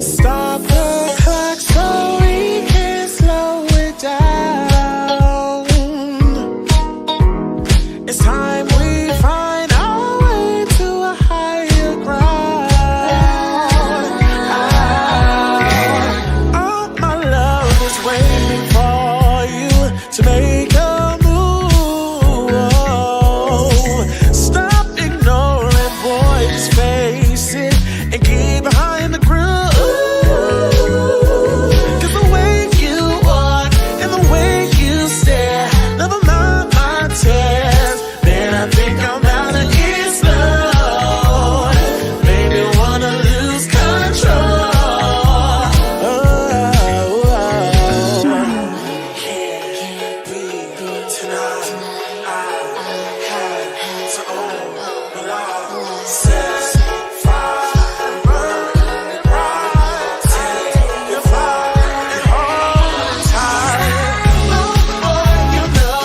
Stop the clock so we can slow it down. It's time we find our way to a higher ground. All my love is waiting for you to make a move. Stop ignoring boys' faces and get behind the groove. Cause the way you walk and the way you stare, never mind my tears. Man, I think I'm about to get slow. Maybe wanna lose control. Can't be tonight. I had to overload. Set fire and burn it bright. Take your fire and hold tight. Oh, boy, you know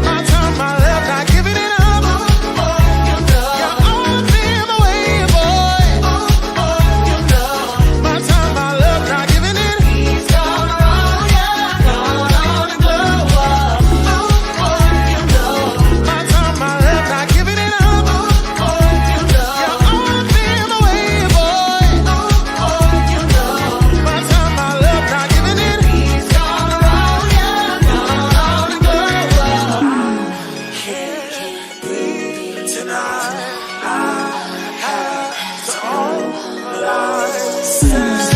my time, my left, not giving it up. Oh, boy, you know you're all up in my way, boy. Oh, boy, you know my time, my left, not giving it. He's gone wrong, yeah, gone on and glow up. Oh, boy, you know my time, my left, not giving it up. Oh, boy, you know you're all up in my way, boy. Oh, boy, you know my time, my left, not giving it. He's gone wrong, yeah, gone on and glow up. Can't breathe tonight. I have to override. Set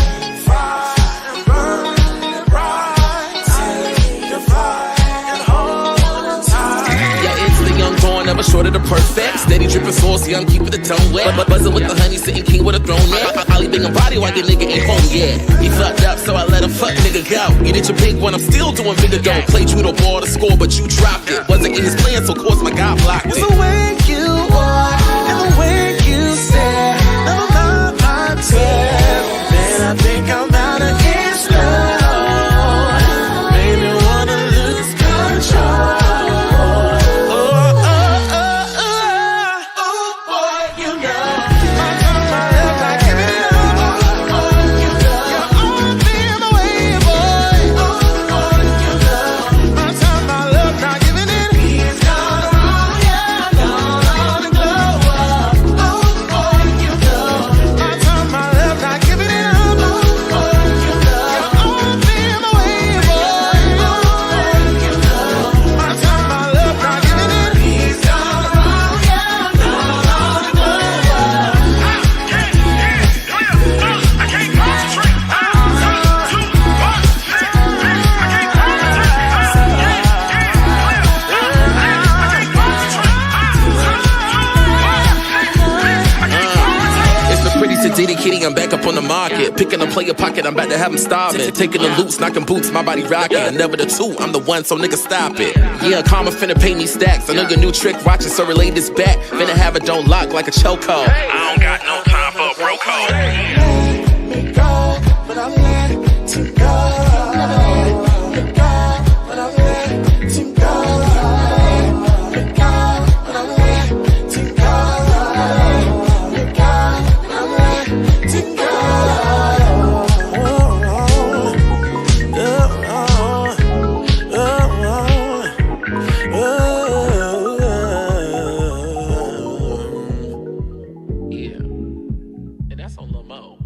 fire and burn it bright. Take your fire and hold tight. Yeah, it's the young born, never short of the perfect. Steady dripping saucy, I'm keeping the tongue wet. But buzzing with the honey, sitting king with a throne neck. Ollie banging body while your nigga ain't home yet. He fucked up, so I let him fuck nigga go. You did your big one, I'm still doing bigger though. Played you the ball to score, but you dropped it. Wasn't in his plan, so of course my guy blocked It's it. the way you walk and the way you stare, never mind my tears. Man, I think I'm about to get slow. Maybe wanna lose control. Oh, boy, you know my time, my left, not giving it up. Oh, boy, you know you're all up in my way, boy. Oh, boy, you know my time, my left, not giving it. He's gone wrong, yeah, gone on and glow up. Oh, boy, you know my time, my left, not giving it up. Oh, boy, you know you're all up in my way, boy. Oh, boy, you know my time, my left, not giving it. He's gone wrong, yeah, gone on and glow up. I can't concentrate. It's the pretty Sadiddy kitty, I'm back up on the market. Picking a player pocket, I'm about to have him starving. Taking the loops, knocking boots, my body rocking. Never the two, I'm the one, so nigga stop it. Yeah, karma finna pay me stacks. I know your new trick, watching, so relay this back. Finna have it don't lock like a chokehold. I don't got no time for a bro code. Let me go, but I let you go. Let go, but I let you go. Let go, but I let you go. Let go, but I let you go. Yeah, and that's on Lamo.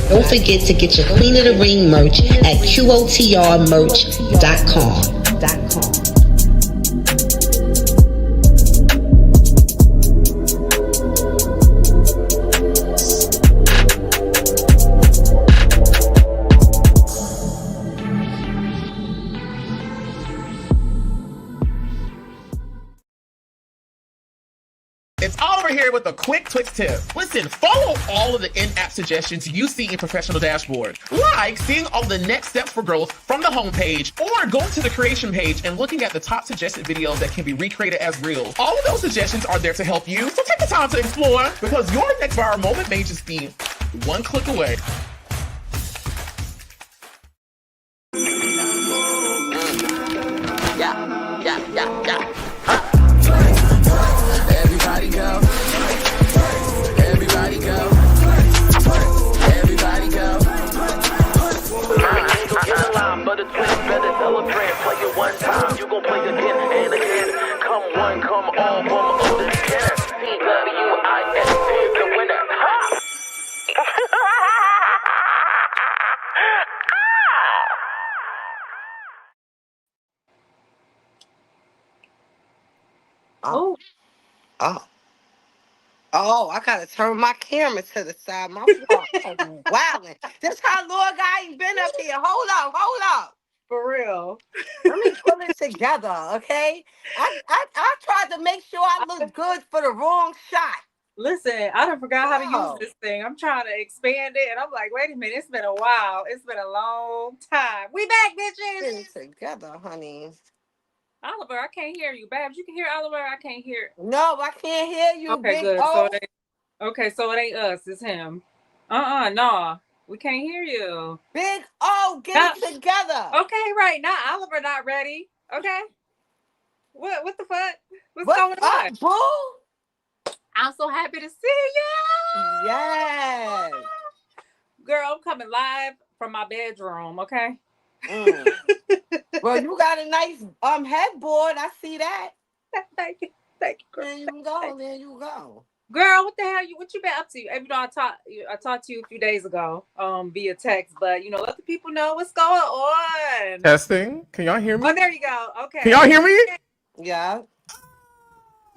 Don't forget to get your Queen of the Ring merch at QOTRmerch.com. It's Oliver here with a quick Twix tip. Listen, follow all of the in-app suggestions you see in Professional Dashboard. Like seeing all the next steps for growth from the homepage, or going to the creation page and looking at the top suggested videos that can be recreated as reels. All of those suggestions are there to help you, so take the time to explore, because your next viral moment may just be one click away. Yeah. Everybody go. Everybody go. Everybody go. Ain't gon' get a line, but a twin better tell a friend. Play it one time, you gon' play again and again. Come one, come all, from other again. TWIS is the winner. Ha! Oh. Oh. Oh, I gotta turn my camera to the side. My fault. I'm wilding. This how long I ain't been up here. Hold up. For real. Let me pull it together, okay? I tried to make sure I look good for the wrong shot. Listen, I done forgot how to use this thing. I'm trying to expand it, and I'm like, wait a minute, it's been a while. It's been a long time. We back, bitches. Get it together, honey. Oliver, I can't hear you. Babs, you can hear Oliver? I can't hear. No, I can't hear you. Okay, good. So it ain't us, it's him. No. We can't hear you. Big O, get it together. Okay, right. Now Oliver not ready. Okay. What the fuck? What's going on? Boo? I'm so happy to see you. Yes. Girl, I'm coming live from my bedroom, okay? Well, you got a nice headboard. I see that. Thank you, girl. There you go. Girl, what you been up to? Even though I talked to you a few days ago, via text, but let the people know what's going on. Testing. Can y'all hear me? Oh, there you go. Okay. Can y'all hear me? Yeah.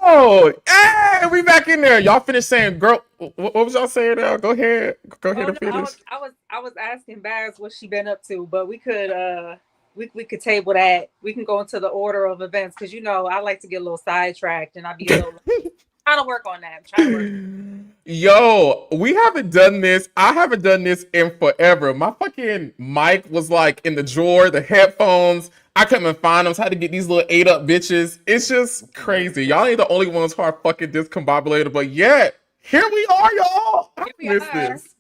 Oh, hey, we back in there. Y'all finished saying, girl. What was y'all saying now? Go ahead and finish. I was asking Babs what she been up to, but we could we could table that. We can go into the order of events because I like to get a little sidetracked and I be a little trying to work on that. Yo, we haven't done this. I haven't done this in forever. My fucking mic was like in the drawer, the headphones. I couldn't find them. So I had to get these little 8-up bitches. It's just crazy. Y'all ain't the only ones who are fucking discombobulated, but yet, here we are, y'all. I miss this.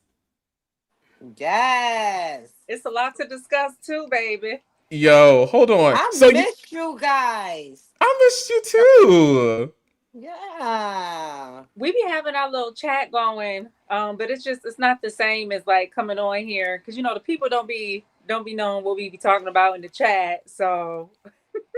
Yes. It's a lot to discuss too, baby. Yo, hold on. I missed you guys. I missed you too. Yeah. We be having our little chat going, but it's not the same as like coming on here because the people don't be knowing what we be talking about in the chat. So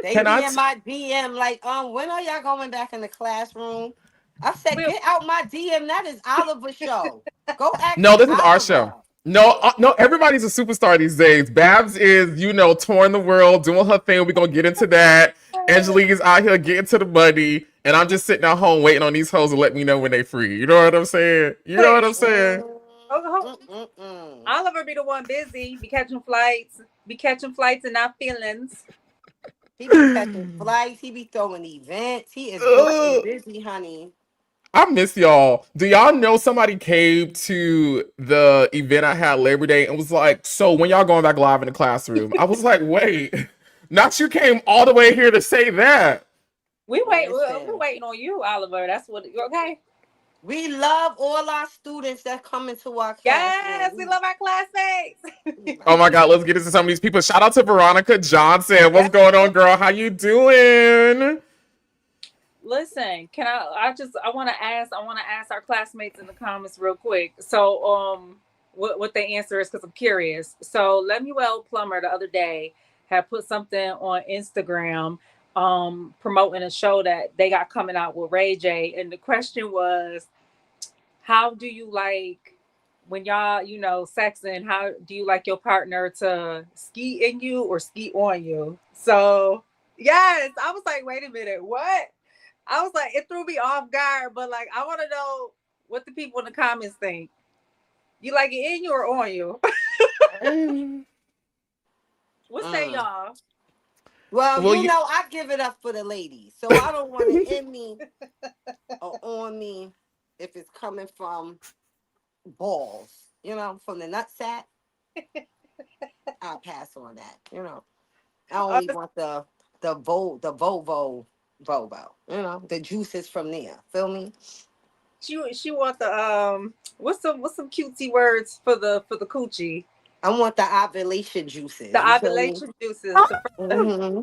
they be in my DM like, when are y'all going back in the classroom? I said, get out my DM. That is Oliver's show. Go act. No, this is our show. No, everybody's a superstar these days. Babs is, touring the world, doing her thing. We're going to get into that. Angelique's out here getting to the money. And I'm just sitting at home waiting on these hoes to let me know when they free. You know what I'm saying? Oliver be the one busy, be catching flights and not feelings. He be catching flights. He be throwing events. He is busy, honey. I miss y'all. Do y'all know somebody came to the event I had Labor Day and was like, so when y'all going back live in the classroom? I was like, wait, not you came all the way here to say that. We're waiting on you, Oliver. That's what, okay? We love all our students that come into our class. Yes, we love our classmates. Oh my God, let's get into some of these people. Shout out to Veronica Johnson. What's going on, girl? How you doing? Listen, I want to ask our classmates in the comments real quick. So, what the answer is, because I'm curious. So, Lemuel Plummer the other day had put something on Instagram, promoting a show that they got coming out with Ray J, and the question was, how do you like when y'all, sexing? How do you like your partner to ski in you or ski on you? So, yes, I was like, wait a minute, what? I was like, it threw me off guard, but like, I want to know what the people in the comments think. You like it in you or on you? What say y'all? Well, I give it up for the ladies, so I don't want it in me. on me if it's coming from balls, from the nutsack. I'll pass on that. I only want the Volvo, the juices from there. Feel me? She want the what's some cutesy words for the coochie? I want the ovulation juices. The You feel me? ovulation juices. Hmm.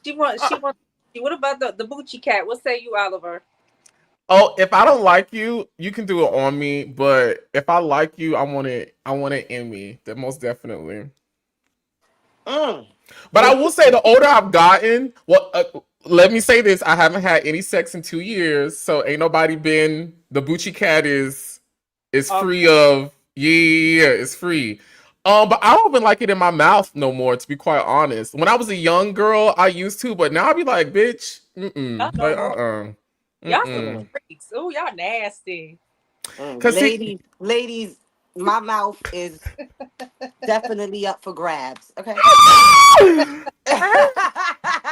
She wants. What about the Bucci cat? What say you, Oliver? Oh, if I don't like you, you can do it on me. But if I like you, I want it. I want it in me. That most definitely. Mm. But I will say, the older I've gotten, well, let me say this: I haven't had any sex in 2 years, so ain't nobody been. The Bucci cat is free of. Yeah, it's free. But I don't even like it in my mouth no more. To be quite honest, when I was a young girl, I used to, but now I be like, bitch, Not no like, more. Y'all some Mm. freaks. Oh, y'all nasty. Cause see, Ladies, my mouth is definitely up for grabs. Okay.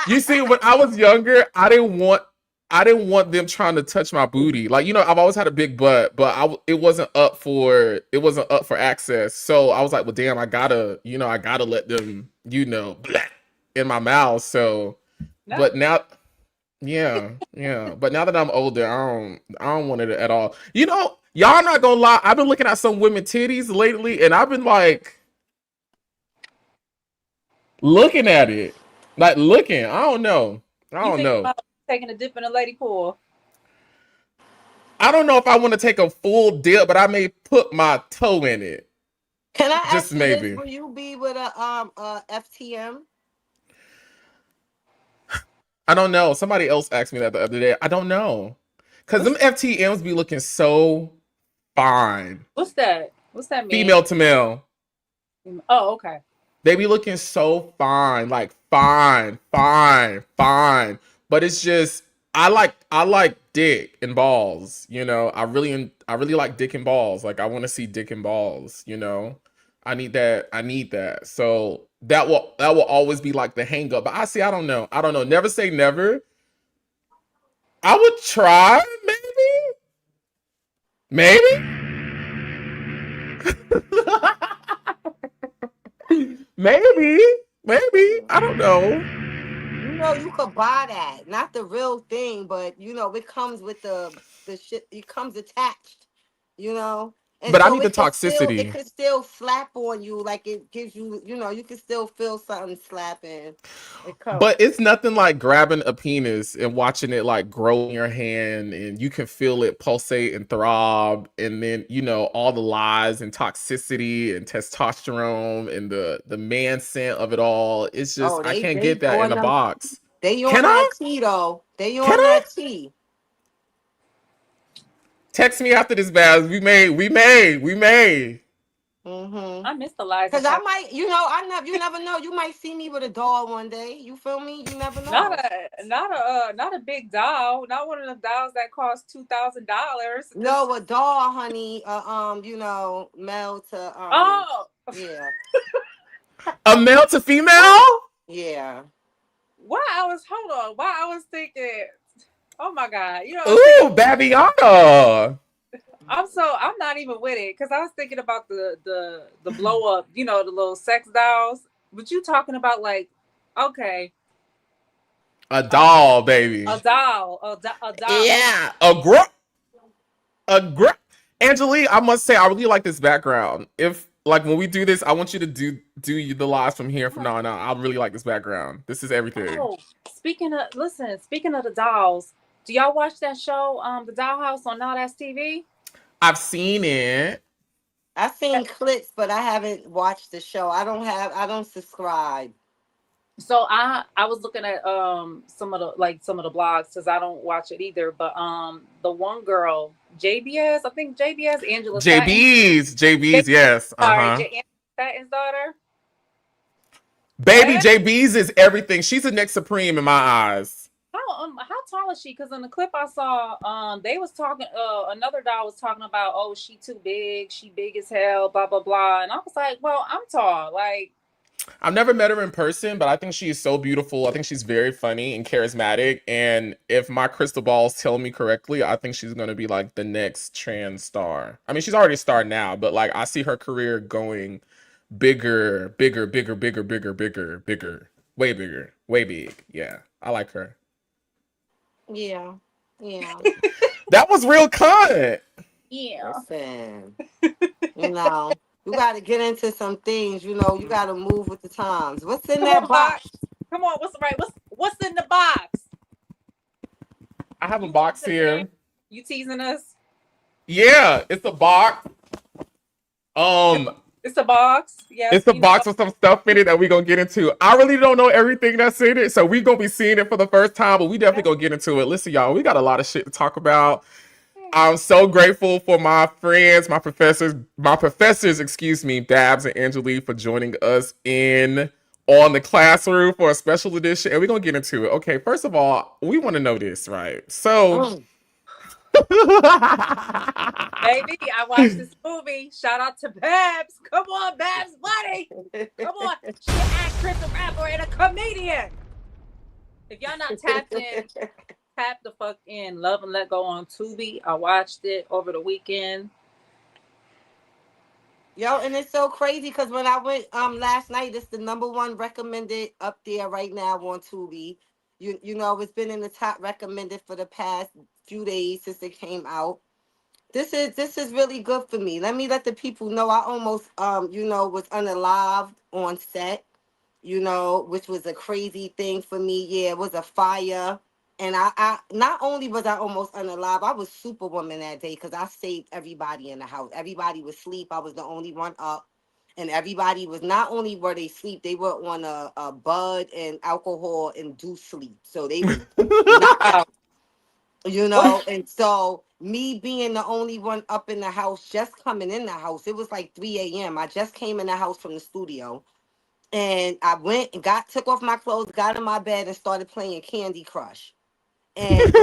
you see, when I was younger, I didn't want them trying to touch my booty. Like, I've always had a big butt, but it wasn't up for access. So I was like, well, damn, I gotta let them, in my mouth. So, No. but now, yeah, yeah. But now that I'm older, I don't want it at all. Y'all not gonna lie. I've been looking at some women titties lately, and I've been like looking at it, like looking. I don't know. I You don't think know. about taking a dip in a lady pool? I don't know if I want to take a full dip, but I may put my toe in it. Can I Just ask you this? maybe. Will you be with a FTM? I don't know. Somebody else asked me that the other day. I don't know. Cause What's them FTMs be looking so fine. what's that? What's that mean? Female to male. Oh, okay. They be looking so fine. Like fine, fine, fine. But it's just I like dick and balls, I really like dick and balls. Like I want to see dick and balls. I need that. I need that. So that will always be like the hang up. But I don't know. I don't know. Never say never. I would try, maybe. Maybe. Maybe. Maybe. I don't know. You could buy that. Not the real thing, but it comes with the shit. It comes attached. You know, and But I so need the it toxicity. could still slap on you, like it gives you. You can still feel something slapping. It comes. But it's nothing like grabbing a penis and watching it like grow in your hand, and you can feel it pulsate and throb, and then all the lies and toxicity and testosterone and the man scent of it all. It's just Oh, I can't they get that in on a them. box. They on Can I? that tea though. They Can on I? that tea. Text me after this, Baz. We may. Mm-hmm. I miss the lies Cause and I talk. might, you never know. You might see me with a doll one day. You feel me? You never Not know. not a big doll. Not one of the dolls that cost $2,000. No, a doll, honey. Male to Oh, yeah, A male to female? yeah. hold on. Why I was thinking, oh my God. I was thinking, Ooh, Babiana. I'm not even with it because I was thinking about the blow up, the little sex dolls. But you talking about like, okay, A uh, doll, baby. a doll, a doll. Okay. Yeah. A Angelique, I must say, I really like this background. If like when we do this, I want you to do the lives from here from now on out. I really like this background. This is everything. Oh, speaking of the dolls, do y'all watch that show, The Dollhouse on Now That's TV? I've seen it. I've seen clips, but I haven't watched the show. I don't subscribe. So I was looking at some of the blogs because I don't watch it either. But the one girl, JBS, I think JBS, Angela Statton. JB's, yes. Sorry, Uh-huh. Angela Statton's daughter. Baby Eh? JB's is everything. She's the next supreme in my eyes. How tall is she? Because in the clip I saw, they was talking. Another doll was talking about, oh, she too big. She big as hell. Blah blah blah. And I was like, well, I'm tall. Like, I've never met her in person, but I think she is so beautiful. I think she's very funny and charismatic. And if my crystal balls tell me correctly, I think she's going to be like the next trans star. I mean, she's already a star now, but like I see her career going bigger, bigger, bigger, bigger, bigger, bigger, bigger, way bigger, way big. Yeah, I like her. Yeah. Yeah. That was real cunt. Yeah. Listen, you know, you got to get into some things. You know, you got to move with the times. What's in Come that on, box? Come on, what's in the box? I have a You box teasing here. me? You teasing us? Yeah, it's a box. It's a box. Yes. It's a you box know. with some stuff in it that we're gonna get into. I really don't know everything that's in it, so we're gonna be seeing it for the first time, but we definitely gonna get into it. Listen, y'all, we got a lot of shit to talk about. I'm so grateful for my friends, my professors, excuse me, Babs and Angelique, for joining us in on the classroom for a special edition, and we're gonna get into it. Okay, first of all, we want to know this, right? So Mm. Baby, I watched this movie. Shout out to Babs. Come on, Babs, buddy. Come on. She an actress, a rapper, and a comedian. If y'all not tapped in, tap the fuck in. Love and Let Go on Tubi. I watched it over the weekend. Yo, and it's so crazy because when I went last night, it's the #1 recommended up there right now on Tubi. You know, it's been in the top recommended for the past few days since it came out. This is really good for me. Let the people know I almost was unalived on set, which was a crazy thing for me. Yeah, it was a fire. And I not only was I almost unalive, I was superwoman that day because I saved everybody in the house. Everybody was asleep. I was the only one up. And everybody was, not only were they asleep, they were on a bud and alcohol induced sleep. So they was knocked out, and so me being the only one up in the house, just coming in the house, it was like 3 a.m. I just came in the house from the studio. And I went and took off my clothes, got in my bed and started playing Candy Crush. And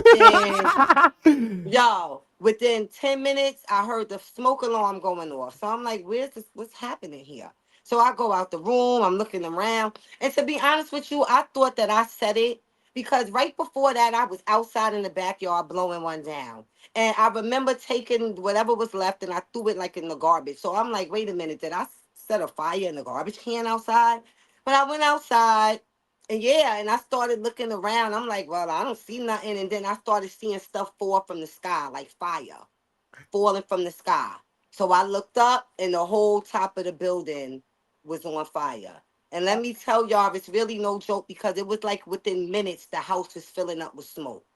within 10 minutes, I heard the smoke alarm going off. So I'm like, what's happening here? So I go out the room, I'm looking around. And to be honest with you, I thought that I said it because right before that, I was outside in the backyard blowing one down. And I remember taking whatever was left and I threw it like in the garbage. So I'm like, wait a minute, did I set a fire in the garbage can outside? But I went outside. And and I started looking around. I'm like, well, I don't see nothing. And then I started seeing stuff fall from the sky, like fire falling from the sky. So I looked up and the whole top of the building was on fire. And let me tell y'all, it's really no joke because it was like within minutes, the house was filling up with smoke.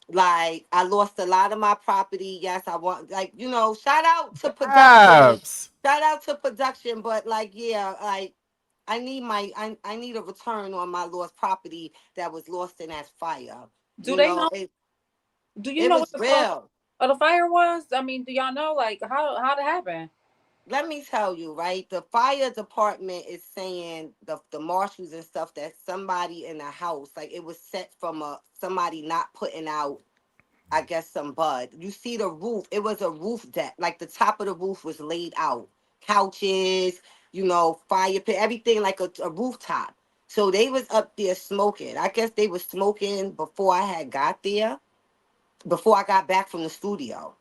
Like, I lost a lot of my property. Yes, I want, shout out to production. Babs. Shout out to production. But I need a return on my lost property that was lost in that fire. Do they know? Do you know what the cause of the fire was? I mean, do y'all know how it happened? Let me tell you, right? The fire department is saying the marshals and stuff that somebody in the house, like it was set from somebody not putting out, I guess, some bud. You see the roof? It was a roof deck. Like the top of the roof was laid out, couches, fire pit, everything like a rooftop. So they was up there smoking. I guess they was smoking before I had got there, before I got back from the studio.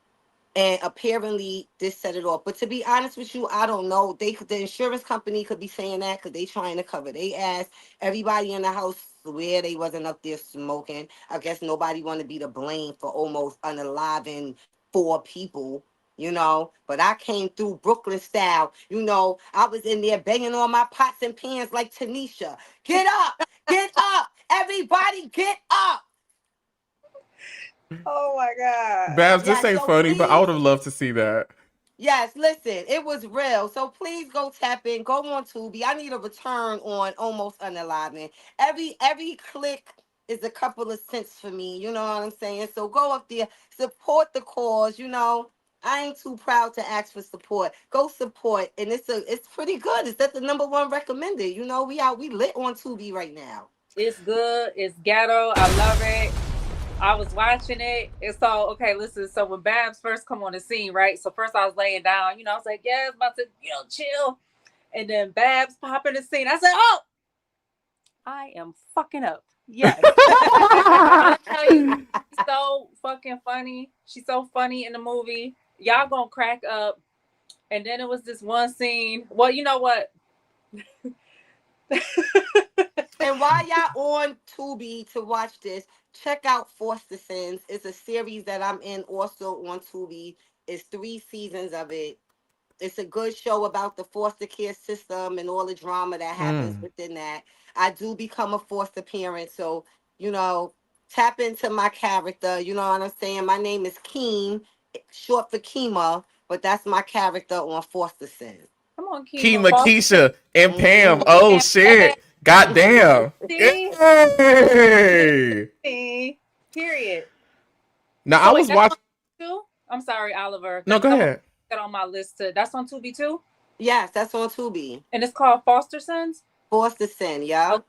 And apparently this set it off. But to be honest with you, I don't know. The insurance company could be saying that because they trying to cover their ass. Everybody in the house swear they wasn't up there smoking. I guess nobody want to be to blame for almost unaliving 4 people. But I came through Brooklyn style. I was in there banging on my pots and pans like Tanisha. Get up, get up, everybody get up. Oh my God. Babs, this ain't funny, but I would have loved to see that. Yes, listen, it was real. So please go tap in, go on Tubi. I need a return on Almost Unaliving. Every click is a couple of cents for me. You know what I'm saying? So go up there, support the cause. I ain't too proud to ask for support. Go support, and it's pretty good. It's at the #1 recommended. We lit on Tubi right now. It's good. It's ghetto. I love it. I was watching it. And so, okay, listen. So when Babs first come on the scene, right? So first I was laying down, I was like, yeah, it's about to, chill. And then Babs pop in the scene. I said, "Oh, I am fucking up." Yes. I tell you, she's so fucking funny. She's so funny in the movie. Y'all gonna crack up. And then it was this one scene. Well, you know what? And while y'all on Tubi to watch this, check out Foster Sins. It's a series that I'm in also on Tubi. It's 3 seasons of it. It's a good show about the foster care system and all the drama that happens within that. I do become a foster parent, so, you know, tap into my character. You know what I'm saying? My name is Keem, short for Kima, but that's my character on Foster Sins. Come on, Kima, Keisha, and Pam. Oh, shit. Goddamn. See? Yay. Period. Now, So I wait, was that's watching. on Tubi too? I'm sorry, Oliver. No, go ahead. That on my list too. That's on Tubi too? Yes, that's on Tubi. And it's called Foster Sons? Foster Sin, yeah. Okay.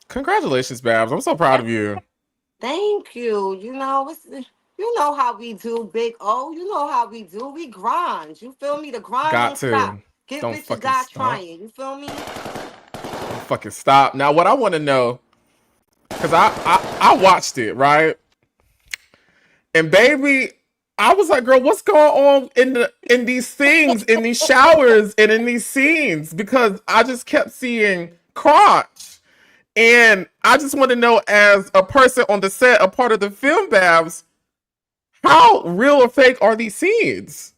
Congratulations, Babs. I'm so proud of you. Thank you. You know, you know how we do, Big O. You know how we do. We grind. You feel me? The grind Got don't to. stop. Get Don't bitches fucking die stop. trying. You feel me? Don't fucking stop. Now, what I want to know, because I watched it, right? And baby, I was like, girl, what's going on in these things, in these showers, and in these scenes? Because I just kept seeing crotch. And I just want to know, as a person on the set, a part of the film, Babs, how real or fake are these scenes?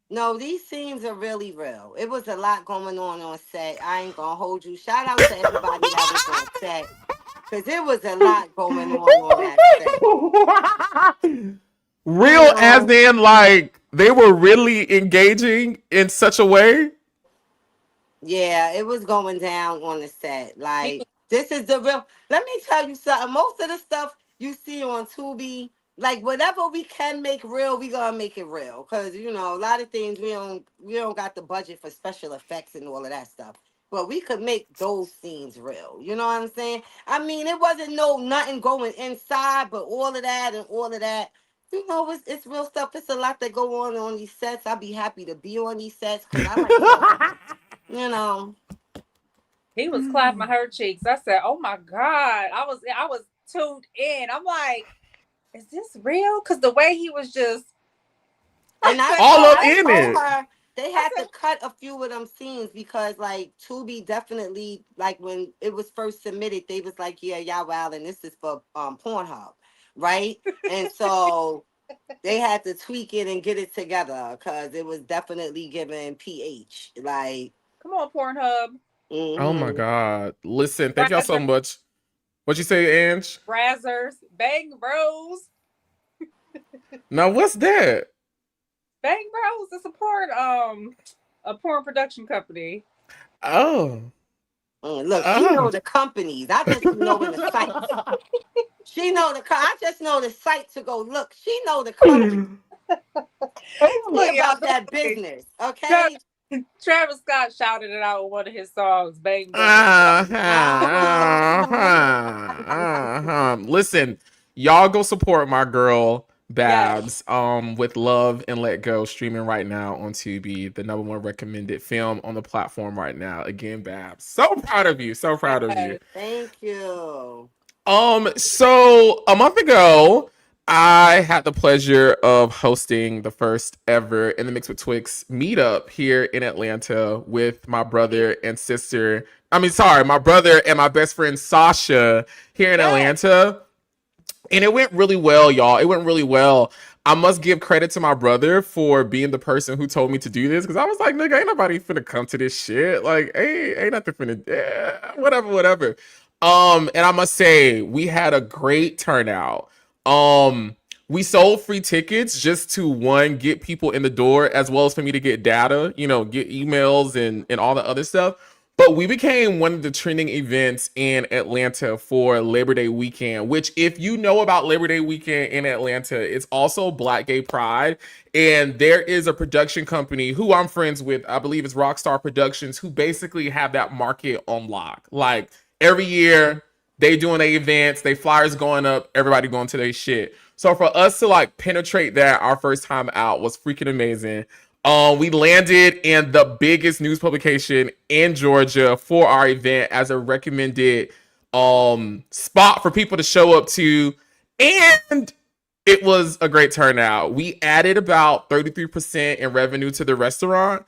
No, these scenes are really real. It was a lot going on set. I ain't gonna hold you. Shout out to everybody that was on set. Because it was a lot going on that set. Real as in, like, they were really engaging in such a way? Yeah, it was going down on the set. Like, this is the real. Let me tell you something. Most of the stuff you see on Tubi, like, whatever we can make real, we gonna make it real. Cause you know, a lot of things we don't got the budget for special effects and all of that stuff. But we could make those scenes real. You know what I'm saying? I mean, it wasn't nothing going inside, but all of that and all of that. You know, it's real stuff. It's a lot that go on these sets. I'd be happy to be on these sets because I like, you know. He was clapping her cheeks. I said, "Oh my God." I was tuned in. I'm like, is this real? Because the way he was just And I all up I in told it. her they had to cut a few of them scenes because, like, Tubi definitely, like, when it was first submitted, they was like, yeah, y'all wild, and this is for Pornhub, right? And so they had to tweak it and get it together because it was definitely giving PH. Like, come on, Pornhub. Oh my God. Listen, thank y'all so much. What you say, Ange? Brazzers, Bang Bros. Now, what's that? Bang Bros is a porn production company. Oh. Look, she know the companies. I just know the sites. She know I just know the site to go look. She know the company. Look about that business, okay? Travis Scott shouted it out in one of his songs, Bang Bros. Listen, y'all go support my girl Babs with Love and Let Go, streaming right now on Tubi, the #1 recommended film on the platform right now. Again, Babs, so proud of you, so proud of you. Thank you. So a month ago, I had the pleasure of hosting the first ever In the Mix with Twixt meetup here in Atlanta with my brother and sister. My brother and my best friend Sasha here in Atlanta. And it went really well, y'all. It went really well. I must give credit to my brother for being the person who told me to do this. Because I was like, nigga, ain't nobody finna come to this shit. Like, ain't nothing finna, whatever. And I must say, we had a great turnout. We sold free tickets just to, one, get people in the door, as well as for me to get data, get emails and all the other stuff. But we became one of the trending events in Atlanta for Labor Day weekend, which, if you know about Labor Day weekend in Atlanta, it's also Black Gay Pride. And there is a production company who I'm friends with, I believe it's Rockstar Productions, who basically have that market on lock. Like, every year, they doing their events, they flyers going up, everybody going to their shit. So for us to, like, penetrate that our first time out was freaking amazing. We landed in the biggest news publication in Georgia for our event as a recommended spot for people to show up to, and it was a great turnout. We added about 33% in revenue to the restaurant.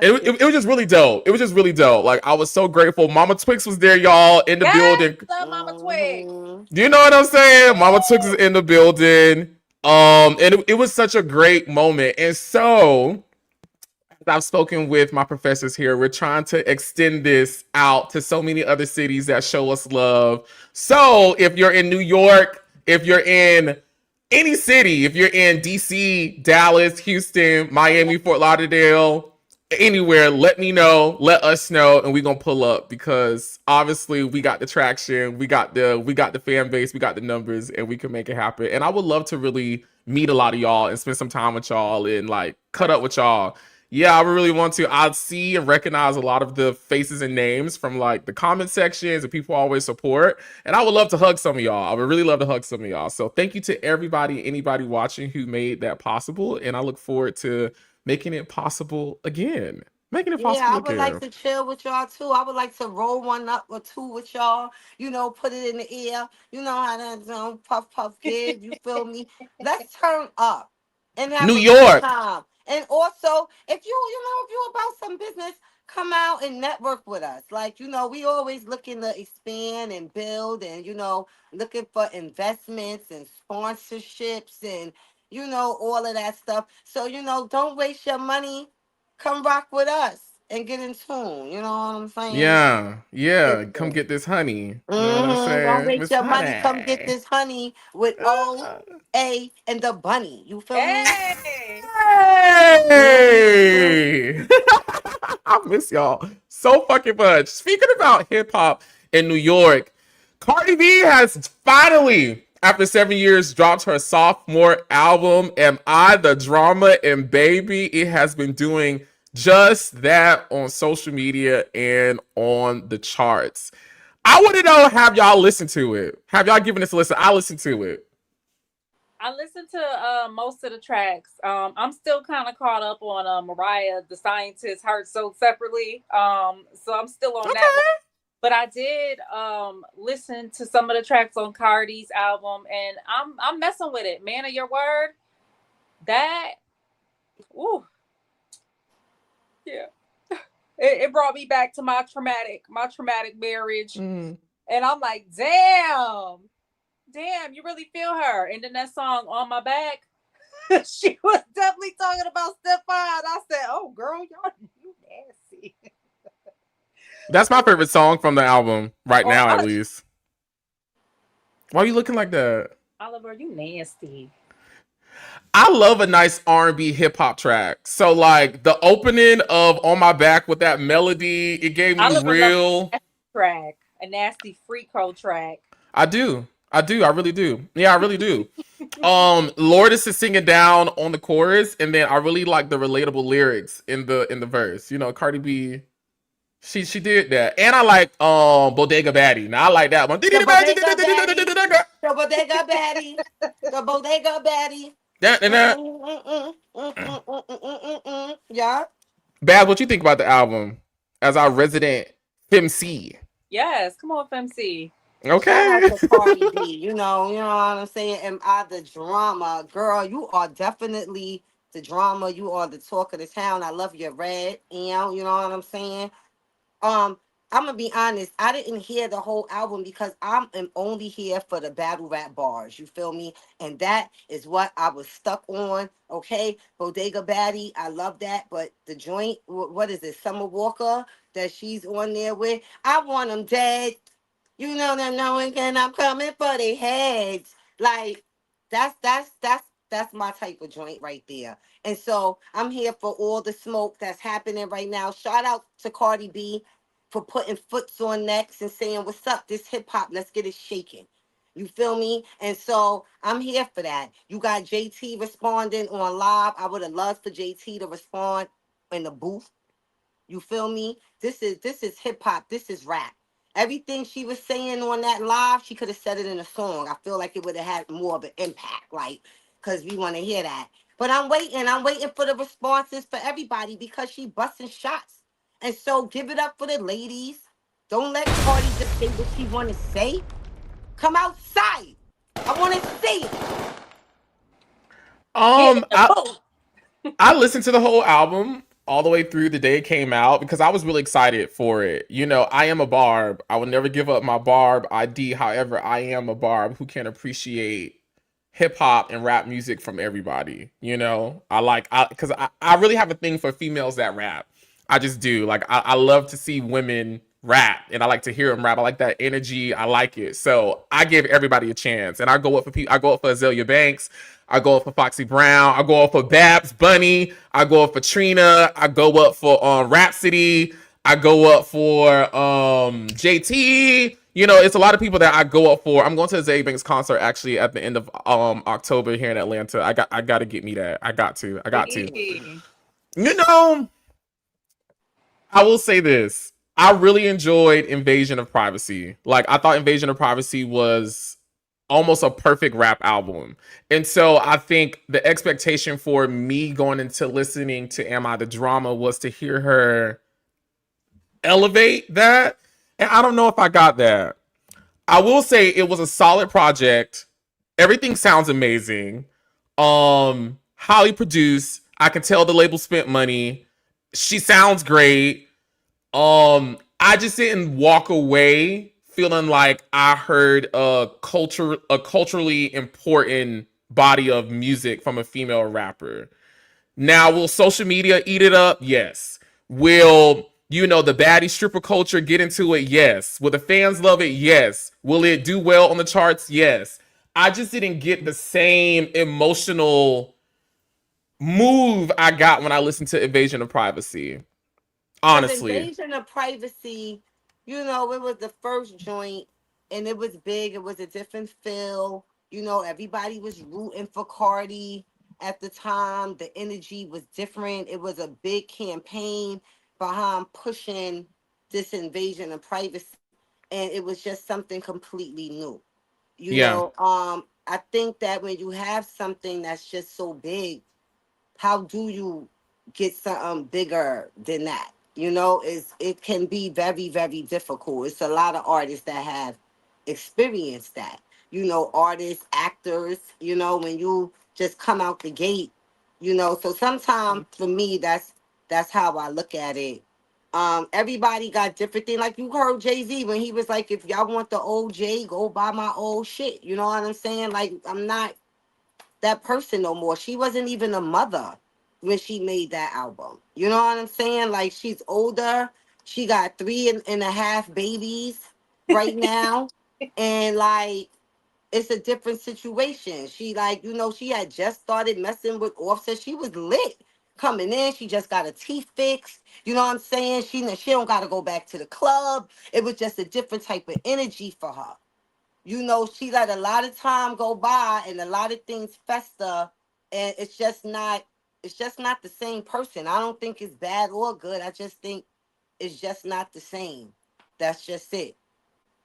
It was just really dope. It was just really dope. Like, I was so grateful. Mama Twix was there, y'all, in the building. Love Mama Twix. Do you know what I'm saying? Mama Twix is in the building. And it was such a great moment. And so, as I've spoken with my professors here, we're trying to extend this out to so many other cities that show us love. So, if you're in New York, if you're in any city, if you're in DC, Dallas, Houston, Miami, Fort Lauderdale, anywhere, let me know, let us know, and we're gonna pull up, because obviously we got the traction, we got the fan base, we got the numbers, and we can make it happen. And I would love to really meet a lot of y'all and spend some time with y'all and like cut up with y'all. Yeah, I really want to. I see and recognize a lot of the faces and names from like the comment sections and people always support. And I would love to hug some of y'all. I would really love to hug some of y'all. So thank you to everybody, anybody watching who made that possible. And I look forward to making it possible again. Making it possible Yeah, I would again. like to chill with y'all too. I would like to roll one up or two with y'all. You know, put it in the air. You know how that puff puff kid. You feel me? Let's turn up and have New a York. good time. And also, if you about some business, come out and network with us. Like, we always looking to expand and build, and looking for investments and sponsorships and all of that stuff. So don't waste your money. Come rock with us and get in tune. You know what I'm saying? Yeah. Come get this honey. You know what I'm Don't saying? waste Miss your money. Come get Honey. this honey with O-A and the bunny. You feel me? Hey. Mhm. Hey! I miss y'all so fucking much. Speaking about hip hop in New York, Cardi B has finally, after 7 years, dropped her sophomore album, Am I the Drama? And baby, it has been doing just that on social media and on the charts. I want to know, have y'all listened to it? Have y'all given this a listen? I listened to it. I listened to most of the tracks. I'm still kind of caught up on Mariah, the Scientist, Heart Sold Separately. So I'm still on that one. But I did listen to some of the tracks on Cardi's album, and I'm messing with it. Man of Your Word, that, ooh, yeah. It brought me back to my traumatic marriage, and I'm like, damn, you really feel her. And then that song On My Back, she was definitely talking about Stephon. I said, oh girl, y'all, you nasty. That's my favorite song from the album right now, at least. Why are you looking like that? Oliver, you nasty. I love a nice R&B hip hop track. So like the opening of On My Back with that melody, it gave me Oliver real track, a nasty freak code track. I do. I really do. Yeah, I really do. Lourdes is singing down on the chorus, and then I really like the relatable lyrics in the verse. Cardi B, she did that. And I like Bodega Baddie. Now I like that one. The Bodega Baddie. The Bodega Baddie. The Bodega Baddie. Yeah. Bad, what you think about the album as our resident MC? Yes, come on, FMC. Okay. Shout out to Cardi B. You know what I'm saying? Am I the drama? Girl, you are definitely the drama. You are the talk of the town. I love your red. You know what I'm saying? I'm gonna be honest. I didn't hear the whole album because I am only here for the battle rap bars. You feel me? And that is what I was stuck on. Okay, Bodega Baddie, I love that. But the joint, what is it? Summer Walker that she's on there with. I want them dead. You know them knowing, and I'm coming for their heads. Like that's my type of joint right there. And so I'm here for all the smoke that's happening right now. Shout out to Cardi B for putting foots on necks and saying, what's up? This hip hop, let's get it shaking. You feel me? And so I'm here for that. You got JT responding on live. I would have loved for JT to respond in the booth. You feel me? This is hip hop. This is rap. Everything she was saying on that live, she could have said it in a song. I feel like it would have had more of an impact, like, because we want to hear that. But I'm waiting. I'm waiting for the responses for everybody because she busting shots. And so give it up for the ladies. Don't let Cardi just say what she want to say. Come outside. I want to see it. Get in Um, the I boat. I listened to the whole album all the way through the day it came out because I was really excited for it. You know, I am a Barb. I will never give up my Barb ID. However, I am a Barb who can appreciate hip hop and rap music from everybody. You know, I really have a thing for females that rap. I just do. Like I love to see women rap and I like to hear them rap. I like that energy. I like it. So I give everybody a chance. And I go up for people. I go up for Azalea Banks. I go up for Foxy Brown. I go up for Babs Bunny. I go up for Trina. I go up for Rhapsody. I go up for JT. You know, it's a lot of people that I go up for. I'm going to the Zay Banks concert actually at the end of October here in Atlanta. I got to get me that. I got to. Hey. You know, I will say this. I really enjoyed Invasion of Privacy. Like I thought Invasion of Privacy was almost a perfect rap album. And so I think the expectation for me going into listening to Am I the Drama was to hear her elevate that. And I don't know if I got that. I will say it was a solid project. Everything sounds amazing. Highly produced. I can tell the label spent money. She sounds great. I just didn't walk away feeling like I heard a culturally important body of music from a female rapper. Now, will social media eat it up? Yes. Will, you know, the baddie stripper culture get into it? Yes. Will the fans love it? Yes. Will it do well on the charts? Yes. I just didn't get the same emotional move I got when I listened to Invasion of Privacy. Because Honestly. Invasion of Privacy, you know, it was the first joint and it was big. It was a different feel. You know, everybody was rooting for Cardi at the time. The energy was different. It was a big campaign behind pushing this Invasion of Privacy. And it was just something completely new. You Yeah. know, I think that when you have something that's just so big, how do you get something bigger than that? You know, it can be very, very difficult. It's a lot of artists that have experienced that. You know, artists, actors, you know, when you just come out the gate, you know. So sometimes for me, that's how I look at it. Everybody got different thing. Like you heard Jay-Z when he was like, if y'all want the old Jay, go buy my old shit. You know what I'm saying? Like I'm not that person no more. She wasn't even a mother when she made that album. You know what I'm saying? Like she's older. She got 3.5 babies right now. And like it's a different situation. She like, you know, she had just started messing with Offset. She was lit coming in. She just got her teeth fixed. You know what I'm saying? She don't gotta go back to the club. It was just a different type of energy for her. You know, she let a lot of time go by and a lot of things fester, and it's just not the same person. I don't think it's bad or good. I just think it's just not the same. That's just it. So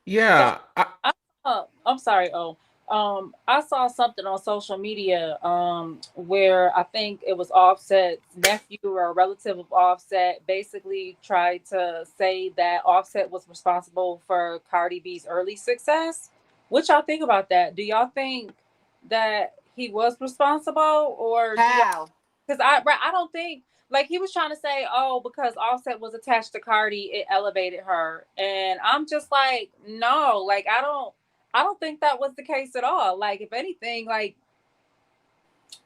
Yeah. I'm sorry. I saw something on social media where I think it was Offset's nephew or a relative of Offset basically tried to say that Offset was responsible for Cardi B's early success. What y'all think about that? Do y'all think that he was responsible, or do y'all? How? Because I don't think, like, he was trying to say, oh, because Offset was attached to Cardi, it elevated her, and I'm just like, no, like I don't think that was the case at all. Like, if anything, like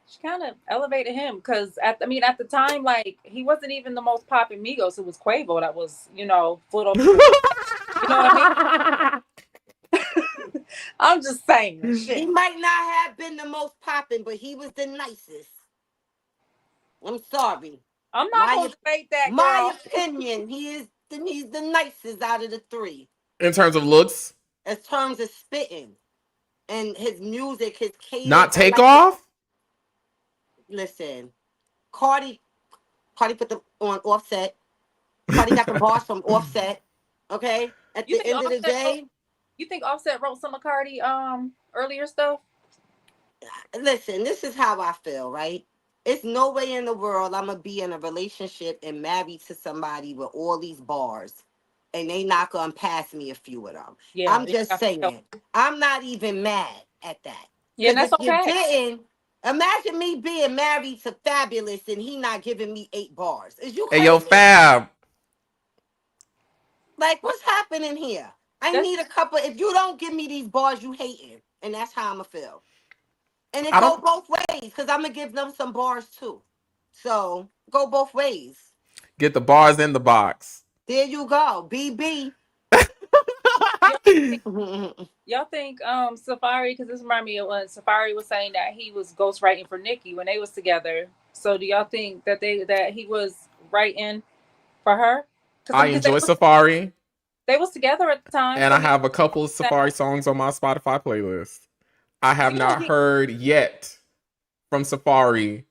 she kind of elevated him because at the time, like he wasn't even the most popping Migos. It was Quavo that was, foot on people's. You know what I mean? I'm just saying, He shit. might not have been the most popping, but he was the nicest. I'm sorry. I'm not My gonna debate that, my girl. opinion, he's the nicest out of the three. In terms of looks, In terms of spitting and his music, his cadence. not I like it. Takeoff. Listen, Cardi Cardi put them on Offset. Cardi got the bars from Offset. Okay. At You the think end of the Offset wrote? day, You think Offset wrote some of Cardi earlier stuff? listen, this is how I feel, right? It's no way in the world I'm gonna be in a relationship and married to somebody with all these bars, and they not gonna pass me a few of them. Yeah, I'm just saying, I'm not even mad at that. yeah, and Cause if that's you okay. didn't, imagine me being married to Fabulous and he not giving me 8 bars. Is you Hey, yo, crazy? Fab. Like, what's happening here? I That's need a couple. If you don't give me these bars, you hating, and that's how I'ma feel. And it I go don't both ways, because I'm gonna give them some bars too. So go both ways. get the bars in the box. There you go, BB. y'all y'all think Safari, because this reminded me of when Safari was saying that he was ghostwriting for Nikki when they was together. So do y'all think that he was writing for her? I Because enjoy Safari, they was together at the time. and So I have a couple of Safari songs on my Spotify playlist. I have yeah, not heard yet from Safari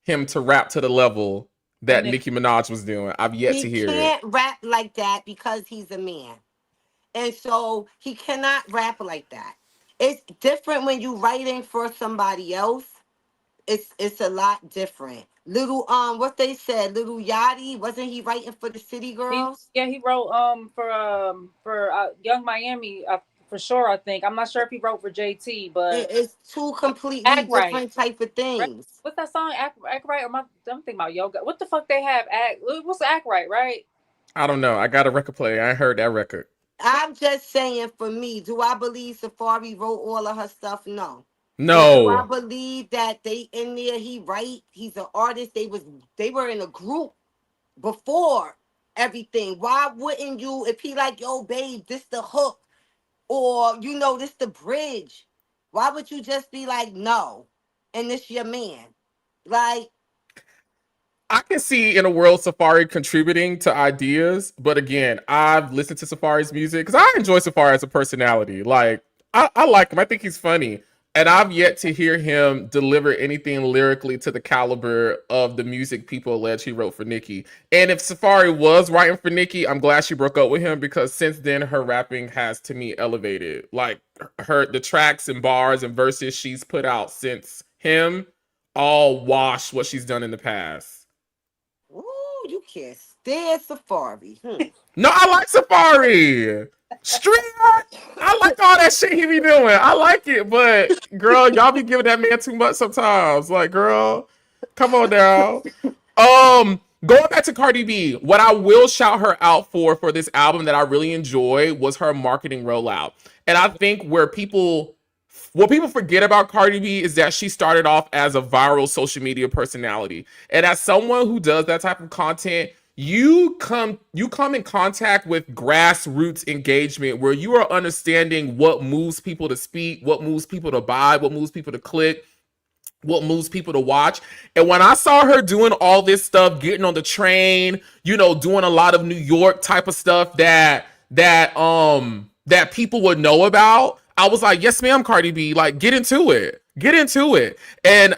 him to rap to the level that Nikki. Nicki Minaj was doing. I've yet He to hear it. can't rap like that because he's a man. And so he cannot rap like that. It's different when you writing for somebody else. It's a lot different. Little what they said, Little Yachty, wasn't he writing for the City Girls? He wrote for Young Miami for sure. I think I'm not sure if he wrote for JT, but It's two completely Act Right. different type of Right? things. What's that song? Act Right. Or I'm thinking about Yoga. What the fuck they have? What's Act Right? Right? I don't know. I got a record player. I heard that record. I'm just saying, for me, do I believe Safari wrote all of her stuff? No. But do I No. believe that they in there? He's an artist. They were in a group before everything. Why wouldn't you? If he like, yo, babe, this the hook, or this the bridge. Why would you just be like, no, and this your man? Like, I can see in a world Safari contributing to ideas, but again, I've listened to Safari's music because I enjoy Safari as a personality. Like, I like him. I think he's funny. And I've yet to hear him deliver anything lyrically to the caliber of the music people allege he wrote for Nicki. And if Safari was writing for Nicki, I'm glad she broke up with him because since then her rapping has to me elevated. Like the tracks and bars and verses she's put out since him all wash what she's done in the past. ooh, you can't stand Safari. No, I like Safari. Street art. I like all that shit he be doing. I like it, but girl, y'all be giving that man too much sometimes. Like, girl, come on now. Going back to Cardi B, what I will shout her out for this album that I really enjoy was her marketing rollout. And I think what people forget about Cardi B is that she started off as a viral social media personality. And as someone who does that type of content, you come in contact with grassroots engagement where you are understanding what moves people to speak, what moves people to buy, what moves people to click, what moves people to watch. And when I saw her doing all this stuff, getting on the train, doing a lot of New York type of stuff that people would know about, I was like, yes, ma'am, Cardi B, like get into it. Get into it. And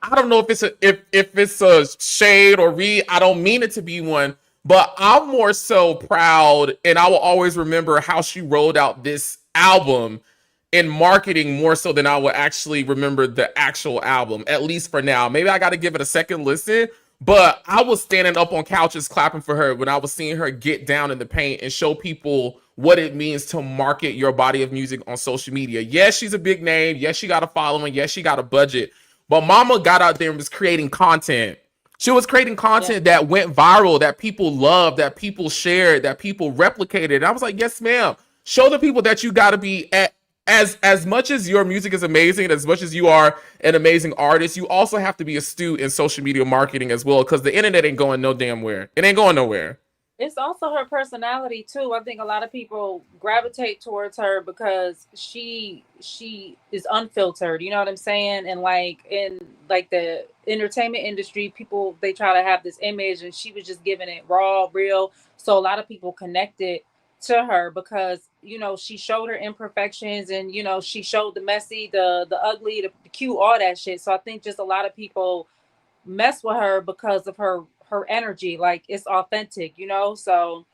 I don't know if it's a shade or read. I don't mean it to be one, but I'm more so proud, and I will always remember how she rolled out this album in marketing more so than I will actually remember the actual album, at least for now. Maybe I got to give it a second listen, but I was standing up on couches clapping for her when I was seeing her get down in the paint and show people what it means to market your body of music on social media. Yes, she's a big name. Yes, she got a following. Yes, she got a budget. But Mama got out there and was creating content. She was creating content that went viral, that people loved, that people shared, that people replicated. And I was like, yes, ma'am. Show the people that you got to be as much as your music is amazing, as much as you are an amazing artist, you also have to be astute in social media marketing as well, because the internet ain't going no damn where. It ain't going nowhere. It's also her personality too. I think a lot of people gravitate towards her because she is unfiltered. You know what I'm saying? And like in like the entertainment industry, people they try to have this image, and she was just giving it raw, real. So a lot of people connected to her because she showed her imperfections, and she showed the messy, the ugly, the cute, all that shit. So I think just a lot of people mess with her because of her energy. Like it's authentic, so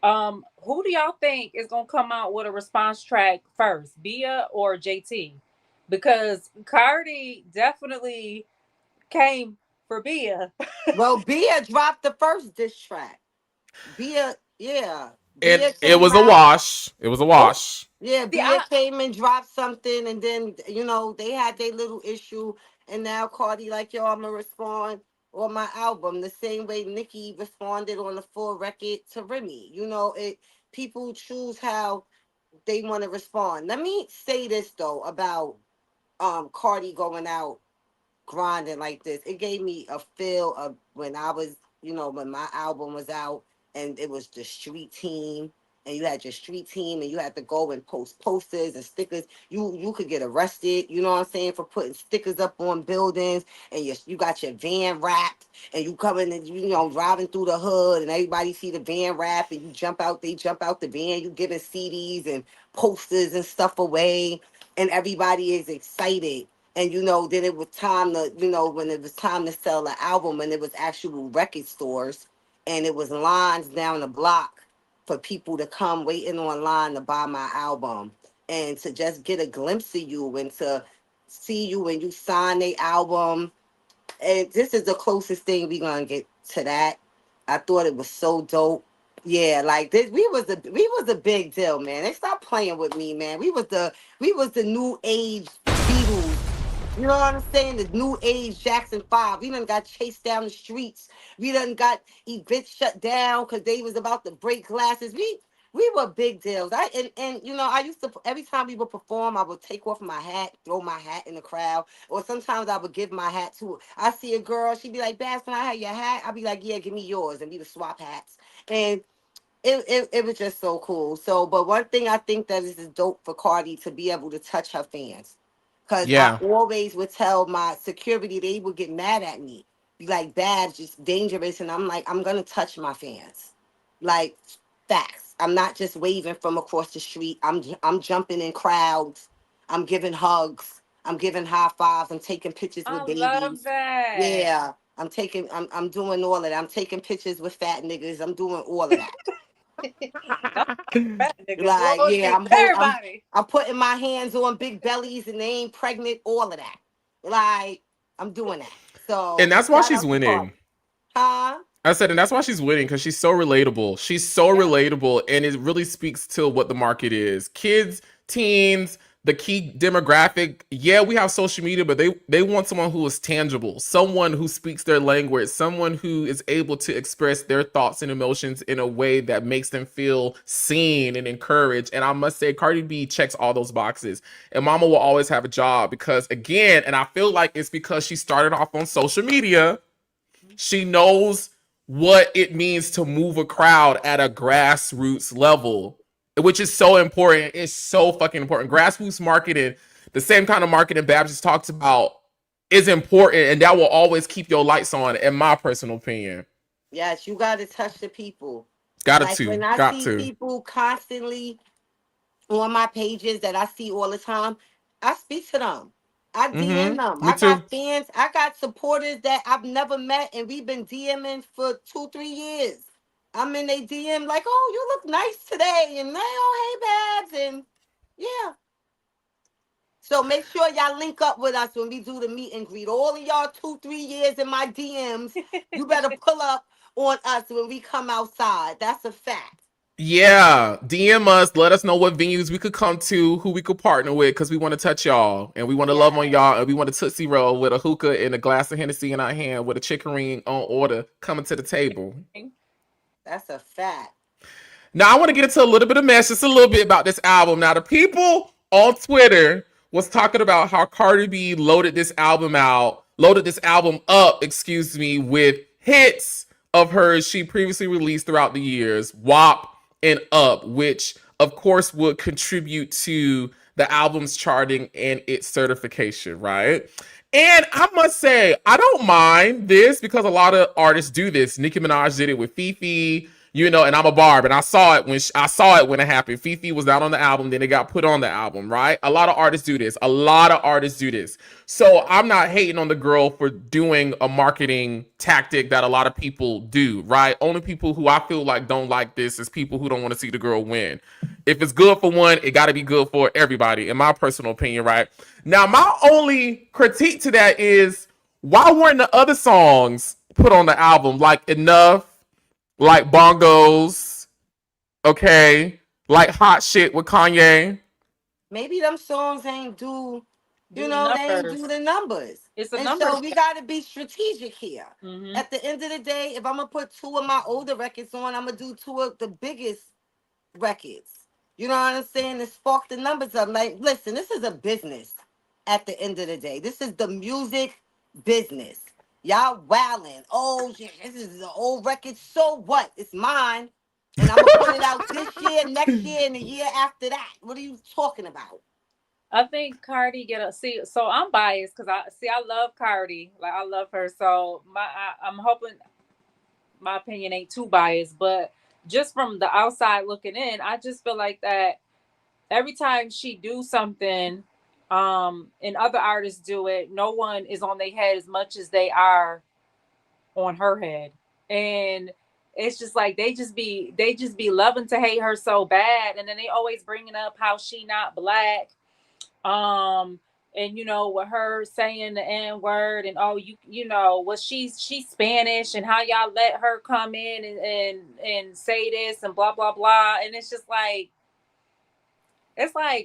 who do y'all think is gonna come out with a response track first, Bia or JT? Because Cardi definitely came for Bia. Well, Bia dropped the first diss track. Bia, yeah. Bia It came was a out. wash. It was a wash. Yeah, See, Bia came and dropped something, and then they had their little issue, and now Cardi like, yo, I'm gonna respond on my album the same way Nicki responded on the full record to Remy. People choose how they want to respond. Let me say this though about Cardi going out grinding like this. It gave me a feel of when I was, when my album was out and it was the street team, and you had your street team and you had to go and post posters and stickers. You could get arrested, you know what I'm saying, for putting stickers up on buildings, and you got your van wrapped, and you coming and driving through the hood and everybody see the van wrap, and they jump out the van, you giving CDs and posters and stuff away, and everybody is excited. And then it was time to, when it was time to sell an album, and it was actual record stores, and it was lines down the block for people to come waiting online to buy my album, and to just get a glimpse of you and to see you when you sign the album. And this is the closest thing we're gonna get to that. I thought it was so dope. Yeah, like this, we was a big deal, man. They stopped playing with me, man. We was the new age Beatles. You know what I'm saying? The new age Jackson 5. We done got chased down the streets. We done got events shut down because they was about to break glasses. We were big deals. I used to, every time we would perform, I would take off my hat, throw my hat in the crowd, or sometimes I would give my hat to. I see a girl, she'd be like, "Bass, can I have your hat?" I'd be like, "Yeah, give me yours," and we would swap hats. And it was just so cool. So, but one thing I think that is dope for Cardi to be able to touch her fans. Because Yeah. I always would tell my security, they would get mad at me. Be like, "Bad, just dangerous." And I'm like, I'm going to touch my fans. Like, facts. I'm not just waving from across the street. I'm jumping in crowds. I'm giving hugs. I'm giving high fives. I'm taking pictures with I babies. love that. Yeah. I'm doing all of that. I'm taking pictures with fat niggas. I'm doing all of that. Fat niggas, Like, Lord, yeah, everybody. I'm putting my hands on big bellies and they ain't pregnant, all of that. Like, I'm doing that. So, And that's why shout she's out to winning. Cardi. Huh? I said, and that's why she's winning, because she's so relatable. She's so relatable, and it really speaks to what the market is. Kids, teens, the key demographic. Yeah, we have social media, but they want someone who is tangible, someone who speaks their language, someone who is able to express their thoughts and emotions in a way that makes them feel seen and encouraged. And I must say, Cardi B checks all those boxes. And Mama will always have a job because, again, and I feel like it's because she started off on social media. She knows what it means to move a crowd at a grassroots level, which is so important. It's so fucking important. Grassroots marketing, the same kind of marketing Babs just talked about, is important, and that will always keep your lights on, in my personal opinion. Yes, you got to touch the people. Got Like, to. when I Got see to. people constantly on my pages that I see all the time, I speak to them. I DM them. Me I too. got fans. I got supporters that I've never met, and we've been DMing for 2-3 years. I'm in a DM like, "Oh, you look nice today," and "Oh, hey, Babs," and yeah. So make sure y'all link up with us when we do the meet and greet. All of y'all 2-3 years in my DMs, you better pull up on us when we come outside. That's a fact. Yeah, DM us. Let us know what venues we could come to, who we could partner with, because we want to touch y'all and we want to love on y'all, and we want to Tootsie Roll with a hookah and a glass of Hennessy in our hand with a chicken ring on order coming to the table. That's a fact. Now I want to get into a little bit of mess, just a little bit about this album. Now the people on Twitter was talking about how Cardi B loaded this album up, with hits of hers she previously released throughout the years, WAP and Up, which of course would contribute to the album's charting and its certification, right? And I must say, I don't mind this because a lot of artists do this. Nicki Minaj did it with Fifi, and I'm a Barb, and I saw it when it happened. Fifi was not on the album, then it got put on the album, right? A lot of artists do this. So I'm not hating on the girl for doing a marketing tactic that a lot of people do, right? Only people who I feel like don't like this is people who don't want to see the girl win. If it's good for one, it got to be good for everybody, in my personal opinion, right? Now, my only critique to that is, Why weren't the other songs put on the album? Like Enough, like Bongos, okay, like Hot Shit with Kanye. Maybe them songs ain't do, Do the they ain't do numbers. the numbers. It's a And numbers. so we got to be strategic here. Mm-hmm. At the end of the day, if I'm going to put two of my older records on, I'm going to do two of the biggest records. You know what I'm saying? To spark the numbers up. Like, listen, this is a business at the end of the day. This is the music business. Y'all wildin'. Oh, yeah, this is an old record. So what? It's mine. And I'm going to put it out this year, next year, and the year after that. What are you talking about? I think Cardi so I'm biased because I love Cardi, like I love her. So I'm hoping my opinion ain't too biased, but just from the outside looking in, I just feel like that every time she do something, and other artists do it, no one is on their head as much as they are on her head, and it's just like they just be loving to hate her so bad, and then they always bringing up how she not black. And with her saying the N word and she's Spanish and how y'all let her come in and say this and blah blah blah, and it's just like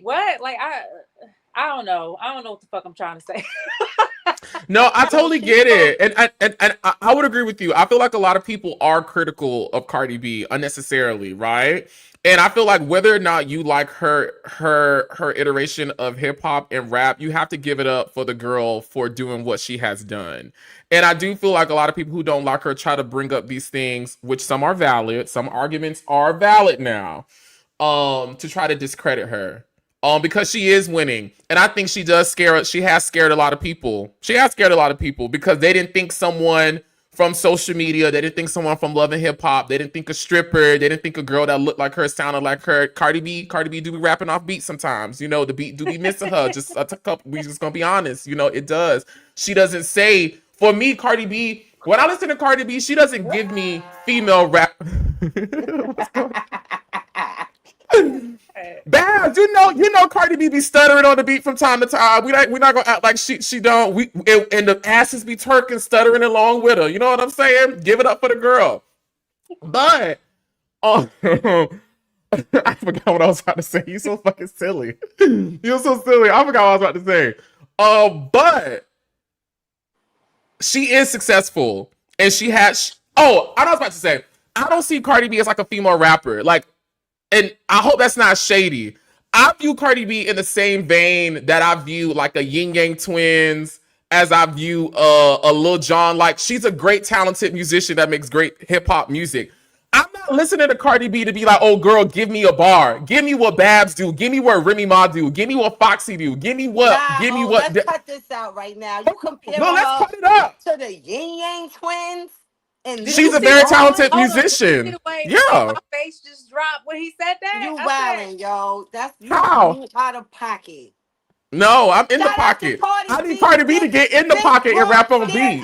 what, like I don't know what the fuck I'm trying to say. No, I totally get it, and I would agree with you. I feel like a lot of people are critical of Cardi B unnecessarily, right? And I feel like whether or not you like her iteration of hip hop and rap, you have to give it up for the girl for doing what she has done. And I do feel like a lot of people who don't like her try to bring up these things, which some are valid, some arguments are valid now, to try to discredit her. Because she is winning. And I think she has scared a lot of people. She has scared a lot of people because they didn't think someone from social media, they didn't think someone from Love and Hip Hop, they didn't think a stripper, they didn't think a girl that looked like her, sounded like her. Cardi B do be rapping off beats sometimes. The beat do be missing her. Just a couple, we just gonna be honest. It does. She doesn't say, for me, Cardi B, when I listen to Cardi B, she doesn't give me female rap. Bad, Cardi B be stuttering on the beat from time to time. We're not gonna act like she don't. And the asses be twerking, stuttering along with her. You know what I'm saying? Give it up for the girl. But I forgot what I was about to say. You so fucking silly. You're so silly. I forgot what I was about to say. But she is successful, and she has. Oh, I was about to say. I don't see Cardi B as like a female rapper. Like. And I hope that's not shady. I view Cardi B in the same vein that I view like a Yin Yang Twins, as I view a Lil Jon. Like, she's a great, talented musician that makes great hip hop music. I'm not listening to Cardi B to be like, oh girl, give me a bar. Give me what Babs do. Give me what Remy Ma do. Give me what Foxy do. Give me what. Let's cut this out right now. You compare let's cut it up to the Yin Yang Twins. And she's a very talented musician. Yeah. My face just dropped when he said that. You wildin', yo. That's how you out of pocket. No, I'm in the pocket. I need Cardi B to get in the pocket and rap on beat.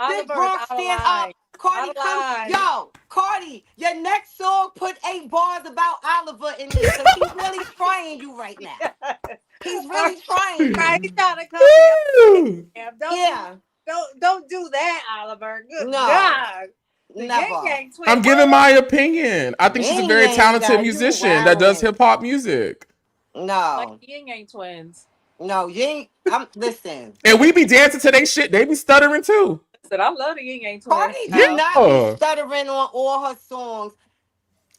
Big Bronx, stand up. Cardi, come. Yo, Cardi, your next song put 8 bars about Oliver in it. So he's really trying you right now. He's really trying you. He's trying to come yeah. Don't do that, Oliver. Good no, God. Never. I'm giving my opinion. I think she's a very talented musician that does hip hop music. No. Like Yin Yang Twins. No, listen. And we be dancing to they shit. They be stuttering too. I love the Yin Yang Twins. Cardi do not be stuttering on all her songs.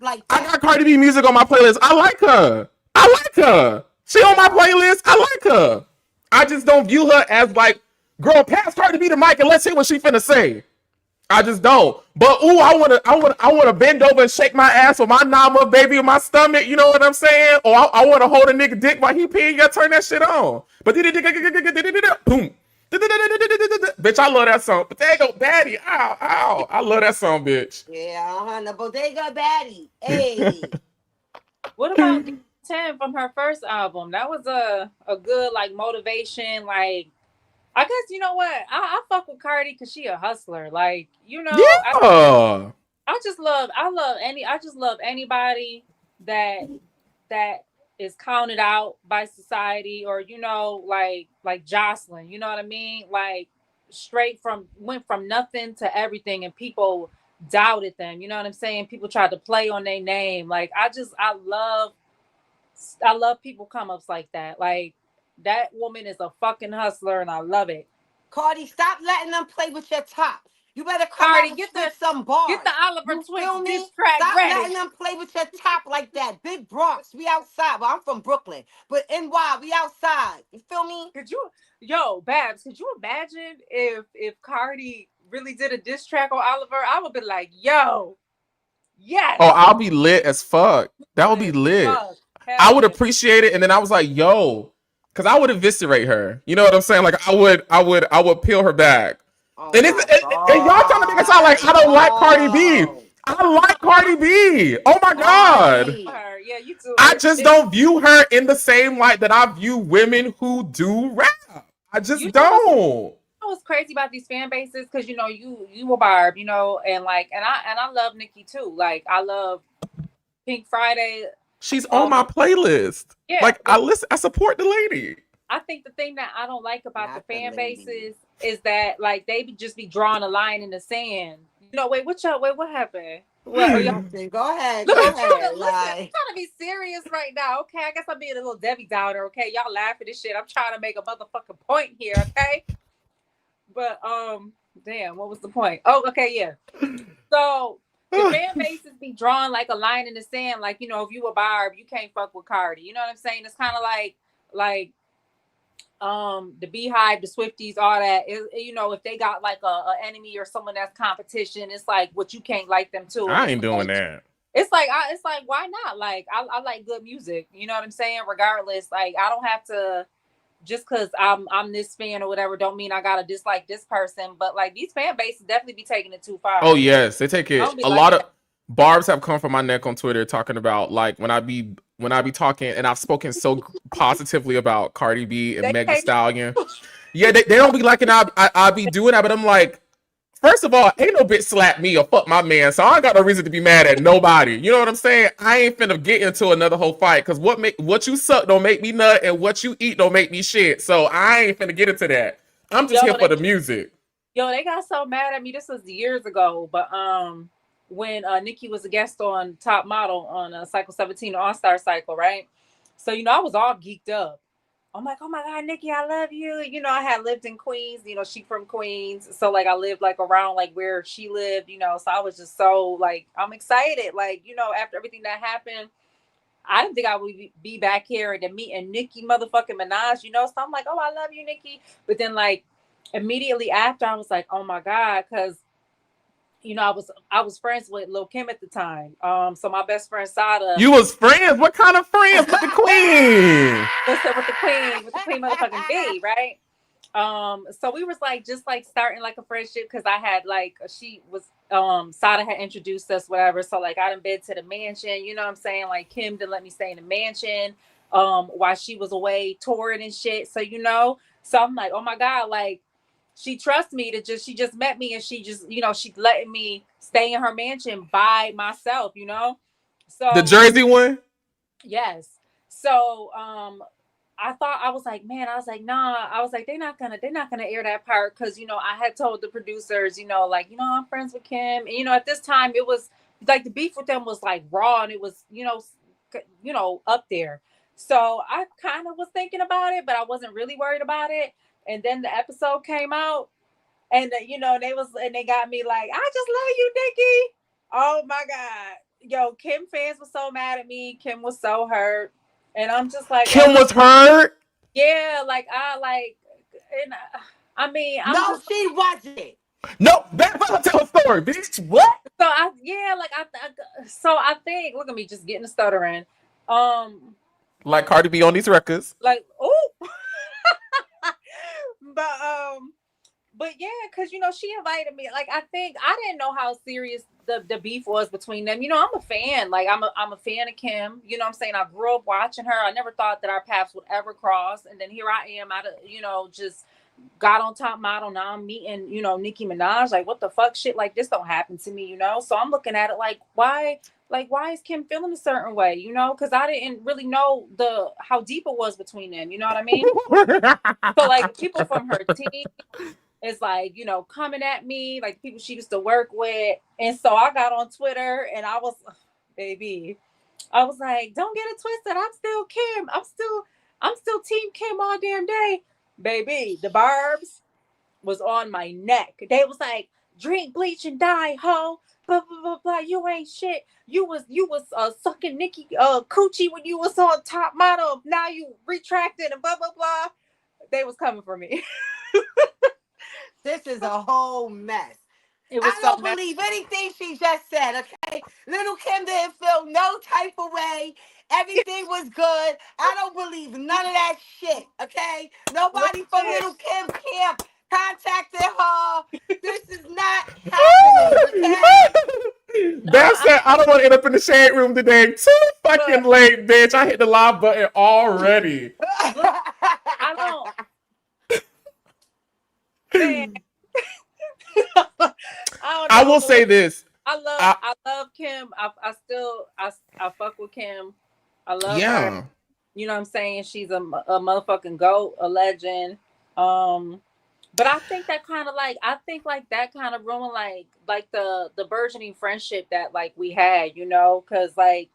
Like that. I got Cardi B music on my playlist. I like her. She on my playlist. I like her. I just don't view her as like, girl, pass Cardi B the mic and let's hear what she finna say. I just don't. But I wanna bend over and shake my ass with my nama baby in my stomach. You know what I'm saying? Or I wanna hold a nigga dick while he peeing. You gotta turn that shit on. But boom. Bitch, I love that song. Bodega Baddie. Ow, ow. I love that song, bitch. Yeah, the Bodega Baddie. Hey. What about 10 from her first album? That was a good like motivation. Like, I guess you know what? I fuck with Cardi because she a hustler. Like, Yeah. I just love anybody that is counted out by society, or like Jocelyn. You know what I mean? Like, went from nothing to everything, and people doubted them. You know what I'm saying? People tried to play on their name. Like I love people come ups like that. Like that woman is a fucking hustler, and I love it. Cardi, stop letting them play with your top. You better come Cardi, out and spit some bars. Get the Oliver You Twist feel me? diss track Stop ready. letting them play with your top like that. Big Bronx, we outside. Well, I'm from Brooklyn, but NY, we outside. You feel me? Babs, could you imagine if Cardi really did a diss track on Oliver? I would be like, yo, yes. Oh, I'll be lit as fuck. That would be lit. I would appreciate it, and then I was like, yo, because I would eviscerate her. You know what I'm saying? Like I would peel her back. Oh, and y'all trying to make it sound like I don't like Cardi B. I like Cardi B. Oh my God. Yeah, you too. I just don't view her in the same light that I view women who do rap. I just don't. What's crazy about these fan bases? Because you know you a Barb, you know, and I love Nicki too. Like I love Pink Friday. She's on my playlist. Yeah, like I support the lady. I think the thing that I don't like about the fan bases is that like they just be drawing a line in the sand. You know, what happened? What, go ahead. Listen, I'm trying to be serious right now. Okay, I guess I'm being a little Debbie Downer. Okay, y'all laugh at this shit. I'm trying to make a motherfucking point here. Okay, but damn, what was the point? Oh, okay, yeah. So the fan bases be drawing like a line in the sand. Like, you know, if you a Barb, you can't fuck with Cardi. You know what I'm saying? It's kind of like the Beehive, the Swifties, all that. You know, if they got like a enemy or someone that's competition, it's like what you can't like them too. I ain't doing that. It's like why not? Like I like good music. You know what I'm saying? Regardless, like I don't have to just because I'm this fan or whatever. Don't mean I gotta dislike this person. But like these fan bases definitely be taking it too far. Oh yes, they take it. A lot of barbs have come from my neck on Twitter talking about like when I be talking, and I've spoken so positively about Cardi B and Meg Thee Stallion. Yeah, they don't be liking I be doing that, but I'm like, first of all, ain't no bitch slap me or fuck my man, so I ain't got no reason to be mad at nobody. You know what I'm saying? I ain't finna get into another whole fight, because what you suck don't make me nut, and what you eat don't make me shit. So I ain't finna get into that. I'm just here for the music. Yo, they got so mad at me. This was years ago, but when Nicki was a guest on Top Model on Cycle 17, All-Star Cycle, right? So, you know, I was all geeked up. I'm like, oh my God, Nicki, I love you. You know, I had lived in Queens, you know, she from Queens. So like I lived like around like where she lived, you know, so I was just so like, I'm excited. Like, you know, after everything that happened, I didn't think I would be back here and meeting Nicki motherfucking Minaj, you know? So I'm like, oh, I love you, Nicki. But then like immediately after I was like, oh my God, because you know, I was friends with Lil' Kim at the time. So my best friend Sada. You was friends? What kind of friends with the queen? Listen, with the queen motherfucking B, right? So we was like just like starting like a friendship because I had like she was Sada had introduced us, whatever. So like I done been to the mansion, you know what I'm saying? Like Kim didn't let me stay in the mansion while she was away touring and shit. So you know, so I'm like, oh my God, like she trusts me she just met me and she just, you know, she's letting me stay in her mansion by myself, you know? So the Jersey one? Yes. So I was like, nah, I was like, they're not gonna air that part because you know, I had told the producers, you know, like, you know, I'm friends with Kim. And you know, at this time it was like the beef with them was like raw and it was, you know, up there. So I kind of was thinking about it, but I wasn't really worried about it. And then the episode came out, and you know, they got me like, I just love you, Nicki. Oh my God, yo, Kim fans were so mad at me. Kim was so hurt, and I'm just like, Kim was hurt. Yeah, like I mean, she wasn't. No, tell a story, bitch. What? So I think, look at me, just getting the stuttering. Like Cardi B on these records. Like, oh. But yeah, because you know she invited me. Like I think I didn't know how serious the beef was between them. You know, I'm a fan. Like I'm a fan of Kim. You know what I'm saying? I grew up watching her. I never thought that our paths would ever cross. And then here I am out of, you know, just got on Top Model. Now I'm meeting, you know, Nicki Minaj. Like what the fuck? Shit like this don't happen to me, you know? So I'm looking at it like, why is Kim feeling a certain way, you know? Because I didn't really know how deep it was between them, you know what I mean? So like people from her team is like, coming at me, like people she used to work with. And so I got on Twitter and I was, baby, I was like, don't get it twisted. I'm still Kim. I'm still Team Kim all damn day. Baby, the barbs was on my neck. They was like, drink bleach and die, ho. Blah blah blah blah. You ain't shit. You was sucking Nikki coochie when you was on Top Model. Now you retracted and blah blah blah. They was coming for me. This is a whole mess. It was I don't believe anything she just said, okay? Little Kim didn't feel no type of way. Everything was good. I don't believe none of that shit, okay? Nobody from Little Kim camp contacted her. This is not happening, okay? That said, I don't want to end up in the shade room today. Too fucking late, bitch. I hit the live button already. I don't. Man. I will say this. I love Kim. I fuck with Kim. I love her. You know what I'm saying? She's a motherfucking goat, a legend. But I think that kind of that kind of ruined like the burgeoning friendship that like we had, because like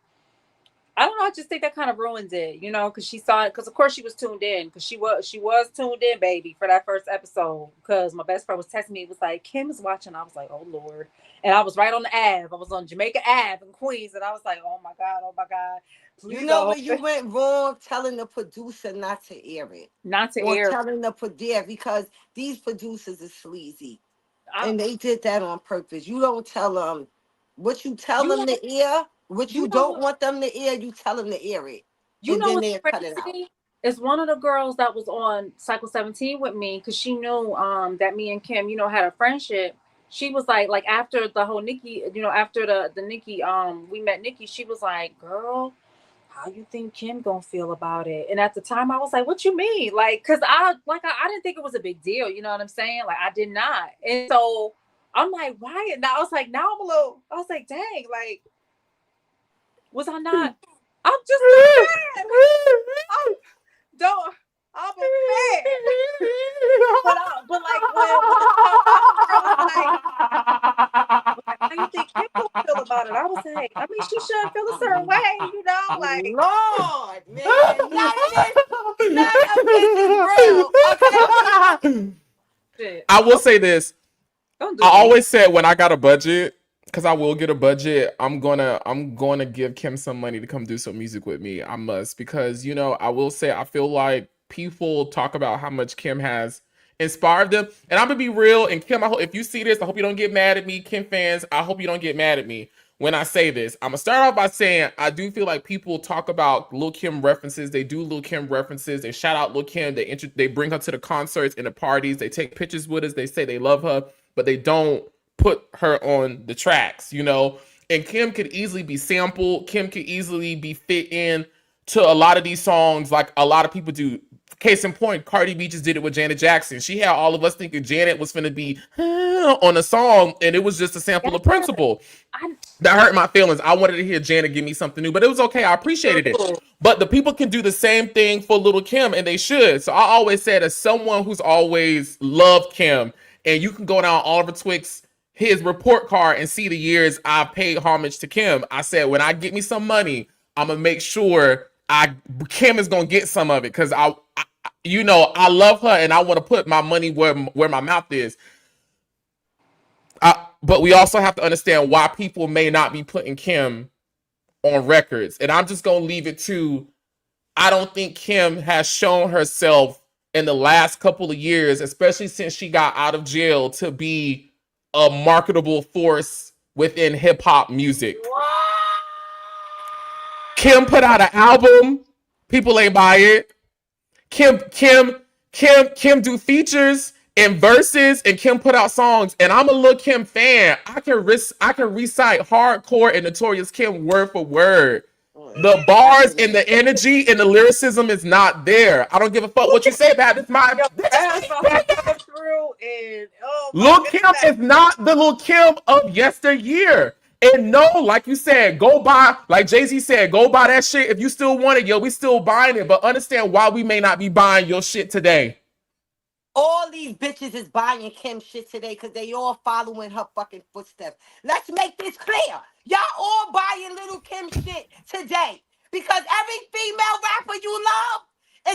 I don't know, I just think that kind of ruined it, because she saw it, because of course she was tuned in, because she was tuned in, baby, for that first episode, because my best friend was texting me, it was like, Kim is watching. I was like, oh Lord. And I was right on the Ave. I was on Jamaica Ave in Queens, and I was like, oh my God. You know where you went wrong? Telling the producer not to air it. Telling the producer, because these producers are sleazy. And they did that on purpose. You don't tell them what you tell them to air. What you don't want them to air, you tell them to air it. And then they'll cut it out. It's one of the girls that was on Cycle 17 with me, because she knew that me and Kim, had a friendship. She was like after the whole Nikki, after the Nikki, we met Nikki, she was like, girl, how you think Kim gonna feel about it? And at the time I was like, what you mean? Like, cause I didn't think it was a big deal. You know what I'm saying? Like, I did not. And so I'm like, why? And I was like, dang, like, was I not? I'm just mad. I'm a fan. But like when how you think Kim gonna feel about it? I was like, I mean, she should feel a certain way, like Lord, man, none of this is real. I will say this. I always said when I got a budget, because I will get a budget, I'm gonna give Kim some money to come do some music with me. I must, because I will say I feel like people talk about how much Kim has inspired them, and I'm gonna be real. And Kim, I hope if you see this, I hope you don't get mad at me, Kim fans. I hope you don't get mad at me when I say this. I'm gonna start off by saying I do feel like people talk about Lil Kim references. They do Lil Kim references. They shout out Lil Kim. They bring her to the concerts and the parties. They take pictures with us. They say they love her, but they don't put her on the tracks, and Kim could easily be sampled. Kim could easily be fit in to a lot of these songs like a lot of people do. Case in point, Cardi B just did it with Janet Jackson. She had all of us thinking Janet was finna be on a song, and it was just a sample of Principle. That hurt my feelings. I wanted to hear Janet give me something new, but it was okay. I appreciated it. But the people can do the same thing for Little Kim, and they should. So I always said, as someone who's always loved Kim, and you can go down Oliver Twix his report card and see the years I've paid homage to Kim. I said, when I get me some money, I'm gonna make sure Kim is gonna get some of it, because I love her and I want to put my money where my mouth is. But we also have to understand why people may not be putting Kim on records. And I'm just gonna leave it to, I don't think Kim has shown herself in the last couple of years, especially since she got out of jail, to be a marketable force within hip-hop music. Kim put out an album, people ain't buy it. Kim do features and verses, and Kim put out songs, and I'm a Lil Kim fan. I can recite Hardcore and Notorious Kim word for word. The bars and the energy and the lyricism is not there. I don't give a fuck what you say about it. It's my Lil Kim is not the Lil Kim of yesteryear. And no, like you said, go buy, like Jay-Z said, go buy that shit. If you still want it, yo, we still buying it. But understand why we may not be buying your shit today. All All these bitches is buying Kim shit today because they all following her fucking footsteps. Let's make this clear. Y'all all buying little Kim shit today because every female rapper you love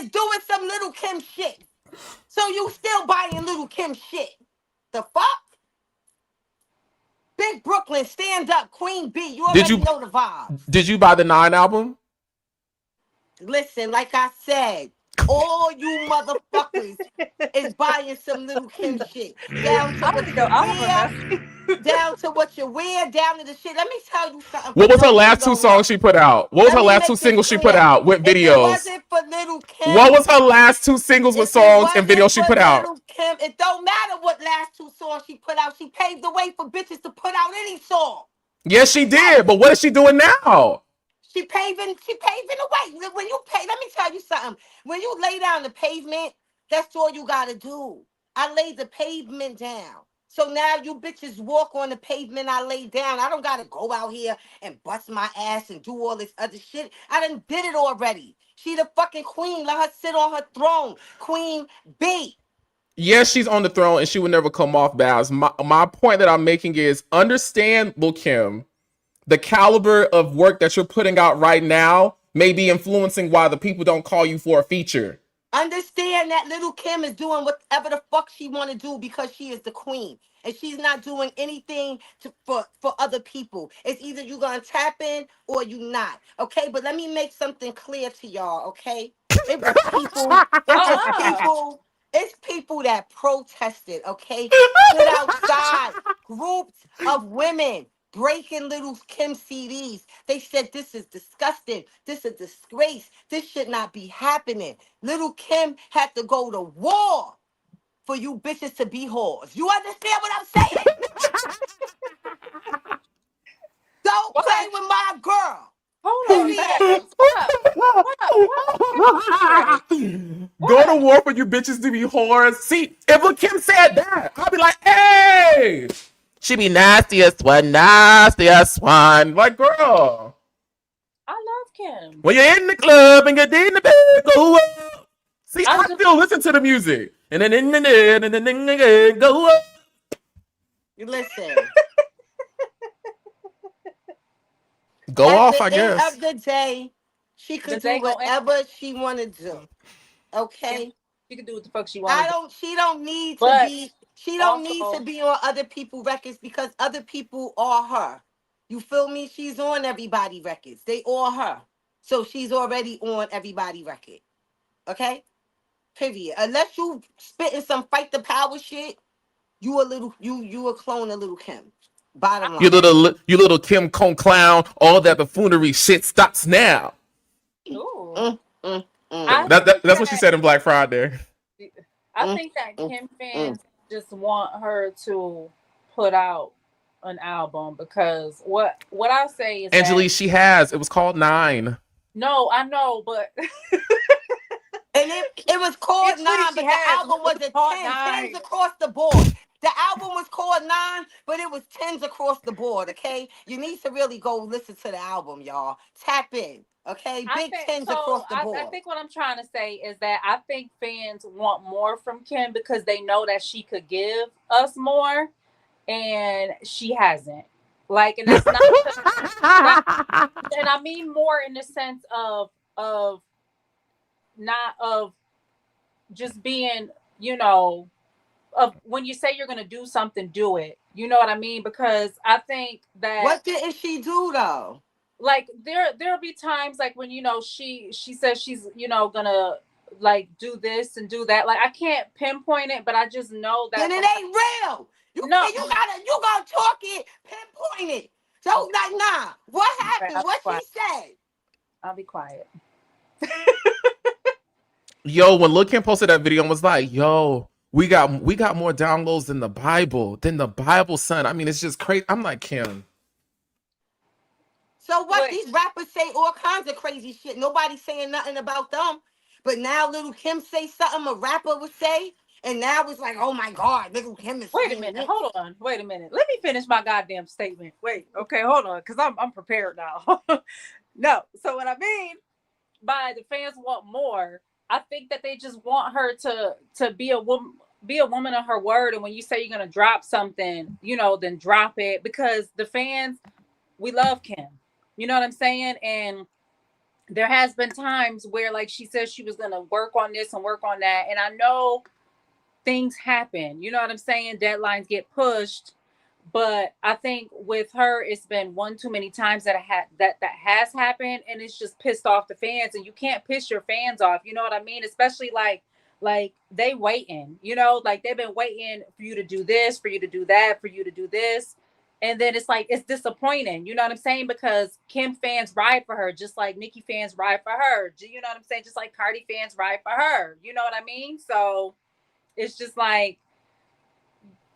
is doing some little Kim shit. So you still buying little Kim shit. The fuck? Big Brooklyn, stand up. Queen B, you already know the vibes. Did you buy the 9 album? Listen, like I said, all you motherfuckers is buying some little Kim shit. Down to what you wear, down to what you wear, down to the shit. Let me tell you something. What was her last 2 songs she put out? What was her last 2 singles she put out with videos? If it wasn't for Little Kim, what was her last 2 singles with songs and videos she put out? Kim, it don't matter what last 2 songs she put out. She paved the way for bitches to put out any song. Yes, she did. But what is she doing now? She paving the way. When you pay, let me tell you something. When you lay down the pavement, that's all you gotta do. I laid the pavement down. So now you bitches walk on the pavement I laid down. I don't gotta go out here and bust my ass and do all this other shit. I done did it already. She the fucking queen. Let her sit on her throne. Queen B. Yes, she's on the throne and she would never come off, Babs. My point that I'm making is understand, Lil Kim, the caliber of work that you're putting out right now may be influencing why the people don't call you for a feature. Understand that Little Kim is doing whatever the fuck she want to do because she is the queen. And she's not doing anything for other people. It's either you going to tap in or you not. Okay? But let me make something clear to y'all, okay? It was it's people that protested, okay? Stood outside, groups of women breaking Little Kim CDs. They said this is disgusting. This is a disgrace. This should not be happening. Little Kim had to go to war for you bitches to be whores. You understand what I'm saying? Don't play with my girl. Hold on. Go to war for you bitches to be whores. See, if Lil Kim said that, I'll be like, hey, she be nastiest one. Like, girl, I love Kim. When you're in the club and you're in the bed, go up. See, I still listen to the music. And then go up. You listen. Go off, I guess. At the end of the day, she could do whatever she want to do. Okay? She can do what the fuck she wants. She don't need to be. She don't need to be on other people's records because other people are her. You feel me? She's on everybody records. They all her. So she's already on everybody record. Okay? Period. Unless you spitting some fight the power shit, you a clone of Little Kim. Bottom line. You little Kim Kong clown. All that buffoonery shit stops now. Ooh. That's what she said in Black Friday. I think that Kim fans just want her to put out an album because what I say is Angela, she has. It was called 9. No, I know, but and it was called 9, but the album was a 10. 10s across the board. The album was called 9, but it was 10s across the board, okay? You need to really go listen to the album, y'all. Tap in, okay? Big 10s across the board. I think what I'm trying to say is that I think fans want more from Kim because they know that she could give us more, and she hasn't. Like, and that's not, and I mean more in the sense of not of just being, you know, of when you say you're gonna do something, do it. You know what I mean? Because I think that what didn't she do though? Like there'll be times like when, you know, she says she's, you know, gonna like do this and do that. Like I can't pinpoint it, but I just know that. And it ain't real. You gotta talk it, pinpoint it. So like, nah. What happened? What she said? I'll be quiet. Yo, when Lil Kim posted that video and was like, yo, we got more downloads than the Bible, son. I mean, it's just crazy. I'm like, Kim. So what? These rappers say all kinds of crazy shit. Nobody's saying nothing about them. But now Little Kim say something a rapper would say, and now it's like, oh my God, Little Kim is. Wait a minute, hold on. Wait a minute. Let me finish my goddamn statement. Wait, okay, hold on, because I'm prepared now. No, so what I mean by the fans want more, I think that they just want her to be a woman, be a woman of her word, and when you say you're gonna drop something, then drop it, because the fans, we love Kim. You know what I'm saying? And there has been times where, like, she says she was gonna work on this and work on that, and I know things happen. You know what I'm saying? Deadlines get pushed, but I think with her, it's been one too many times that that has happened, and it's just pissed off the fans. And you can't piss your fans off. You know what I mean? Especially like they waiting. Like they've been waiting for you to do this, for you to do that, for you to do this. And then it's like, it's disappointing. You know what I'm saying? Because Kim fans ride for her, just like Nicki fans ride for her. You know what I'm saying? Just like Cardi fans ride for her. You know what I mean? So it's just like,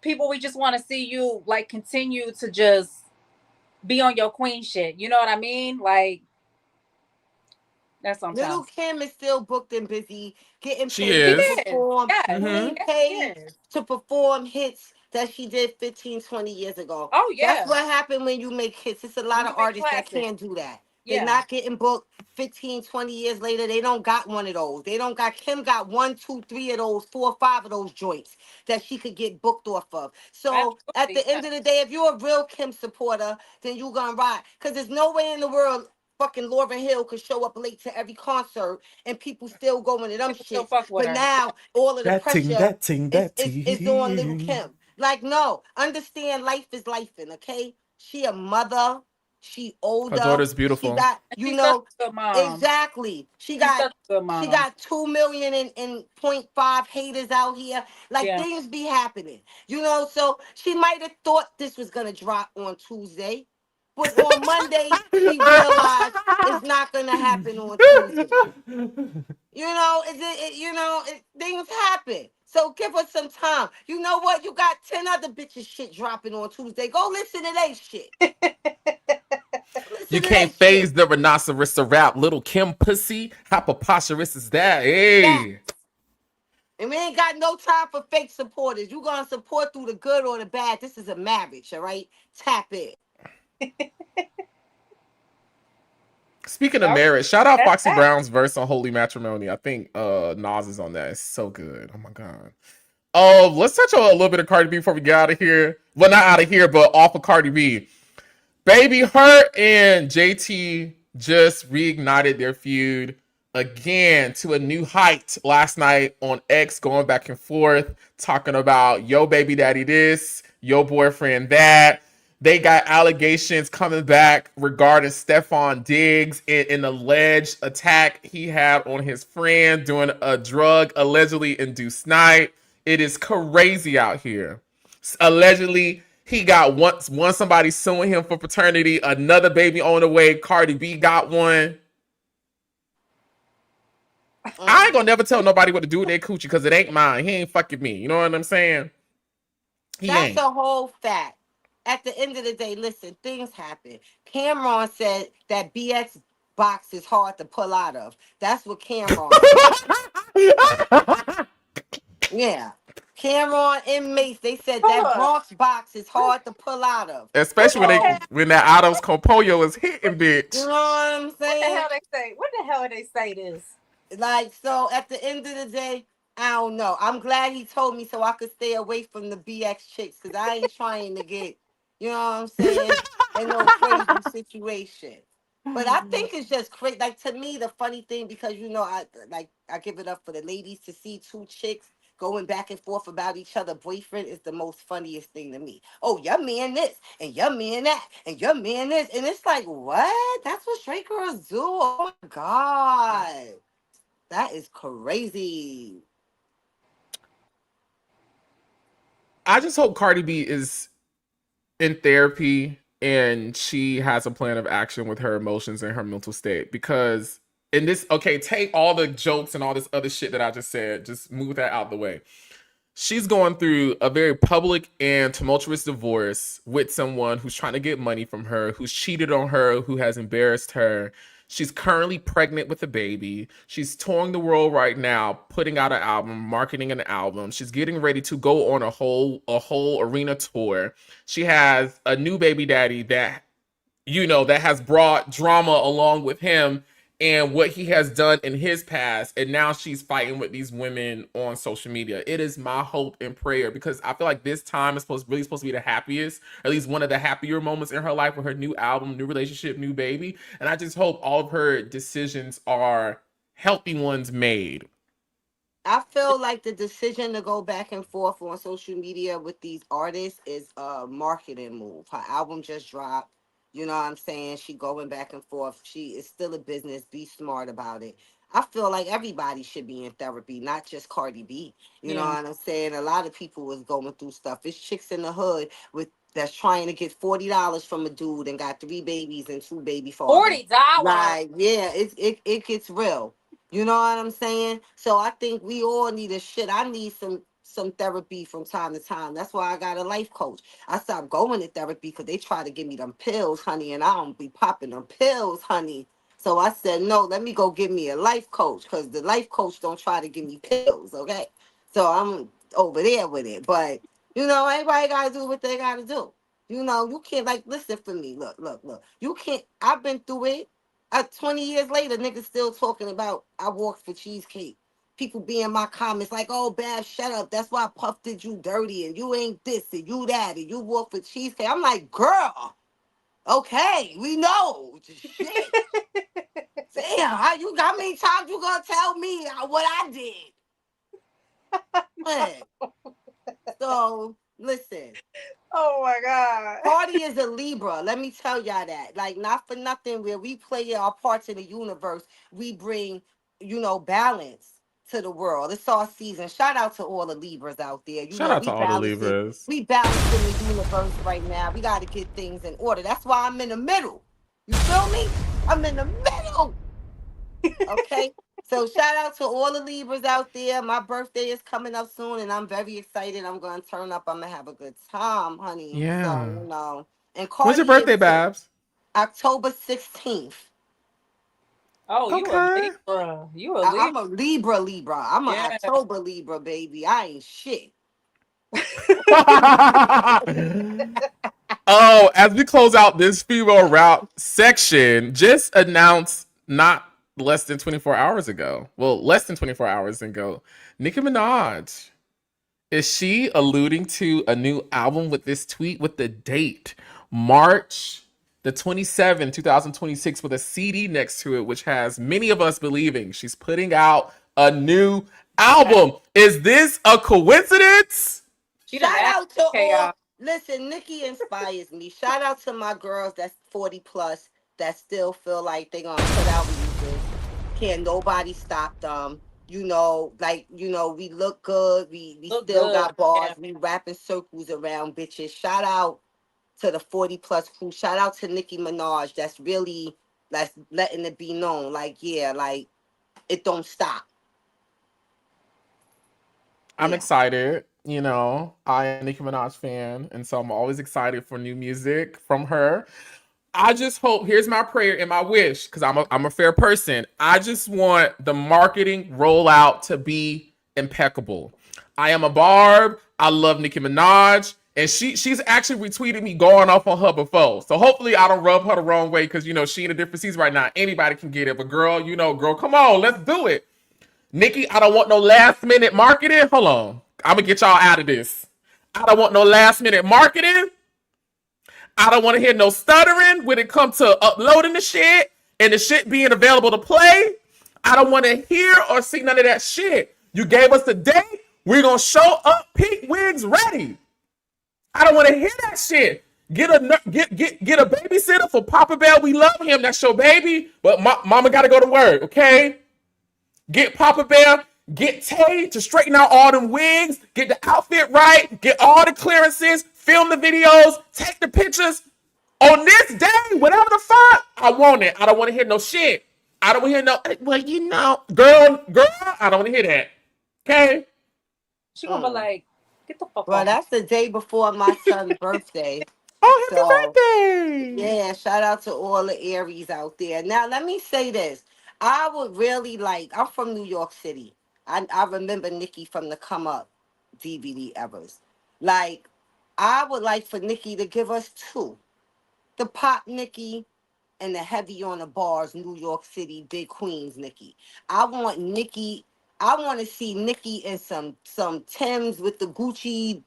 people, we just want to see you like continue to just be on your queen shit. You know what I mean? Like, that's what I'm Little saying. Kim is still booked and busy, getting She paid is. to perform, Yes. getting Yes, paid yes. to perform hits that she did 15, 20 years ago. Oh, yeah. That's what happened when you make hits. It's a lot of artists that can't do that. They're Yeah. not getting booked 15, 20 years later. They don't got one of those. Kim got 1, 2, 3 of those, 4 or 5 of those joints that she could get booked off of. So at the end of the day, if you're a real Kim supporter, then you're gonna ride. Because there's no way in the world fucking Lauryn Hill could show up late to every concert and people still going to them shit. But now all of the That ting, pressure that ting, that is on Little ting. Kim. Like, no, understand life is lifing, okay? She a mother. She older. Her daughter's beautiful. She got, She's such a good mom. exactly. She She's such got a good mom. she got 2 million and 0.5 haters out here. Like, Yeah. things be happening. So she might have thought this was gonna drop on Tuesday. But on Monday, she realized it's not gonna happen on Tuesday. Things happen. So give us some time. You know what? You got 10 other bitches shit dropping on Tuesday. Go listen to they shit. You can't phase the rhinoceros to rap. Little Kim pussy. How preposterous is that? Hey. Yeah. And we ain't got no time for fake supporters. You gonna support through the good or the bad. This is a marriage, all right? Tap it. Speaking of marriage, shout out Foxy Brown's verse on Holy Matrimony. I think Nas is on that. It's so good. Oh my god. Let's touch on a little bit of Cardi B before we get out of here. Well, not out of here, but off of Cardi B. Baby, her and JT just reignited their feud again to a new height last night on X, going back and forth, talking about yo baby daddy this, yo boyfriend that. They got allegations coming back regarding Stephon Diggs and an alleged attack he had on his friend during a drug allegedly induced night. It is crazy out here. Allegedly, he got one somebody suing him for paternity, another baby on the way. Cardi B got one. I ain't gonna never tell nobody what to do with their coochie because it ain't mine. He ain't fucking me. You know what I'm saying? That's a whole fact. At the end of the day, listen, things happen. Cameron said that BX box is hard to pull out of. That's what Cameron said. Yeah. Cameron and Mace, they said that Bronx box is hard to pull out of. Especially when that Adams Compollo is hitting, bitch. You know what I'm saying? What the hell they say this? Like, so at the end of the day, I don't know. I'm glad he told me so I could stay away from the BX chicks because I ain't trying to get, you know what I'm saying, in no crazy situation. But I think it's just crazy. Like, to me, the funny thing, because, I give it up for the ladies to see two chicks going back and forth about each other boyfriend is the most funniest thing to me. Oh, your man this, and your man that, and your man this. And it's like, what? That's what straight girls do? Oh, my God. That is crazy. I just hope Cardi B is in therapy and she has a plan of action with her emotions and her mental state, because in this, take all the jokes and all this other shit that I just said, just move that out the way. She's going through a very public and tumultuous divorce with someone who's trying to get money from her, who's cheated on her, who has embarrassed her. She's currently pregnant with a baby. She's touring the world right now, putting out an album, marketing an album. She's getting ready to go on a whole arena tour. She has a new baby daddy that, that has brought drama along with him. and what he has done in his past, and now she's fighting with these women on social media. It is my hope and prayer, because I feel like this time is supposed to be the happiest, or at least one of the happier moments in her life, with her new album, new relationship, new baby. And I just hope all of her decisions are healthy ones made. I feel like the decision to go back and forth on social media with these artists is a marketing move. Her album just dropped. You know what I'm saying? She going back and forth. She is still a business. Be smart about it. I feel like everybody should be in therapy, not just Cardi B. You know Yeah. what I'm saying? A lot of people was going through stuff. It's chicks in the hood with that's trying to get $40 from a dude and got 3 babies and 2 baby fathers. $40. Like, yeah, it gets real. You know what I'm saying? So I think we all need a shit. I need some therapy from time to time. That's why I got a life coach. I stopped going to therapy because they try to give me them pills, honey, and I don't be popping them pills, honey. So I said, no, let me go get me a life coach, because the life coach don't try to give me pills, okay? So I'm over there with it. But, everybody got to do what they got to do. You can't, like, listen for me. Look. You can't, I've been through it. 20 years later, niggas still talking about I walked for cheesecake. People be in my comments like, oh, Bab, shut up. That's why Puff did you dirty, and you ain't this, and you that, and you walk for cheesecake. I'm like, girl, okay, we know. Shit. Damn, how many times you gonna tell me what I did? Man. So, listen. Oh my God. Cardi is a Libra. Let me tell y'all that. Like, not for nothing, where we play our parts in the universe, we bring, balance to the world. It's our season. Shout out to all the Libras out there. Shout out to We all the balancing. Libras. We balancing the universe right now. We got to get things in order. That's why I'm in the middle. You feel me? I'm in the middle. Okay. So shout out to all the Libras out there. My birthday is coming up soon, and I'm very excited. I'm gonna turn up. I'm gonna have a good time, honey. So Yeah. And When's your Cardi birthday, is too. Babs? October 16th. Oh, you a Okay. Libra. You a I'm Libra. a Libra. I'm an Yeah. October Libra, baby. I ain't shit. Oh, as we close out this female route section, just announced not less than 24 hours ago. Well, less than 24 hours ago. Nicki Minaj. Is she alluding to a new album with this tweet with the date? March the 27th, 2026, with a CD next to it, which has many of us believing she's putting out a new album. Is this a coincidence? She done Shout asked out to all. chaos. Listen, Nikki inspires me. Shout out to my girls that's 40 plus that still feel like they gonna put out music. Can't nobody stop them. We look good. We Look still good. got bars. Yeah. We rapping circles around bitches. Shout out to the 40 plus crew. Shout out to Nicki Minaj. That's letting it be known. Like, yeah, like it don't stop. I'm Yeah. excited. I am a Nicki Minaj fan, and so I'm always excited for new music from her. I just hope, here's my prayer and my wish, because I'm a fair person. I just want the marketing rollout to be impeccable. I am a Barb. I love Nicki Minaj. And she's actually retweeted me going off on her before. So hopefully I don't rub her the wrong way, because she in a different season right now. Anybody can get it. But girl, girl, come on, let's do it. Nikki, I don't want no last minute marketing. Hold on. I'm gonna get y'all out of this. I don't want no last minute marketing. I don't want to hear no stuttering when it comes to uploading the shit and the shit being available to play. I don't want to hear or see none of that shit. You gave us a date. We're gonna show up, peak wigs ready. I don't want to hear that shit. Get a babysitter for Papa Bear. We love him. That's your baby. But mama gotta go to work, okay? Get Papa Bear, get Tay to straighten out all them wigs, get the outfit right, get all the clearances, film the videos, take the pictures. On this day, whatever the fuck, I want it. I don't want to hear no shit. I don't want to hear no, well, girl, I don't want to hear that. Okay? She gonna be like, get the fuck Well, off. that's the day before my son's birthday. Oh, So, happy birthday. yeah, shout out to all the Aries out there. Now, let me say this. I would really I'm from New York City. I remember Nikki from the Come Up DVD eras. Like, I would like for Nikki to give us two. The Pop Nikki and the heavy on the bars, New York City, big queens, Nicki. I want Nicki. I want to see Nicki in some Timbs with the Gucci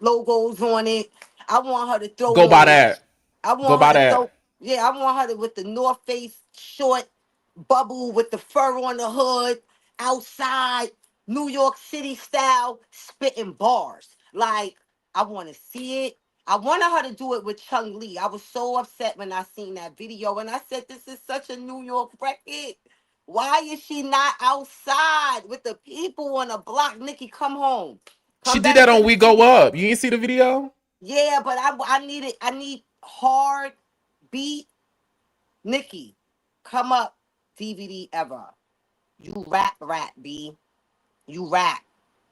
logos on it. I want her to throw Go by on. that. I Go want by her to that. throw. Yeah, I want her to with the North Face short bubble with the fur on the hood, outside, New York City style, spitting bars. Like, I want to see it. I wanted her to do it with Chung Lee. I was so upset when I seen that video, and I said, "This is such a New York record. Why is she not outside with the people on the block? Nicki, come home. She Come did back that to on the We Go city." Up. You ain't see the video? Yeah, but I need hard beat. Nicki, come up, DVD ever. You rap, B. You rap.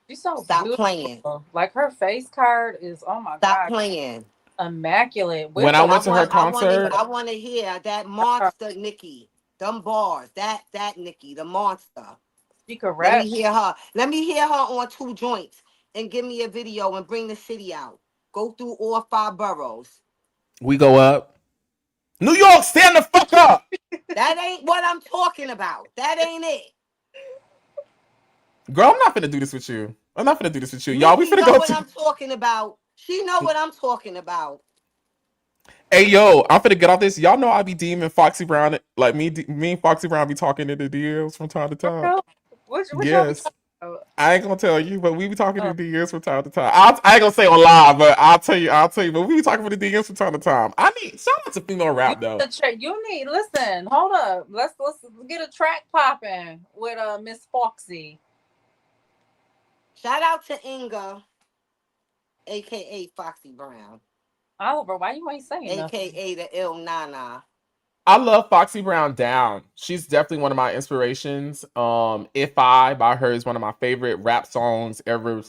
She's so Stop playing. beautiful. Like her face card is, oh my Stop god, playing. immaculate. With When I the went to her concert, I want to hear that monster Nicki. Them bars. That Nicki, the monster. she could Let rap. me hear her. Let me hear her on 2 joints and give me a video and bring the city out. Go through all 5 boroughs. We Go Up. New York, stand the fuck up. That ain't what I'm talking about. That ain't it. Girl, I'm not finna do this with you. I'm not finna do this with you. Y'all, we Nicki finna know go what to... I'm talking about. She know what I'm talking about. Hey, yo, I'm finna get off this. Y'all know I be DMing Foxy Brown. Like, me and Foxy Brown be talking in the DMs from time to time. What y'all be Yes. talking about? I ain't gonna tell you, but we be talking in the DMs from time to time. I ain't gonna say on live, but I'll tell you, but we be talking for the DMs from time to time. I need, shout out to female rap, though. You need, listen, hold up. Let's get a track popping with Miss Foxy. Shout out to Inga, aka Foxy Brown, Oliver, why you ain't saying nothing? aka the Il Nana. I love Foxy Brown down. She's definitely one of my inspirations. If I by her is one of my favorite rap songs ever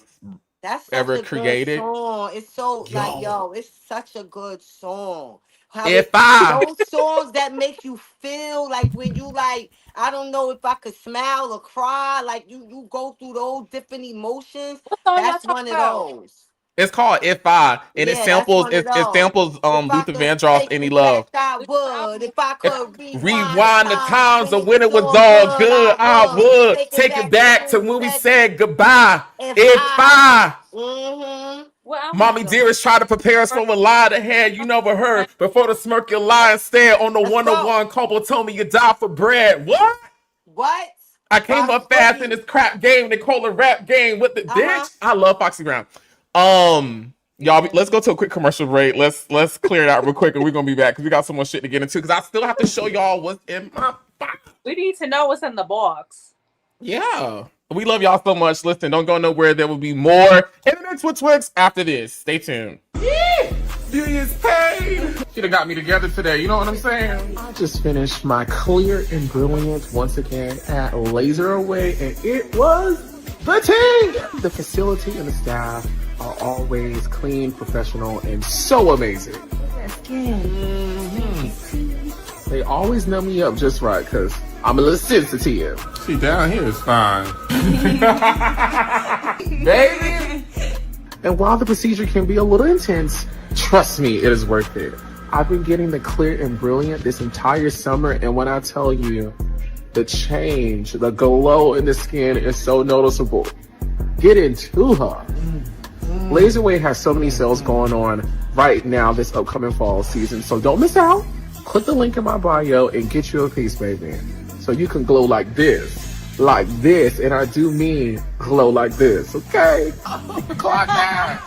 created. Good song. It's so it's such a good song. Those songs that make you feel like when you like, I don't know if I could smile or cry, like you go through those different emotions. What song That's y'all one of about? those. It's called If I, and it samples Luther Vandross, Any Love. I would. If I could rewind the times of when it was all good, I would take it back to when we said goodbye. If I. Mm-hmm. Mommy Dearest tried to prepare us for a lie ahead. You never heard. Before the smirk, your lie instead on the one-on-one couple told me you die for bread. What? I came up fast in this crap game. They call it rap game with the bitch. I love Foxy Brown. Y'all, let's go to a quick commercial break. Let's clear it out real quick, and we're gonna be back because we got some more shit to get into. Because I still have to show y'all what's in my box. We need to know what's in the box. Yeah, we love y'all so much. Listen, don't go nowhere. There will be more in the next with Twix after this. Stay tuned. Yeah, beauty is paid. Should have got me together today. You know what I'm saying? I just finished my clear and brilliant once again at Laser Away, and it was the team. The facility and the staff are always clean, professional, and so amazing. They always numb me up just right because I'm a little sensitive. See, down here is fine. Baby! And while the procedure can be a little intense, trust me, it is worth it. I've been getting the clear and brilliant this entire summer, and when I tell you, the change, the glow in the skin is so noticeable. Get into her. Laserway has so many sales going on right now this upcoming fall season, so don't miss out. Click the link in my bio and get you a piece, baby. So you can glow like this, and I do mean glow like this, okay? Clock now.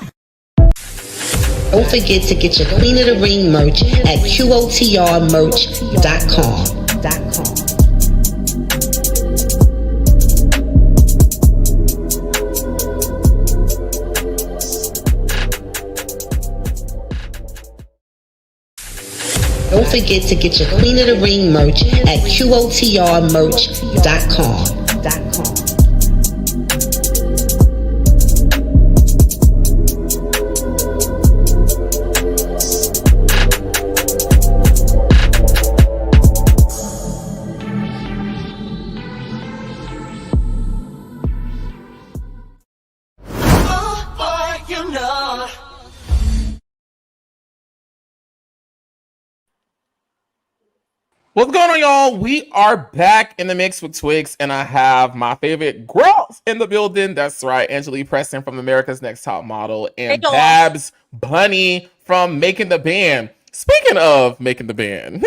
Don't forget to get your Queen of the Ring merch at QOTRmerch.com. Don't forget to get your Queen of the Ring merch at QOTRmerch.com. What's going on, y'all? We are back in the mix with Twixt, and I have my favorite girls in the building. That's right, Angelea Preston from America's Next Top Model, Hey, and y'all. Babs Bunny from Making the Band. Speaking of Making the Band,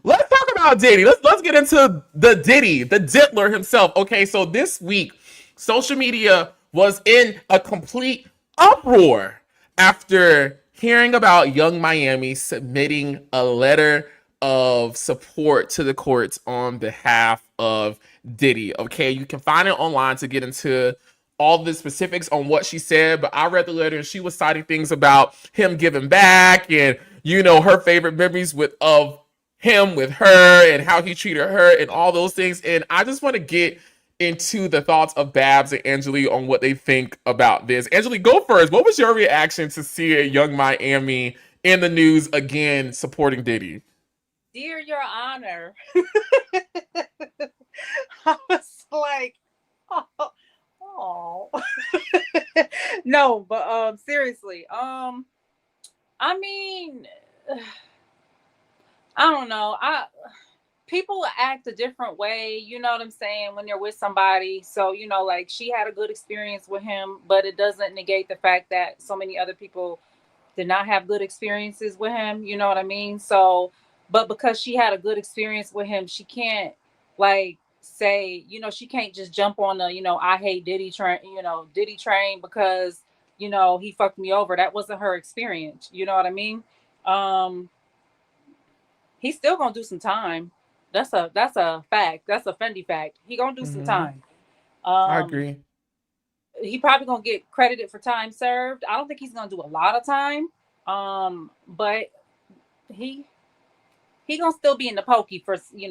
let's talk about Diddy. Let's get into the Diddy, the Diddler himself. Okay, so this week, social media was in a complete uproar after hearing about Young Miami submitting a letter of support to the courts on behalf of Diddy. Okay, you can find it online to get into all the specifics on what she said, but I read the letter and she was citing things about him giving back and her favorite memories of him with her and how he treated her and all those things. And I just want to get into the thoughts of Babs and Angelea on what they think about this. Angelea, go first. What was your reaction to seeing Young Miami in the news again supporting Diddy? Dear Your Honor, I was like, oh. No, but seriously, I mean, I don't know. People act a different way, you know what I'm saying, when you're with somebody. So, like she had a good experience with him, but it doesn't negate the fact that so many other people did not have good experiences with him, you know what I mean? So, but because she had a good experience with him, she can't like say, she can't just jump on the, I hate Diddy train, Diddy train because, he fucked me over. That wasn't her experience. You know what I mean? He's still gonna do some time. That's a fact. That's a Fendi fact. He gonna do some time. I agree. He probably gonna get credited for time served. I don't think he's gonna do a lot of time. But he gonna still be in the pokey for he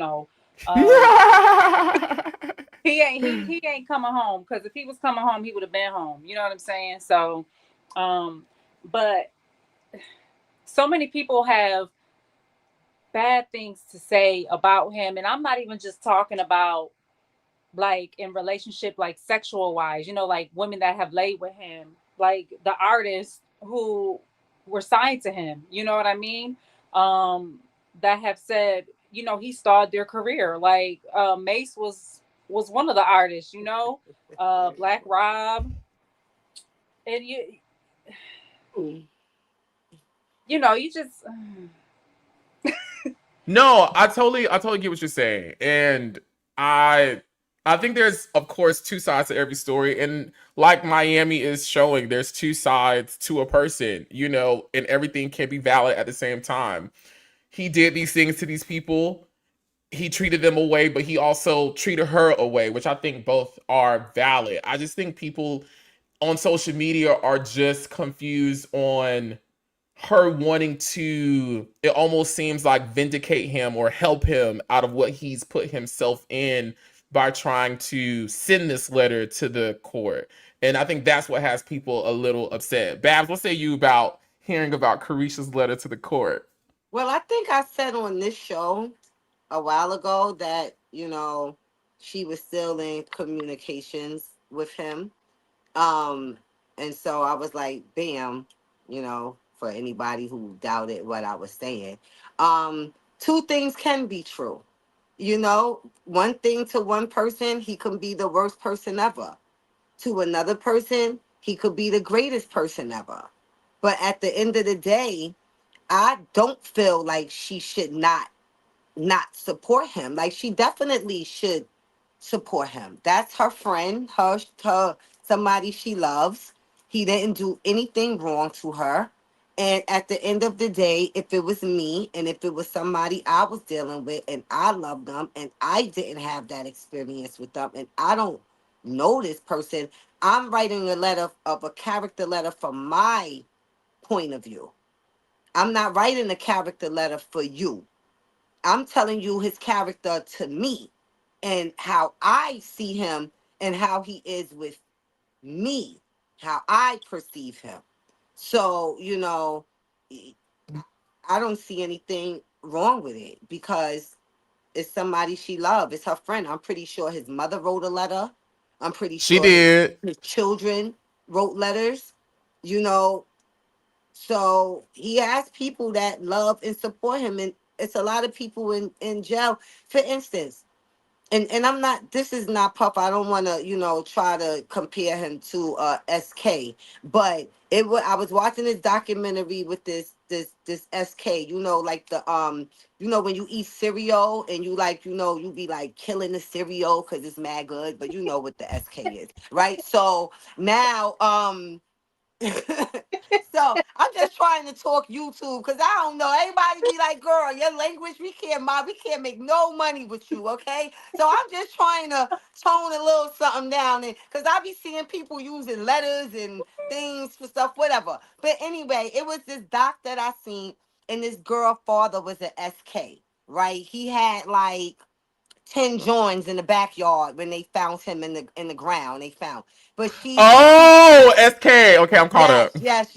ain't coming home, because if he was coming home, he would have been home. You know what I'm saying? So, but so many people have bad things to say about him, and I'm not even just talking about like in relationship, like sexual wise, like women that have laid with him, like the artists who were signed to him, you know what I mean, that have said he stalled their career. Like Mace was one of the artists, Black Rob, and you just No, I totally get what you're saying. And I think there's, of course, two sides to every story. And like Miami is showing, there's two sides to a person, and everything can be valid at the same time. He did these things to these people. He treated them away, but he also treated her away, which I think both are valid. I just think people on social media are just confused on her wanting to, it almost seems like, vindicate him or help him out of what he's put himself in by trying to send this letter to the court. And I think that's what has people a little upset. Babs, what say you about hearing about Carisha's letter to the court? Well, I think I said on this show a while ago that, she was still in communications with him. And so I was like, bam, for anybody who doubted what I was saying. Two things can be true. One thing to one person, he can be the worst person ever. To another person, he could be the greatest person ever. But at the end of the day, I don't feel like she should not support him. Like, she definitely should support him. That's her friend, her somebody she loves. He didn't do anything wrong to her. And at the end of the day, if it was me and if it was somebody I was dealing with and I loved them and I didn't have that experience with them and I don't know this person, I'm writing a letter of a character letter from my point of view. I'm not writing a character letter for you. I'm telling you his character to me and how I see him and how he is with me, how I perceive him. So, I don't see anything wrong with it because it's somebody she loves. It's her friend. I'm pretty sure his mother wrote a letter. I'm pretty She sure did. his children wrote letters, So he has people that love and support him, and it's a lot of people in jail. For instance, and I'm not, this is not Puff. I don't want to, try to compare him to SK, but I was watching this documentary with this SK, like when you eat cereal and you like, you be like killing the cereal because it's mad good, but you know what the SK is, right? So now so I'm just trying to talk YouTube because I don't know. Everybody be like, girl, your language, we can't make no money with you, okay? So I'm just trying to tone a little something down, and because I be seeing people using letters and things for stuff, whatever. But anyway, it was this doc that I seen, and this girl father was an SK, right? He had like 10 joints in the backyard when they found him in the ground. They found, but she Oh, SK. Okay, I'm caught up. yes.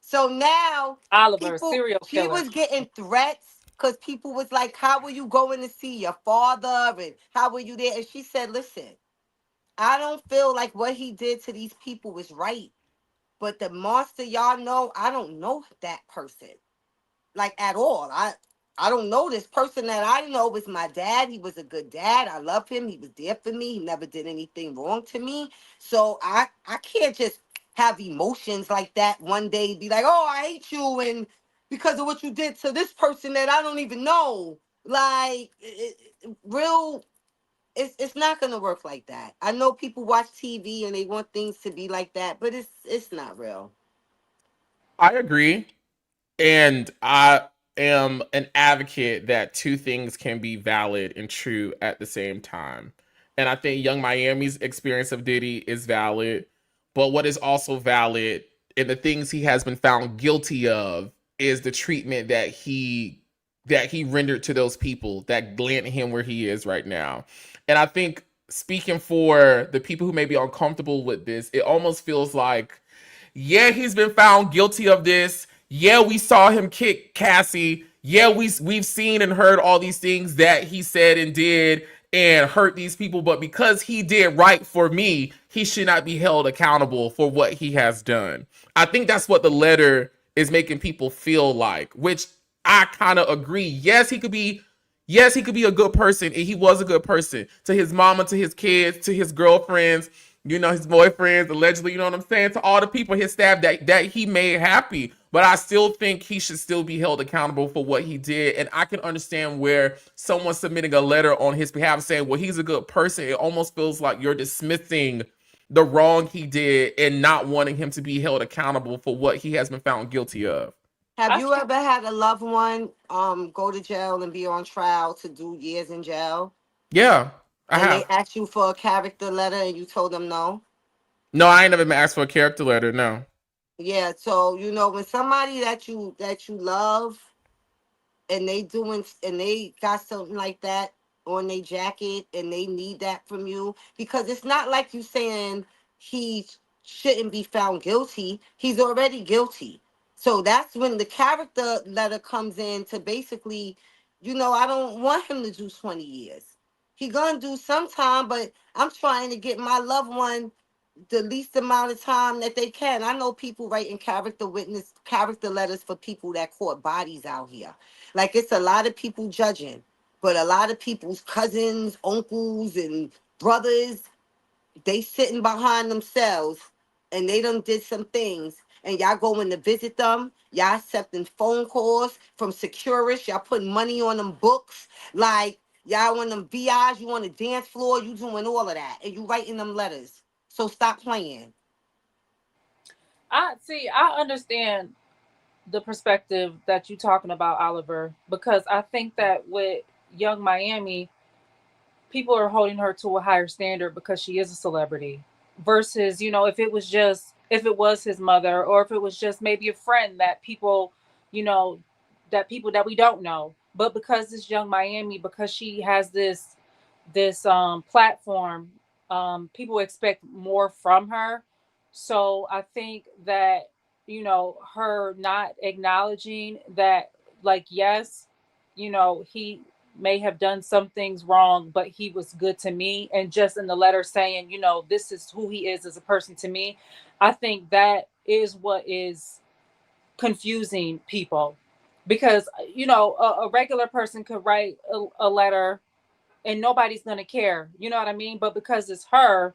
So now Oliver, serial she killer. was getting threats because people was like, how were you going to see your father? And how were you there? And she said, listen, I don't feel like what he did to these people was right. But the monster y'all know, I don't know that person like at all. I don't know this person. That I know was my dad. He was a good dad. I love him. He was there for me. He never did anything wrong to me. So I can't just have emotions like that one day, be like, oh, I hate you, and because of what you did to this person that I don't even know. Like real, it's not gonna work like that. I know people watch TV and they want things to be like that, but it's not real. I agree. And I am an advocate that two things can be valid and true at the same time. And I think Young Miami's experience of Diddy is valid, but what is also valid and the things he has been found guilty of is the treatment that he rendered to those people that landed him where he is right now. And I think speaking for the people who may be uncomfortable with this, it almost feels like, yeah, he's been found guilty of this. Yeah, we saw him kick Cassie. Yeah, we've seen and heard all these things that he said and did and hurt these people, but because he did right for me, he should not be held accountable for what he has done. I think that's what the letter is making people feel like, which I kind of agree. Yes, he could be a good person, and he was a good person to his mama, to his kids, to his girlfriends, his boyfriends, allegedly, you know what I'm saying, to all the people, his staff that he made happy. But I still think he should still be held accountable for what he did. And I can understand where someone submitting a letter on his behalf saying, well, he's a good person. It almost feels like you're dismissing the wrong he did and not wanting him to be held accountable for what he has been found guilty of. Have I you ever had a loved one go to jail and be on trial to do years in jail, Yeah, I and they have. asked you for a character letter and you told them no? No, I ain't never been asked for a character letter. No. Yeah, so when somebody that you love and they got something like that on their jacket and they need that from you, because it's not like you saying he shouldn't be found guilty. He's already guilty. So that's when the character letter comes in to basically, I don't want him to do 20 years. He gonna do some time, but I'm trying to get my loved one the least amount of time that they can. I know people writing character letters for people that caught bodies out here. Like it's a lot of people judging, but a lot of people's cousins, uncles, and brothers, they sitting behind themselves and they done did some things. And y'all going to visit them. Y'all accepting phone calls from securists. Y'all putting money on them books. Like y'all on them VIs, you on the dance floor, you doing all of that. And you writing them letters. So stop playing. I understand the perspective that you're talking about, Oliver, because I think that with Young Miami, people are holding her to a higher standard because she is a celebrity versus, if it was his mother, or if it was just maybe a friend that you know people that we don't know, but because it's Young Miami, because she has this platform, people expect more from her. So I think that, her not acknowledging that, like, yes, he may have done some things wrong, but he was good to me. And just in the letter saying, this is who he is as a person to me. I think that is what is confusing people, because you know a regular person could write a letter and nobody's gonna care, you know what I mean? But because it's her,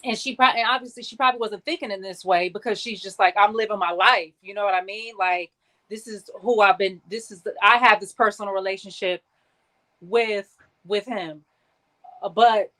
and she probably, and obviously she probably wasn't thinking in this way, because she's just like, I'm living my life, you know what I mean? Like, this is who I've been, I have this personal relationship with him. But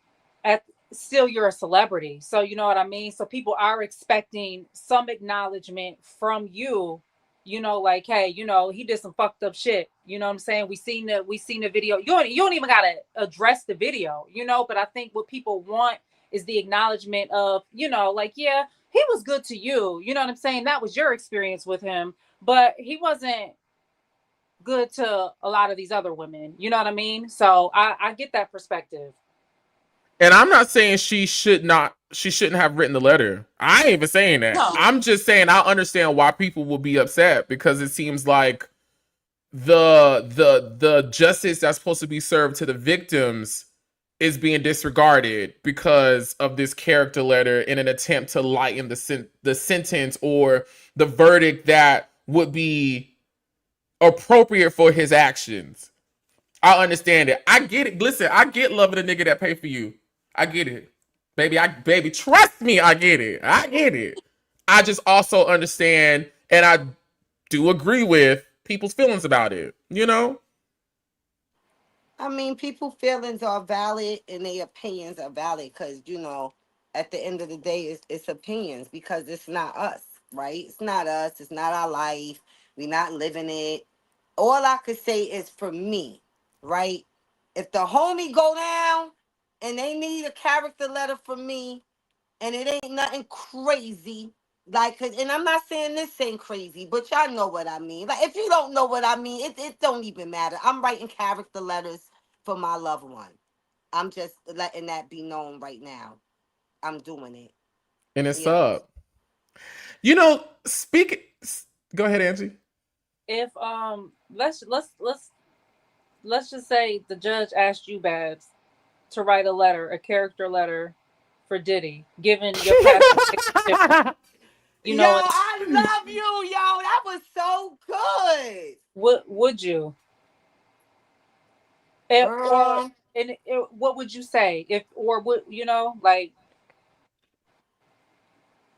at still, you're a celebrity, so you know what I mean? So people are expecting some acknowledgement from you, you know, like, hey, you know, he did some fucked up shit, you know what I'm saying? We seen the video. You don't even gotta address the video, you know. But I think what people want is the acknowledgement of, you know, like, yeah, he was good to you, you know what I'm saying? That was your experience with him, but he wasn't good to a lot of these other women, you know what I mean? So I get that perspective. And I'm not saying she shouldn't have written the letter. I ain't even saying that. No. I'm just saying I understand why people will be upset, because it seems like the justice that's supposed to be served to the victims is being disregarded because of this character letter in an attempt to lighten the sentence or the verdict that would be appropriate for his actions. I understand it. I get it. Listen, I get loving a nigga that pay for you. I get it. Baby, trust me, I get it. I get it. I just also understand, and I do agree with people's feelings about it, you know? I mean, people's feelings are valid and their opinions are valid because, you know, at the end of the day, it's opinions because it's not us, right? It's not us. It's not our life. We're not living it. All I could say is for me, right? If the homie go down and they need a character letter from me and it ain't nothing crazy, like, and I'm not saying this ain't crazy, but y'all know what I mean. Like, if you don't know what I mean, it don't even matter. I'm writing character letters for my loved one. I'm just letting that be known right now. I'm doing it. And it's You know. up. You know, go ahead, Angie. If let's just say the judge asked you, Babs, to write a letter, a character letter for Diddy, given your past relationship, you Yo, know, I love you, yo. That was so good. would you? Or Girl. what would you say if, or would you know, like,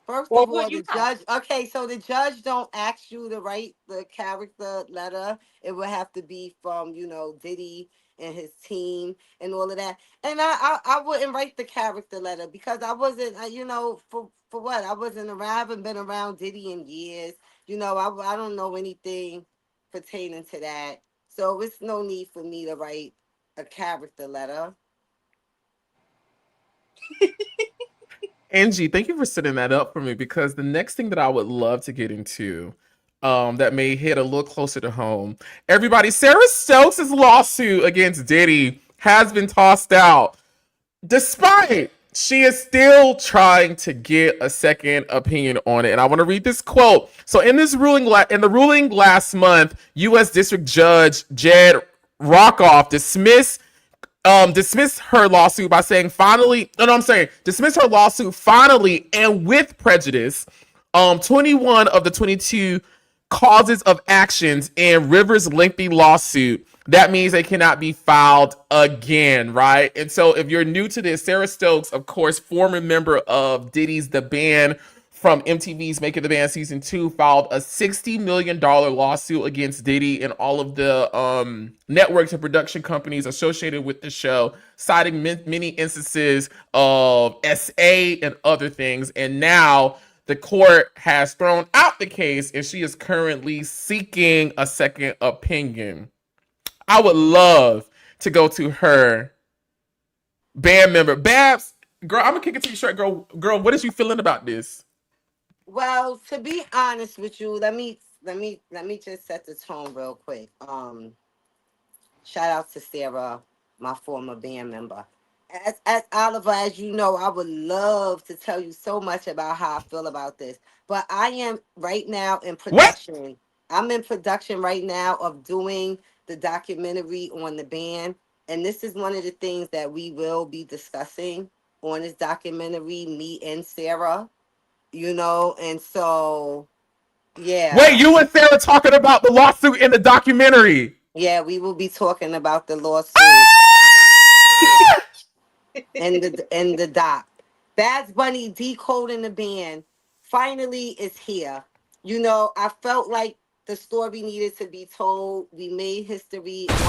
First or of would all, you the not? judge. Okay, so the judge don't ask you to write the character letter. It would have to be from, you know, Diddy and his team and all of that. And I wouldn't write the character letter because I wasn't, you know, for what? I wasn't around. I haven't been around Diddy in years. You know, I don't know anything pertaining to that. So it's no need for me to write a character letter. Angie, thank you for setting that up for me, because the next thing that I would love to get into, that may hit a little closer to home. Everybody, Sarah Stokes' lawsuit against Diddy has been tossed out, despite she is still trying to get a second opinion on it. And I want to read this quote. So in this ruling, in the ruling last month, U.S. District Judge Jed Rockoff dismissed her lawsuit by saying dismissed her lawsuit finally and with prejudice. 21 of the 22 causes of actions in Rivers' lengthy lawsuit. That means they cannot be filed again, right? And so if you're new to this, Sarah Stokes, of course, former member of Diddy's The Band from MTV's Making the Band Season 2, filed a $60 million lawsuit against Diddy and all of the networks and production companies associated with the show, citing many instances of SA and other things. And now the court has thrown out the case and she is currently seeking a second opinion. I would love to go to her band member. Babs, girl, I'm gonna kick it to you straight, girl. Girl, what is you feeling about this? Well, to be honest with you, let me just set the tone real quick. Shout out to Sarah, my former band member. As Oliver, as you know, I would love to tell you so much about how I feel about this. But I am right now in What? production. I'm in production right now of doing the documentary on the band. And this is one of the things that we will be discussing on this documentary, me and Sarah, you know, and so Wait, Yeah. you and Sarah talking about the lawsuit in the documentary? Yeah, we will be talking about the lawsuit and the doc. Bad Bunny decoding the band finally is here. You know, I felt like the story needed to be told. We made history. All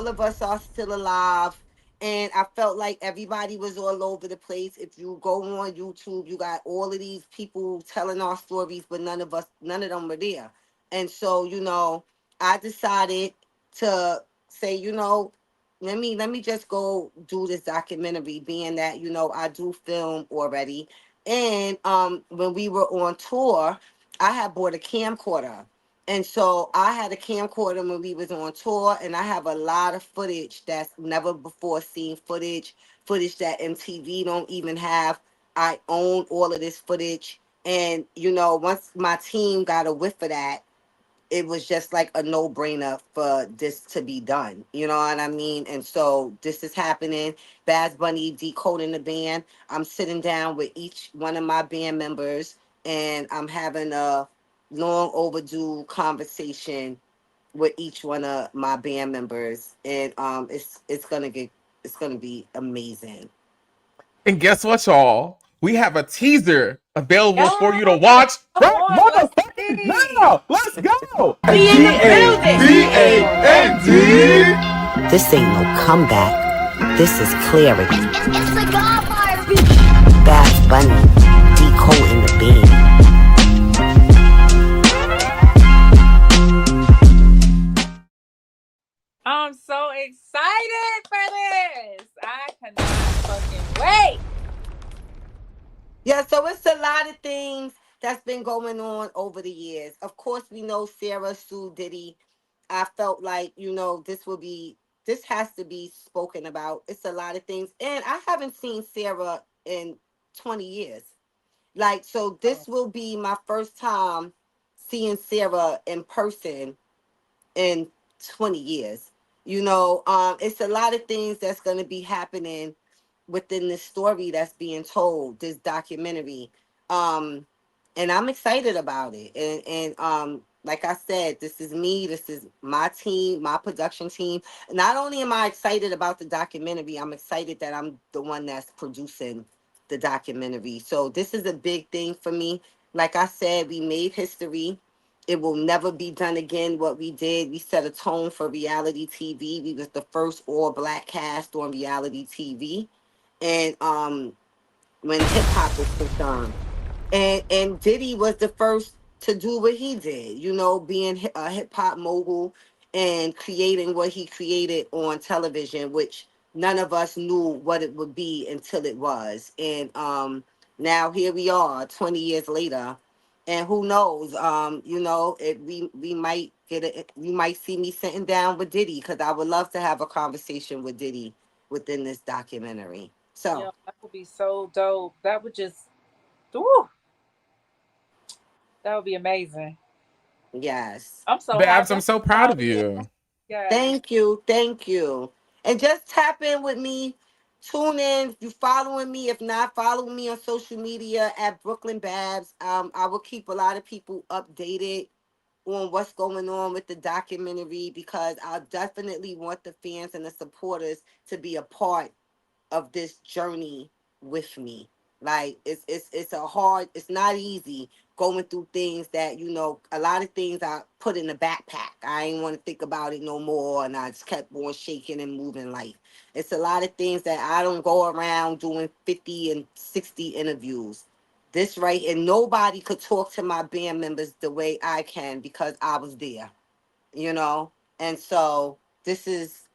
of us are still alive. And I felt like everybody was all over the place. If you go on YouTube, you got all of these people telling our stories, but none of them were there. And so, I decided to say, let me just go do this documentary, being that, I do film already. And when we were on tour, I had bought a camcorder. And so I had a camcorder when we was on tour, and I have a lot of footage that's never before seen footage that MTV don't even have. I own all of this footage. And, once my team got a whiff of that, it was just like a no-brainer for this to be done. You know what I mean? And so this is happening. Baz Bunny decoding the band. I'm sitting down with each one of my band members, and I'm having a long overdue conversation with each one of my band members. And it's gonna be amazing. And guess what, y'all? We have a teaser available for you to Yes, watch come right on, let's motherfucking see. now. Let's go. We in the building. D-A-N-D. This ain't no comeback. This is clarity. It's the Godfire beat. Bad Bunny, decoding the beat. I'm so excited for this. I cannot fucking wait. Yeah, so it's a lot of things that's been going on over the years. Of course, we know Sarah sued Diddy. I felt like, this has to be spoken about. It's a lot of things. And I haven't seen Sarah in 20 years. Like, so Oh, this will be my first time seeing Sarah in person in 20 years. It's a lot of things that's going to be happening within this story that's being told, this documentary. Um, and I'm excited about it. And like I said, this is me, this is my team, my production team. Not only am I excited about the documentary, I'm excited that I'm the one that's producing the documentary. So this is a big thing for me. Like I said, we made history. It will never be done again. What we did, we set a tone for reality TV. We was the first all black cast on reality TV. And when hip hop was concerned, and Diddy was the first to do what he did, being a hip hop mogul and creating what he created on television, which none of us knew what it would be until it was. And now here we are 20 years later. And who knows, we might you might see me sitting down with Diddy, because I would love to have a conversation with Diddy within this documentary. So, yeah, that would be so dope. That would just, ooh, that would be amazing. yes. I'm so Babs, happy. I'm I'm so so proud proud of of you. you. Yes. Thank you. Thank you. And just tap in with me. Tune in. If you following me, if not, follow me on social media at Brooklyn Babs. I will keep a lot of people updated on what's going on with the documentary, because I definitely want the fans and the supporters to be a part of this journey with me. Like, it's not easy going through things that, a lot of things I put in the backpack. I ain't want to think about it no more, and I just kept on shaking and moving life. It's a lot of things that I don't go around doing 50 and 60 interviews. This right, and nobody could talk to my band members the way I can, because I was there, you know? And so this is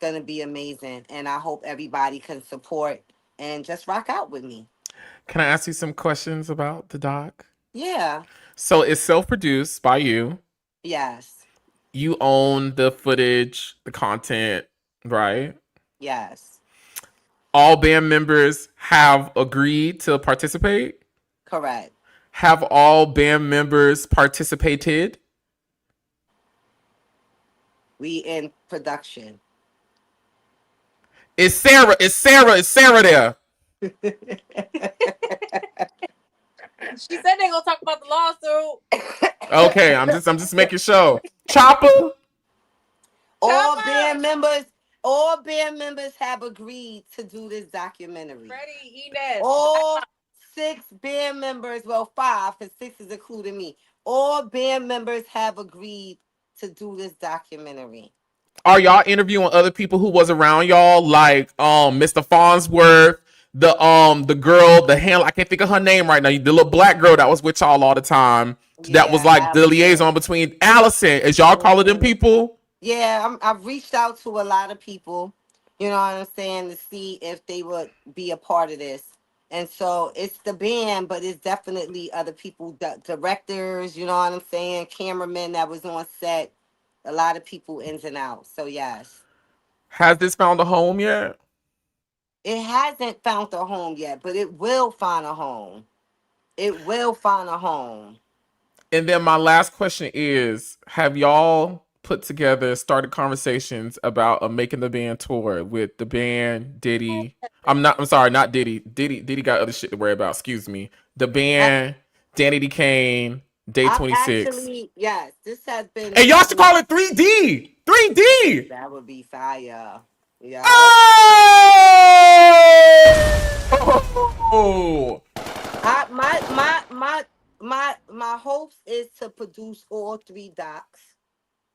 gonna be amazing, and I hope everybody can support and just rock out with me. Can I ask you some questions about the doc? Yeah. So it's self-produced by you. Yes. You own the footage, the content, right? Yes. All band members have agreed to participate. Correct. Have all band members participated? We in production. Is Sarah there? She said they gonna talk about the lawsuit. Okay, I'm just making sure. Chopper. all Chopper! band members have agreed to do this documentary. Freddie, Inez. All 6 band members, well, 5, because 6 is including me. All band members have agreed to do this documentary. Are y'all interviewing other people who was around y'all, like Mr. Farnsworth, the girl, the hand, I can't think of her name right now, the little black girl that was with y'all all the time, that was like the liaison between Allison. Is y'all calling them people? Yeah, I've reached out to a lot of people, you know what I'm saying, to see if they would be a part of this. And so it's the band, but it's definitely other people, directors, you know what I'm saying, cameramen that was on set, a lot of people ins and outs. So yes. Has this found a home yet? It hasn't found a home yet, but it will find a home. It will find a home. And then my last question is, have y'all started conversations about making the band tour with the band, Diddy? I'm sorry, not Diddy. Diddy got other shit to worry about. Excuse me. The band, Danny D. Kane, Day 26. Actually, yes, this has been. And y'all should call it 3D. 3D. That would be fire. Yeah. Oh! My hopes is to produce all 3 docs.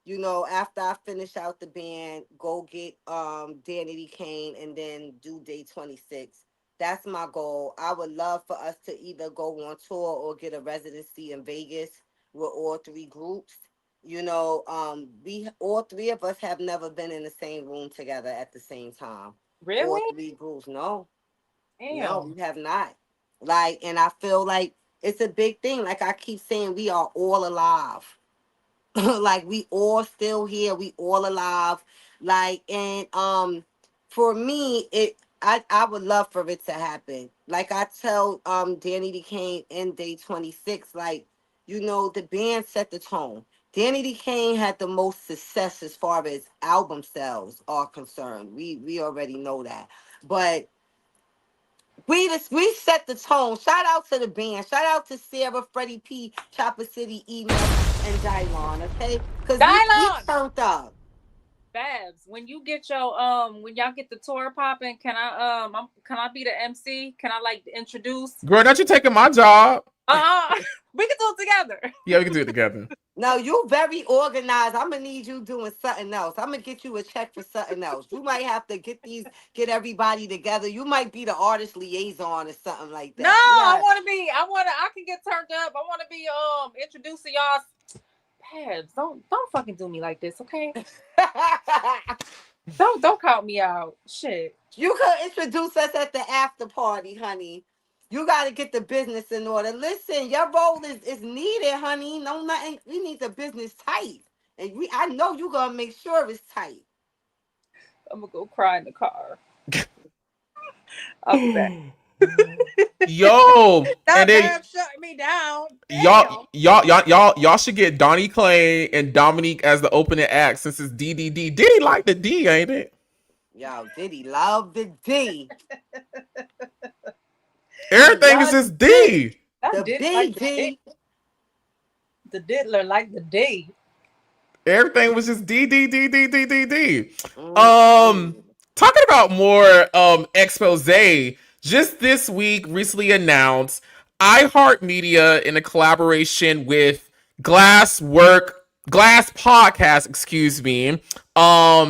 You know, after I finish out the band, go get Danny D. Kane and then do Day 26. That's my goal. I would love for us to either go on tour or get a residency in Vegas with all 3 groups. You know, we all 3 of us have never been in the same room together at the same time. Really? All 3 groups, no. Damn. No, we have not. Like, and I feel like it's a big thing. Like I keep saying, we are all alive. Like we all still here. We all alive. Like, and for me, I would love for it to happen. Like I tell Danny D. Kane in Day 26, like, you know, the band set the tone. Danny D. Kane had the most success as far as album sales are concerned. We already know that. But we set the tone. Shout out to the band. Shout out to Sarah, Freddie P, Chopper City, Enos, and Dylon, okay? Because we turned up. Babs, when you get your when y'all get the tour popping, can I be the MC? Can I like introduce? Girl, don't you taking my job? We can do it together. Yeah, we can do it together. No, you very organized. I'm gonna need you doing something else. I'm gonna get you a check for something else. You might have to get everybody together. You might be the artist liaison or something like that. No, yeah. I can get turned up. I want to be introducing y'all. Babs, don't fucking do me like this, okay? Don't call me out. Shit. You could introduce us at the after party, honey. You got to get the business in order. Listen, your role is needed, honey. No, nothing. We need the business tight. And I know you're going to make sure it's tight. I'm going to go cry in the car. I'll be back. Yo, that man shut me down. Y'all should get Donnie Clay and Dominique as the opening act since it's DDD. Diddy like the D, ain't it? Yo, Diddy love the D. Everything is just D. The big D. The diddler like the D. Everything was just D. Talking about more expose. Just this week, recently announced, iHeartMedia, in a collaboration with Glass Podcast,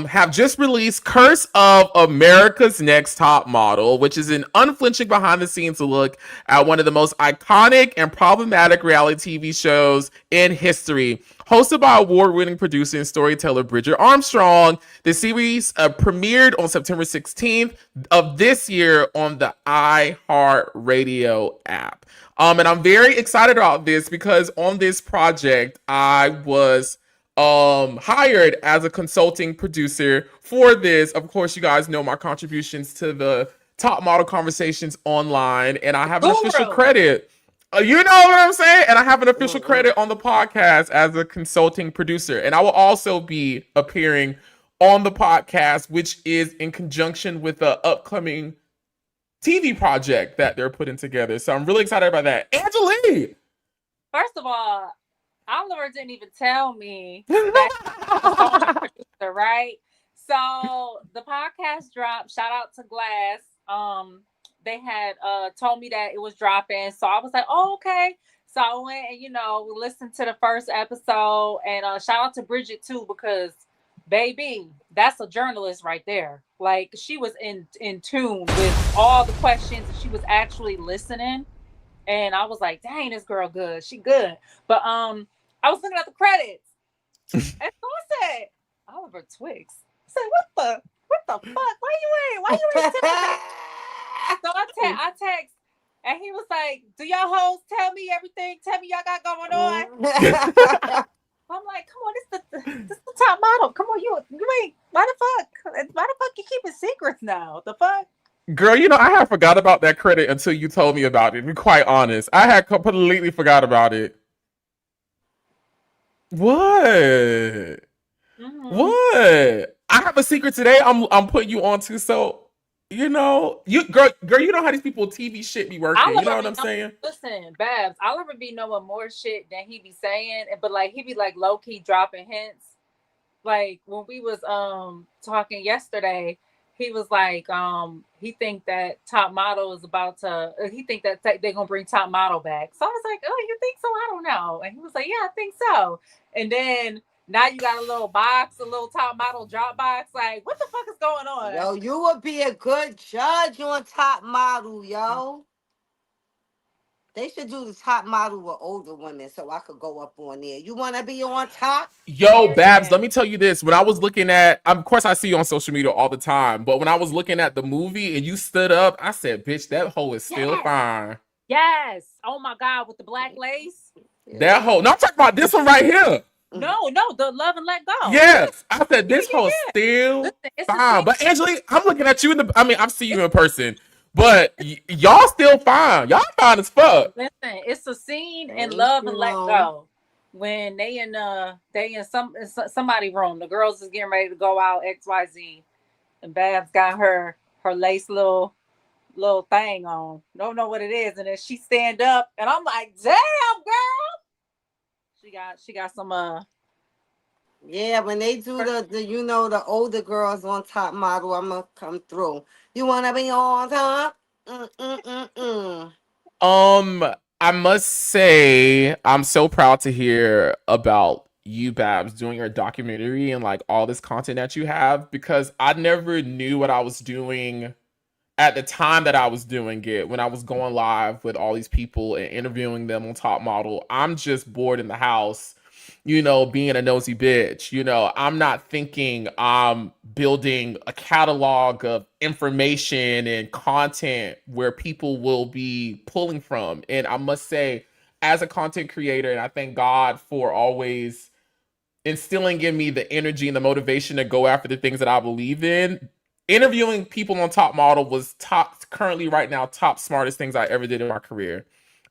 have just released Curse of America's Next Top Model, which is an unflinching behind-the-scenes look at one of the most iconic and problematic reality TV shows in history. Hosted by award-winning producer and storyteller Bridget Armstrong, the series premiered on September 16th of this year on the iHeartRadio app. And I'm very excited about this because on this project, I was hired as a consulting producer for this. Of course, you guys know my contributions to the Top Model Conversations online, and I have an official credit. You know what I'm saying? And I have an official credit on the podcast as a consulting producer. And I will also be appearing on the podcast, which is in conjunction with the upcoming TV project that they're putting together. So I'm really excited about that. Angelie! First of all, Oliver didn't even tell me that he was a song producer, right? So the podcast dropped. Shout out to Glass. They had told me that it was dropping, so I was like, "Oh, okay." So I went and we listened to the first episode, and shout out to Bridget too, because baby, that's a journalist right there. Like, she was in tune with all the questions, and she was actually listening. And I was like, dang, this girl good. She good. But I was looking at the credits. And so I said, Oliver Twix. I said, what the fuck? Why you ain't today? So I text, and he was like, do y'all hoes tell me everything? Tell me y'all got going on. I'm like, come on, this the top model. Come on, you ain't, why the fuck you keeping secrets now? The fuck? Girl, I had forgot about that credit until you told me about it. To be quite honest, I had completely forgot about it. What? Mm-hmm. What? I have a secret today. I'm putting you on to. So, you know how these people TV shit be working. You know what I'm saying? Listen, Babs, I'll ever be knowing more shit than he be saying, but like he be like low key dropping hints. Like when we was talking yesterday, he was like he think that Top Model is about to. He think that they're gonna bring Top Model back. So I was like, oh, you think so? I don't know. And he was like, yeah, I think so. And then now you got a little box, a little Top Model drop box. Like, what the fuck is going on? Yo, you would be a good judge on Top Model, yo. They should do the Top Model with older women so I could go up on there. You want to be on top? Yo, Babs, let me tell you this. When I was looking at, of course, I see you on social media all the time, but when I was looking at the movie and you stood up, I said, bitch, that hoe is still fine. Yes. Oh my God, with the black lace. That hoe. No, I'm talking about this one right here. No, the Love and Let Go. Yes. I said, this hoe still fine. But Angelie, I'm looking at you I've seen you in person. But y'all still fine. Y'all fine as fuck. Listen, it's a scene in Love and Let Go when they in somebody room. The girls is getting ready to go out XYZ, and Babs got her lace little thing on. Don't know what it is, and then she stand up, and I'm like, damn, girl. She got some Yeah, when they do the older girls on Top Model, I'm gonna come through. You wanna be on top? I must say, I'm so proud to hear about you, Babs, doing your documentary and like all this content that you have, because I never knew what I was doing at the time that I was doing it, when I was going live with all these people and interviewing them on Top Model. I'm just bored in the house, being a nosy bitch. I'm not thinking I'm building a catalog of information and content where people will be pulling from. And I must say, as a content creator, and I thank God for always instilling in me the energy and the motivation to go after the things that I believe in, interviewing people on Top Model was currently right now, top smartest things I ever did in my career.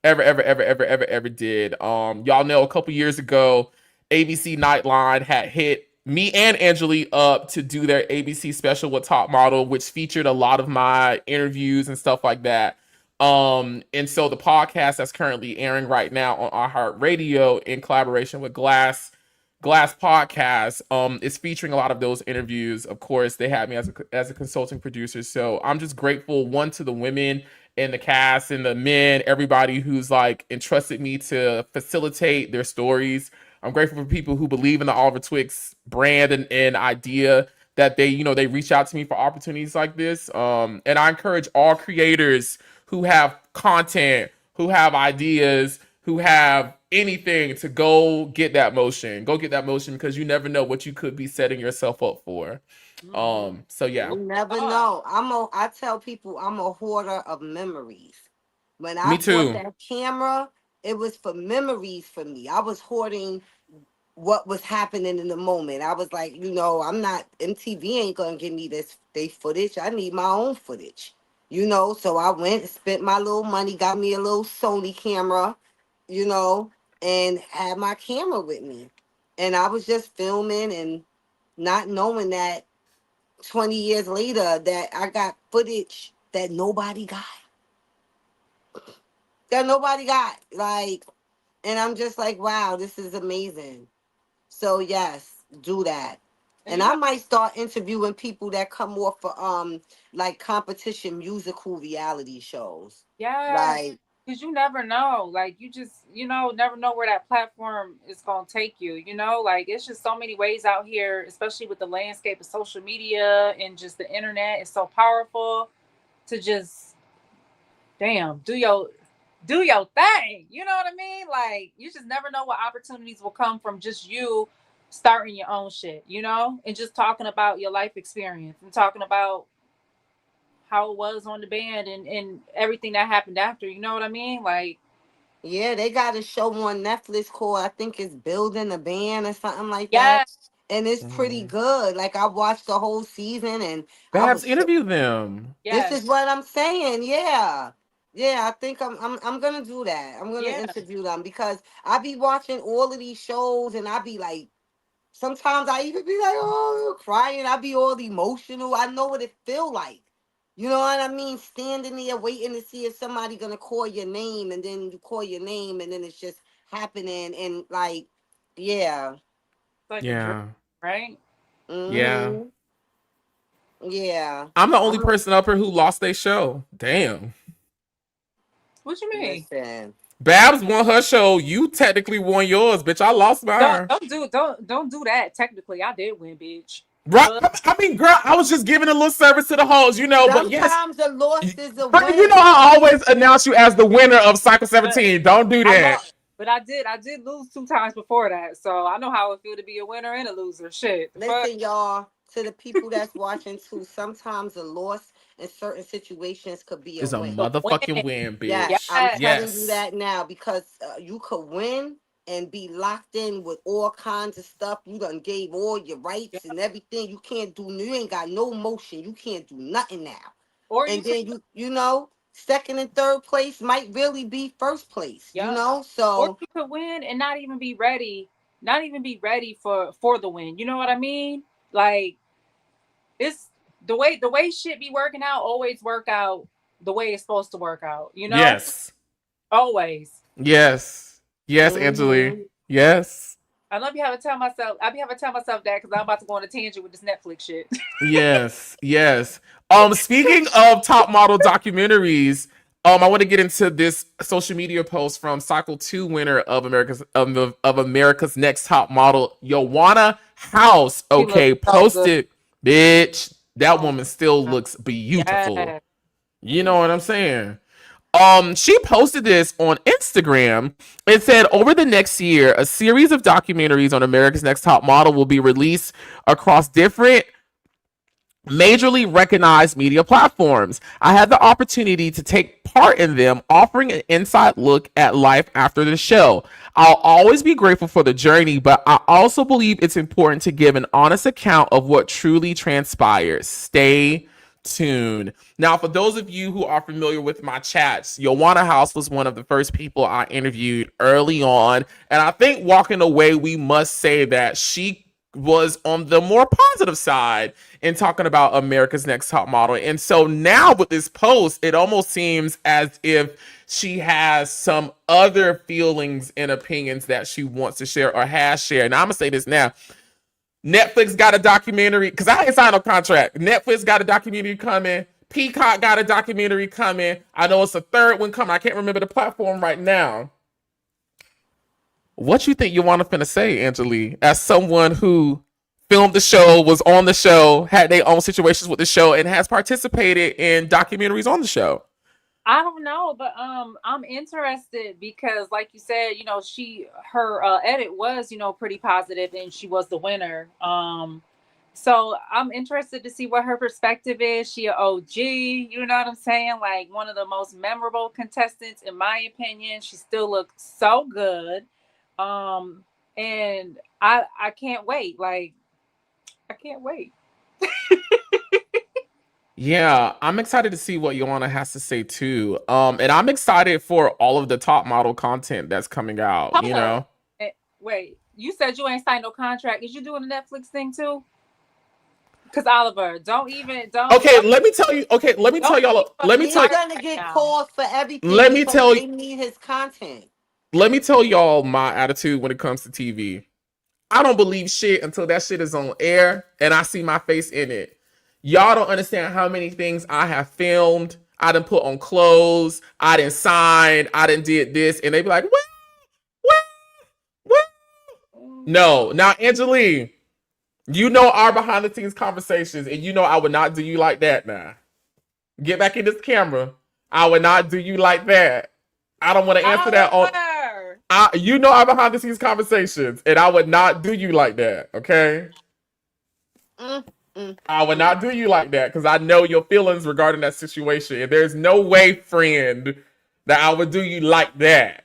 Ever did. Y'all know a couple years ago, ABC Nightline had hit me and Angelie up to do their ABC special with Top Model, which featured a lot of my interviews and stuff like that. And so the podcast that's currently airing right now on iHeartRadio in collaboration with Glass Podcast is featuring a lot of those interviews. Of course, they had me as a consulting producer. So I'm just grateful, one, to the women and the cast and the men, everybody who's like entrusted me to facilitate their stories. I'm grateful for people who believe in the Oliver Twix brand and idea, that they reach out to me for opportunities like this. And I encourage all creators who have content, who have ideas, who have anything, to go get that motion. Go get that motion, because you never know what you could be setting yourself up for. So yeah. You never know. I tell people I'm a hoarder of memories. When I Me too. bought that camera, it was for memories for me. I was hoarding what was happening in the moment. I was like, MTV ain't gonna give me they footage. I need my own footage. So I went and spent my little money, got me a little Sony camera, and had my camera with me. And I was just filming and not knowing that 20 years later that I got footage that nobody got. That nobody got. Like, and I'm just like, wow, this is amazing. So yes, do that. And I might start interviewing people that come off for like competition musical reality shows. Yeah, Like, because you never know. Like, you just, never know where that platform is going to take you. Like, it's just so many ways out here, especially with the landscape of social media and just the internet. It's so powerful to just, damn, do your thing. You know what I mean? Like, you just never know what opportunities will come from just you starting your own shit, and just talking about your life experience and talking about how it was on the band and everything that happened after. You know what I mean? Like, yeah, they got a show on Netflix called, I think it's Building a Band or something like yeah, that. And it's pretty good. Like, I watched the whole season and I Babs, was interview them. this yes, is what I'm saying. Yeah. Yeah, I think I'm gonna do that. I'm gonna yeah. interview them because I be watching all of these shows and I be like, sometimes I even be like, oh, crying. I be all emotional. I know what it feel like. You know what I mean? Standing there waiting to see if somebody gonna call your name, and then you call your name, and then it's just happening, and like, yeah, It's like a dream, Yeah. right? Yeah. mm-hmm, yeah. I'm the only I'm person up here who lost their show. Damn. What you mean? listen. Babs won her show. You technically won yours, bitch. I lost Don't mine. don't do don't do that. Technically, I did win, bitch. Right? But I mean, girl, I was just giving a little service to the hoes, But yes, Sometimes a loss is a girl, win. I always announce you as the winner of Cycle but 17. Don't do I that. lost. But I did lose 2 times before that, so I know how it feel to be a winner and a loser. Shit, the fuck. Listen, y'all, to the people that's watching too, sometimes a loss in certain situations could be a It's a win. The motherfucking win. win, Yes, bitch. I'm Yes. telling you Yes. that now because you could win and be locked in with all kinds of stuff. You done gave all your rights Yep. and everything. You ain't got no motion. You can't do nothing now. Or you And could. then second and third place might really be first place. Yep. Or So you could win and not even be ready. Not even be ready for the win. You know what I mean? Like, it's the way shit be working out always work out the way it's supposed to work out. Yes. Always. Yes. Yes, Angeli. hmm Yes. I love you have to tell myself. I be having to tell myself that because I'm about to go on a tangent with this Netflix shit. Yes. Yes. Speaking of top model documentaries, I want to get into this social media post from Cycle 2 winner of America's Next Top Model, Joanna House. She looks Okay, so good. posted, bitch. That Oh woman still my God. looks beautiful. Yeah. You know what I'm saying? She posted this on Instagram. It said, over the next year, a series of documentaries on America's Next Top Model will be released across different majorly recognized media platforms. I had the opportunity to take part in them, offering an inside look at life after the show. I'll always be grateful for the journey, but I also believe it's important to give an honest account of what truly transpires. Stay tuned. Now, for those of you who are familiar with my chats, Joanna House was one of the first people I interviewed early on, and I think walking away, we must say that she was on the more positive side in talking about America's Next Top Model. And so now with this post, it almost seems as if she has some other feelings and opinions that she wants to share or has shared. And I'm gonna say this now. Netflix got a documentary, because I ain't signed no contract. Netflix got a documentary coming. Peacock got a documentary coming. I know it's a third one coming. I can't remember the platform right now. What you think you want to finna say, Angeli, as someone who filmed the show, was on the show, had their own situations with the show, and has participated in documentaries on the show? I don't know, but I'm interested because, like you said, her edit was pretty positive, and she was the winner. So I'm interested to see what her perspective is. She an OG, you know what I'm saying? Like, one of the most memorable contestants, in my opinion. She still looks so good. And I can't wait. Like, I can't wait. Yeah, I'm excited to see what Joanna has to say too. And I'm excited for all of the top model content that's coming out, Hold up. Wait, you said you ain't signed no contract. Is you doing the Netflix thing too? Cause Oliver, don't even Okay, let me tell you. Okay, let me tell don't y'all. Let me He's tell. gonna get now. calls for everything Let me because tell. they need his content. Let me tell y'all my attitude when it comes to TV. I don't believe shit until that shit is on air and I see my face in it. Y'all don't understand how many things I have filmed. I done put on clothes. I done signed. I done did this, and they be like, what? No, now Angelie, you know our behind the scenes conversations, and you know I would not do you like that. Now, get back in this camera. I would not do you like that. I don't want to answer that on. Oliver. You know our behind the scenes conversations, and I would not do you like that. Okay. I would not do you like that because I know your feelings regarding that situation. And there's no way, friend, that I would do you like that.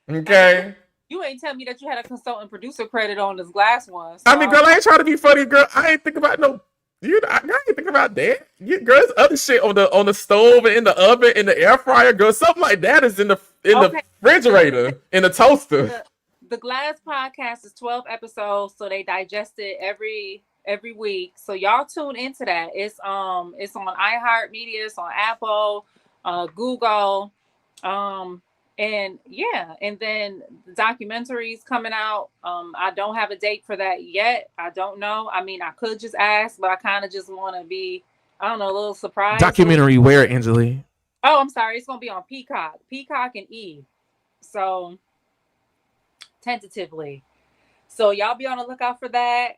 Okay? You ain't tell me that you had a consultant producer credit on this last one. So I mean, girl, I ain't trying to be funny, girl. I ain't think about no. I ain't think about that. Girl, there's other shit on the stove and in the oven, in the air fryer, girl. Something like that is in the refrigerator, in the toaster. The Glass podcast is 12 episodes, so they digest it every week. So y'all tune into that. It's on iHeartMedia, it's on Apple, Google, and yeah, and then the documentary's coming out. I don't have a date for that yet. I don't know. I mean, I could just ask, but I kind of just want to be, I don't know, a little surprised. Documentary where, Angelie? Oh, I'm sorry. It's gonna be on Peacock and E. So tentatively. So y'all be on the lookout for that.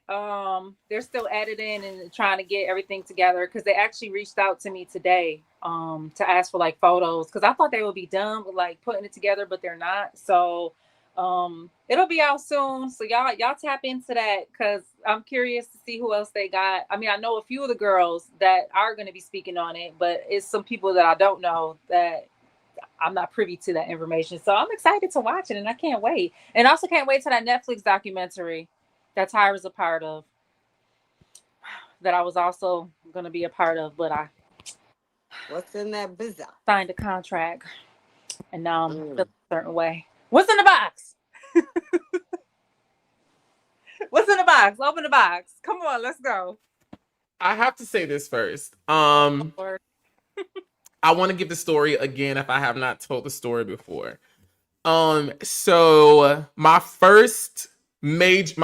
They're still editing and trying to get everything together because they actually reached out to me today to ask for like photos because I thought they would be done with like putting it together, but they're not. So it'll be out soon. So y'all tap into that because I'm curious to see who else they got. I mean, I know a few of the girls that are going to be speaking on it, but it's some people that I don't know that I'm not privy to that information. So I'm excited to watch it and I can't wait. And I also can't wait till that Netflix documentary that Tyra's a part of, that I was also going to be a part of, but I What's in that bizarre? signed a contract and now I'm feeling a certain way. What's in the box? What's in the box? Open the box. Come on, let's go. I have to say this first. I want to give the story again if I have not told the story before. So my first mainstream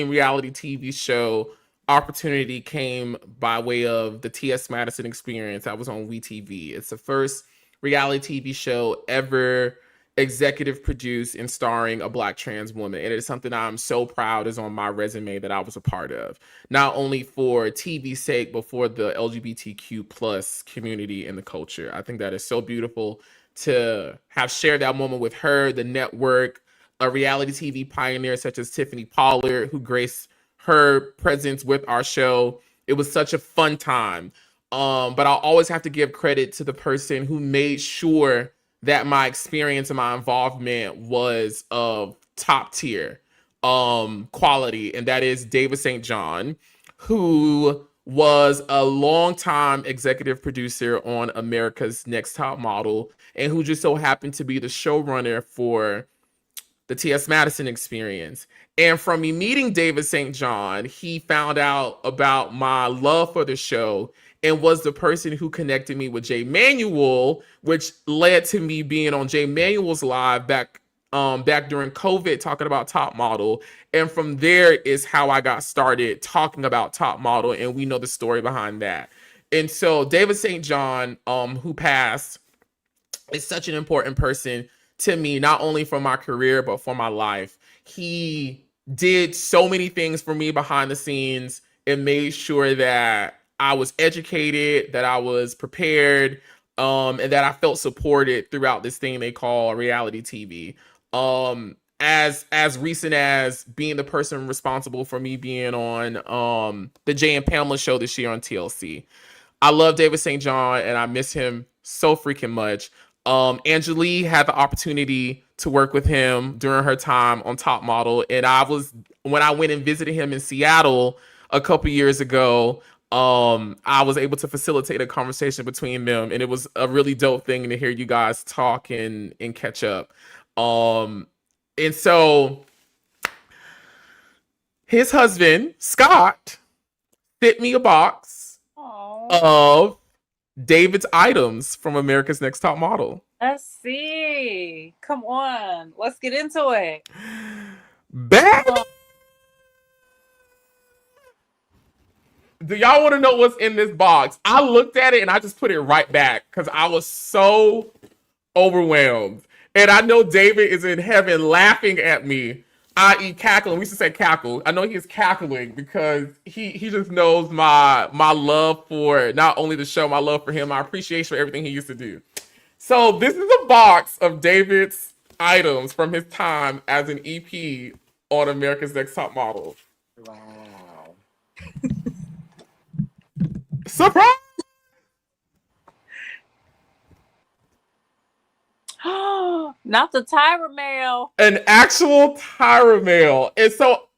reality TV show opportunity came by way of the T.S. Madison Experience. I was on WeTV. It's the first reality TV show ever executive produced and starring a Black trans woman. And it is something I'm so proud is on my resume that I was a part of, not only for TV's sake, but for the LGBTQ plus community and the culture. I think that is so beautiful to have shared that moment with her, the network, a reality TV pioneer such as Tiffany Pollard, who graced her presence with our show. It was such a fun time. But I'll always have to give credit to the person who made sure that my experience and my involvement was of top tier quality, and that is David St. John, who was a longtime executive producer on America's Next Top Model, and who just so happened to be the showrunner for the T.S. Madison Experience. And from me meeting David St. John, he found out about my love for the show and was the person who connected me with Jay Manuel, which led to me being on Jay Manuel's live back during COVID, talking about Top Model. And from there is how I got started talking about Top Model, and we know the story behind that. And so David St. John, who passed, is such an important person to me, not only for my career, but for my life. He did so many things for me behind the scenes and made sure that I was educated, that I was prepared, and that I felt supported throughout this thing they call reality TV. As recent as being the person responsible for me being on the Jay and Pamela show this year on TLC. I love David St. John and I miss him so freaking much. Angelie had the opportunity to work with him during her time on Top Model. And when I went and visited him in Seattle a couple years ago, I was able to facilitate a conversation between them. And it was a really dope thing to hear you guys talk and catch up. And so his husband, Scott, sent me a box Oh, of David's items from America's Next Top Model. let's see. Come on, let's get into it. Bad. Do y'all want to know what's in this box? I looked at it and I just put it right back because I was so overwhelmed. And I know David is in heaven laughing at me, i.e. cackling. We used to say cackle. I know he is cackling because he just knows my love for not only the show, my love for him, my appreciation for everything he used to do. So this is a box of David's items from his time as an EP on America's Next Top Model. Wow. Surprise! Not the Tyra mail. An actual Tyra mail. And so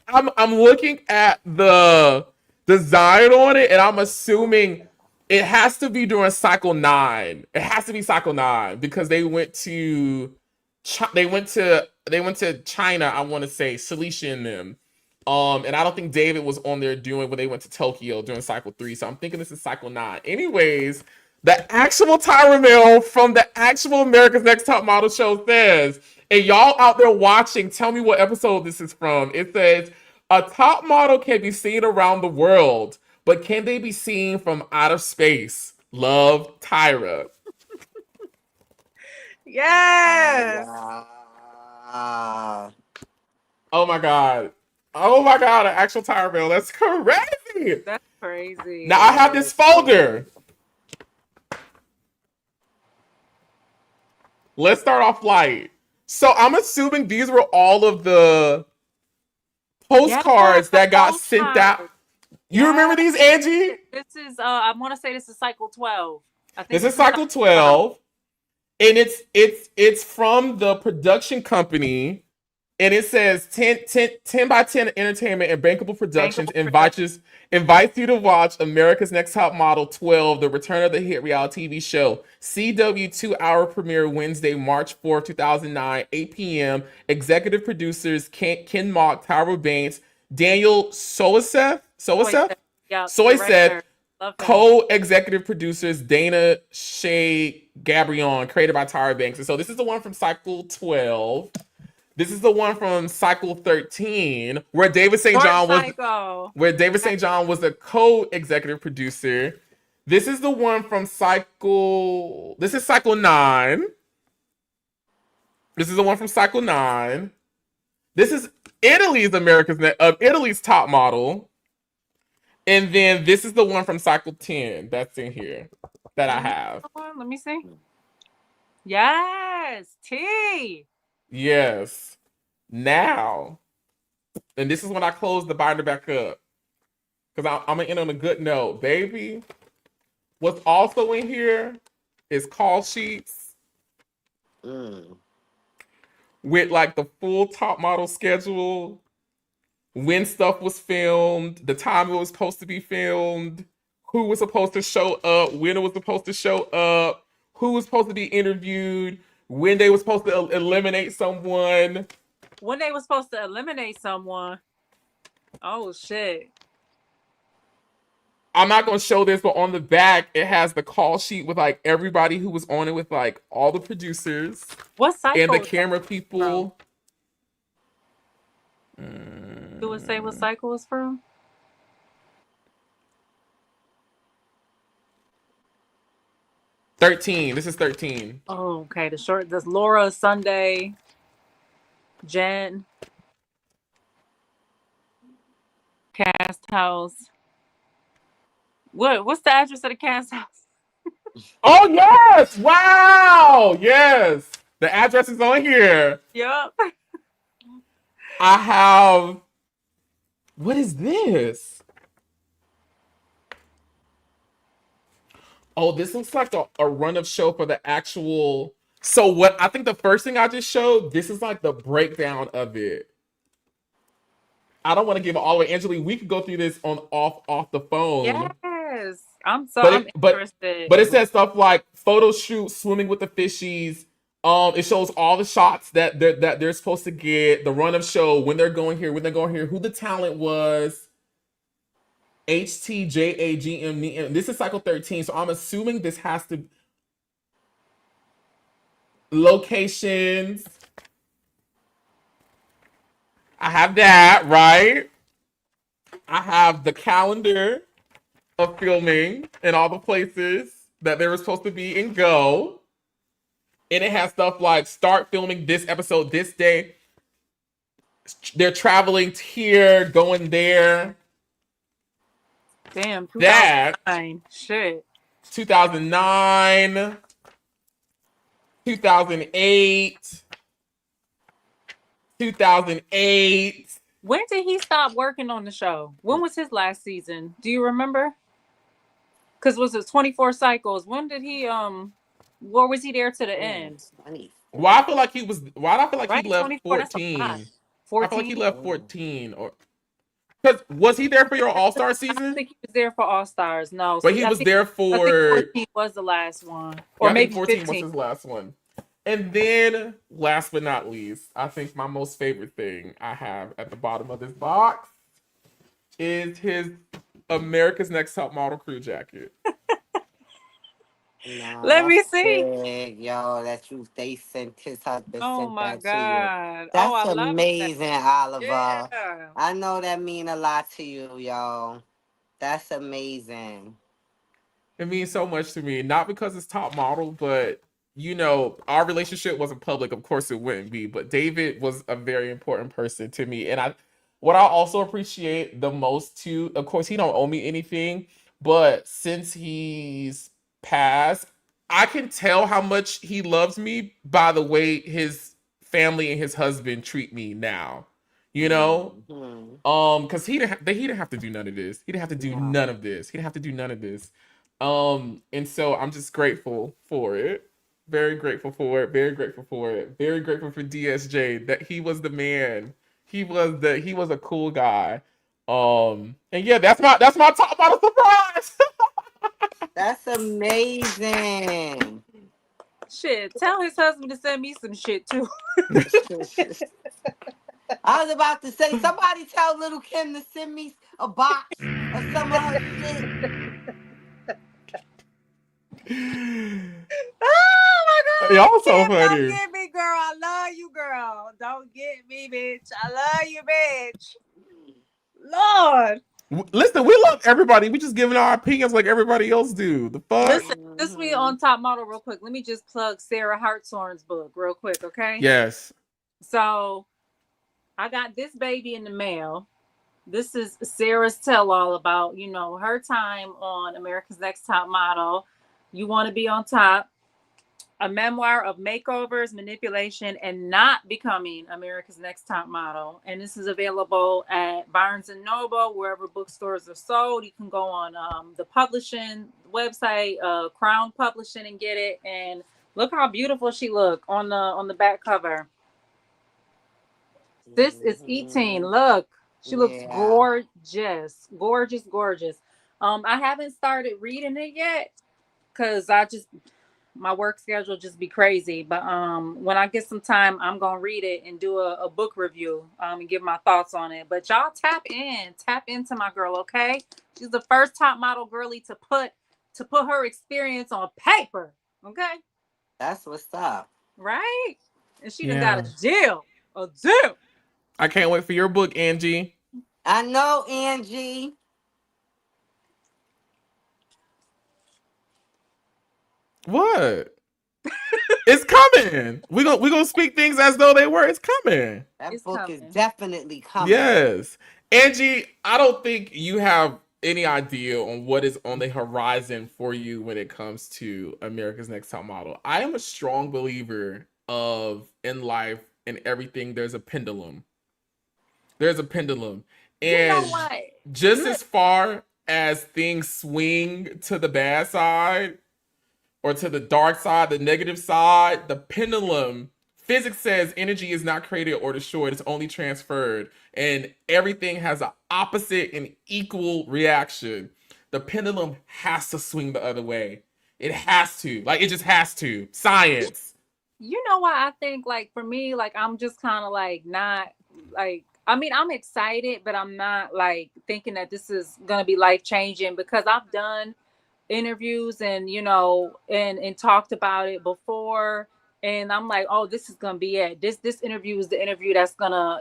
I'm looking at the design on it, and I'm assuming it has to be during cycle 9. It has to be cycle 9 because they went to China, I want to say, Celicia and them. And I don't think David was on there doing when they went to Tokyo during cycle 3. So I'm thinking this is cycle 9. Anyways, the actual Tyra mail from the actual America's Next Top Model show says, and y'all out there watching, tell me what episode this is from. It says, a top model can be seen around the world, but can they be seen from outer space? Love, Tyra. Yes. Wow. Oh my God. Oh my God, an actual Tyra mail. That's crazy. That's crazy. Now I have this folder. Let's start off light. So I'm assuming these were all of the postcards that got sent out. You remember these, Angie? This is I want to say this is cycle 12. I think This is cycle 12. And it's from the production company. And it says 10 by 10 Entertainment and Bankable Productions invites you to watch America's Next Top Model 12, the return of the hit reality TV show. CW 2-hour premiere Wednesday, March 4th, 2009, 8 p.m. Executive producers Ken Mock, Tyra Banks, Daniel Soiseth, co-executive producers Dana Shea Gabrion, created by Tyra Banks. And so this is the one from cycle 12. This is the one from cycle 13, where David St. John was the co-executive producer. This is the one from cycle 9. This is the one from cycle 9. This is Italy's top model. And then this is the one from cycle 10 that's in here that I have. Let me see. Yes, T. Yes. Now, and this is when I close the binder back up, because I'm gonna end on a good note, baby. What's also in here is call sheets with like the full top model schedule, when stuff was filmed, the time it was supposed to be filmed, who was supposed to show up, when it was supposed to show up, who was supposed to be interviewed, when they were supposed to eliminate someone. When they were supposed to eliminate someone. Oh, shit. I'm not going to show this, but on the back, it has the call sheet with like everybody who was on it with like all the producers. What cycle? And the camera people. Do it say what cycle it's from? This is 13. Oh, okay. That's Laura, Sunday, Jen, Cast House. What's the address of the Cast House? Oh, yes! Wow! Yes! The address is on here. Yep. I have... What is this? Oh, this looks like a run of show for the actual... So what I think the first thing I just showed, this is like the breakdown of it. I don't want to give it all away. Angela, we could go through this off the phone. Yes. I'm interested. But it says stuff like photo shoot, swimming with the fishies. It shows all the shots that they're supposed to get, the run of show, when they're going here, who the talent was. HTJAGM. This is cycle 13, so I'm assuming this has to locations. I have that, right? I have the calendar of filming and all the places that they were supposed to be and go. And it has stuff like start filming this episode this day. They're traveling here, going there. Damn, That 2009. Shit. 2009, 2008, 2008. When did he stop working on the show? When was his last season? Do you remember? Because was it 24 cycles? When did he or was he there to the end? Why I feel like he was. Why do I feel like Right? he left 24, that's a 14? lot. I feel 14. like he left 14, or because was he there for your All Star I season? think he was there for All Stars. No, But he was there I think for. 14 was the last one, Yeah, or I think maybe 14 15. was his last one. And then, last but not least, I think my most favorite thing I have at the bottom of this box is his America's Next Top Model crew jacket. No, Let me that's see. big, yo, that they sent his husband Oh sent my that to you. God! That's I love amazing, that. Oliver. Yeah. I know that mean a lot to you, yo. That's amazing. It means so much to me, not because it's top model, but you know, our relationship wasn't public. Of course, it wouldn't be. But David was a very important person to me, and what I also appreciate the most too. Of course, he don't owe me anything, but since he's passed, I can tell how much he loves me by the way his family and his husband treat me now. You know, because he didn't have to do none of this. He didn't have to do none of this. He didn't have to do none of this. And so I'm just grateful for it. Very grateful for it. Very grateful for it. Very grateful for DSJ that he was the man. He was a cool guy. And yeah, that's my top model surprise. That's amazing. Shit, tell his husband to send me some shit too. I was about to say, somebody tell Little Kim to send me a box or some of her shit. Oh my God! Y'all so Kim, funny. don't get me, girl. I love you, girl. Don't get me, bitch. I love you, bitch. Lord. Listen, we love everybody. We just giving our opinions like everybody else do. The fuck? Listen, this me on Top Model real quick. Let me just plug Sarah Hartshorn's book real quick, okay? Yes. So I got this baby in the mail. This is Sarah's tell-all about, you know, her time on America's Next Top Model. You want to be on top. A memoir of makeovers, manipulation, and not becoming America's Next Top Model. And this is available at Barnes & Noble, wherever bookstores are sold. You can go on the publishing website, Crown Publishing, and get it. And look how beautiful she look on the back cover. This is E-Teen. Look, she looks gorgeous. Gorgeous, gorgeous. I haven't started reading it yet because my work schedule just be crazy. But when I get some time, I'm gonna read it and do a book review and give my thoughts on it. But y'all tap into my girl, okay? She's the first top model girly to put her experience on paper, okay? That's what's up, right? And she done got a deal. I can't wait for your book, Angie. I know, Angie. What? It's coming. We gonna speak things as though they were. It's coming. That book is definitely coming. Yes. Angie, I don't think you have any idea on what is on the horizon for you when it comes to America's Next Top Model. I am a strong believer of in life and everything there's a pendulum. There's a pendulum. And you know what? Just as far as things swing to the bad side or to the dark side, the negative side, the pendulum, physics says energy is not created or destroyed, it's only transferred. And everything has an opposite and equal reaction. The pendulum has to swing the other way. It has to. Like, it just has to. Science. You know why I think, like, for me, like, I'm just kind of like not like I mean, I'm excited, but I'm not like thinking that this is gonna be life changing because I've done interviews and and talked about it before, and I'm like, oh, this is gonna be it. This interview is the interview that's gonna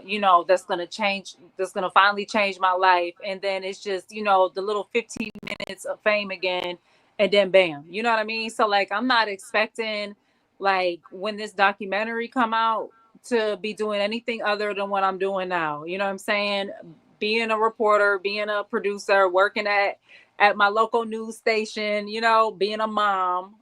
change, that's gonna finally change my life. And then it's just the little 15 minutes of fame again, and then bam, you know what I mean? So like, I'm not expecting like when this documentary come out to be doing anything other than what I'm doing now. You know what I'm saying? Being a reporter, being a producer, working at my local news station, being a mom.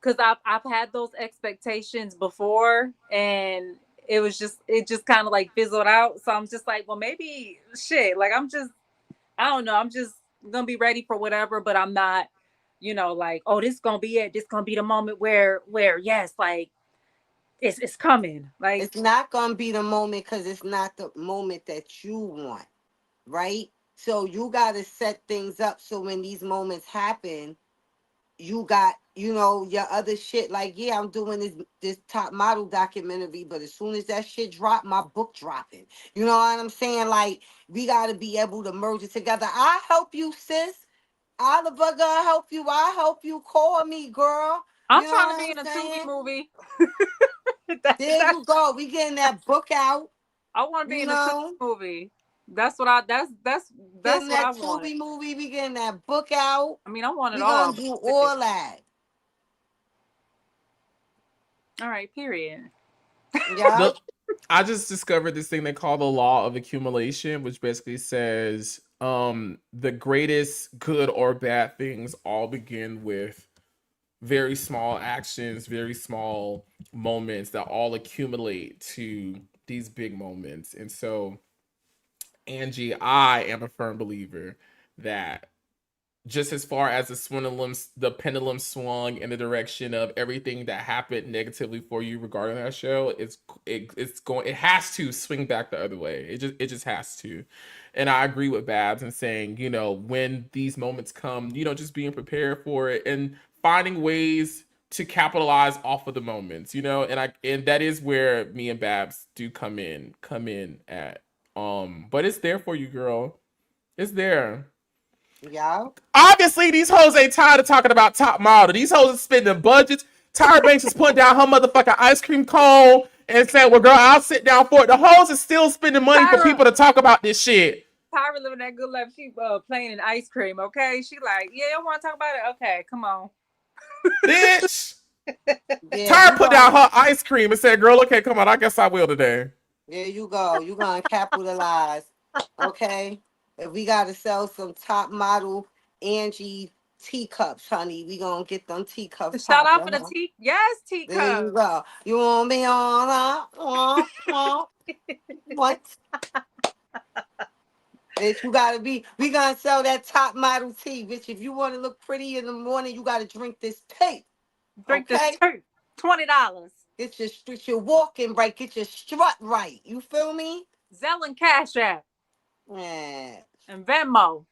Because I've had those expectations before, and it just kind of like fizzled out. So I'm just like, well, maybe shit. Like I don't know. I'm just gonna be ready for whatever, but I'm not, like, oh, this gonna be it. This gonna be the moment where yes, like it's coming. Like, It's not gonna be the moment because it's not the moment that you want, right? So you gotta set things up so when these moments happen, you got, your other shit. Like, yeah, I'm doing this top model documentary, but as soon as that shit drop, my book dropping. You know what I'm saying? Like, we gotta be able to merge it together. I help you, sis. Oliver gonna help you. I help you. Call me, girl. I'm You know trying to what be in a I'm Tubi saying? movie. There you go. We getting that book out. I want to be You in a Tubi know, movie. That's what I. That's getting what I that want. Tubi movie. We getting that book out. I mean, I want it We all. gonna do all that. All right. Period. Yeah. I just discovered this thing they call the law of accumulation, which basically says the greatest good or bad things all begin with very small actions, very small moments that all accumulate to these big moments. And so, Angie, I am a firm believer that just as far as the pendulum swung in the direction of everything that happened negatively for you regarding that show, it has to swing back the other way. It just has to. And I agree with Babs in saying, when these moments come, just being prepared for it and finding ways to capitalize off of the moments, and that is where me and Babs do come in at. But it's there for you, girl. It's there. Yeah. Obviously, these hoes ain't tired of talking about top model. These hoes are spending budgets. Tyra Banks is putting down her motherfucking ice cream cone and saying, well, girl, I'll sit down for it. The hoes is still spending money for people to talk about this shit. Tyra living that good life. She playing in ice cream, okay? She like, yeah, you want to talk about it? Okay, come on. Bitch. Yeah, Tyra put down her ice cream and said, girl, okay, come on. I guess I will today. There you go. You gonna capitalize. Okay? If we gotta sell some top model Angie teacups, honey, we gonna get them teacups. Shout out for poppin', the huh? tea. Yes, teacup. There you go. You want me on what? Bitch, you gotta be. We gonna sell that top model tea, bitch. If you want to look pretty in the morning, you gotta drink this tea. Drink this tea. $20. Get your walking right. Get your strut right. You feel me? Zelle and Cash App. Yeah. And Venmo.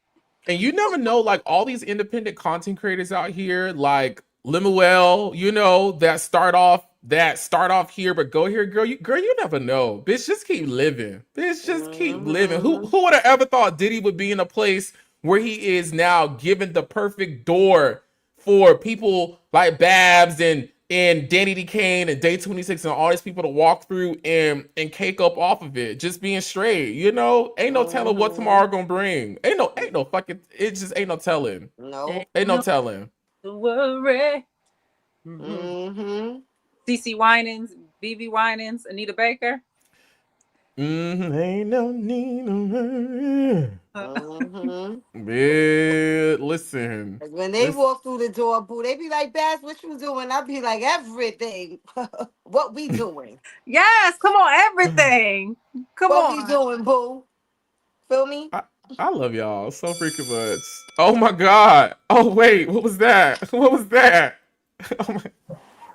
And you never know, like all these independent content creators out here, like Limuel, that start off here, but go here, girl. You never know. Bitch, just keep living. Bitch, just keep living. Who would have ever thought Diddy would be in a place where he is now, given the perfect door for people like Babs and Danny D. Kane and Day 26 and all these people to walk through and cake up off of it, just being straight, ain't no telling what tomorrow gonna bring. Ain't no fucking, it just ain't no telling. No. Ain't no telling. Worry. Mm-hmm. CC Winans, BB Winans, Anita Baker. Ain't no need to worry. Mm-hmm. Listen. When they walk through the door, boo, they be like, Bass, what you doing? I be like, everything. What we doing? Yes, come on, everything. Come what on. What we doing, boo? Feel me? I love y'all so freaking much. Oh my God. Oh wait, what was that? What was that? Oh my.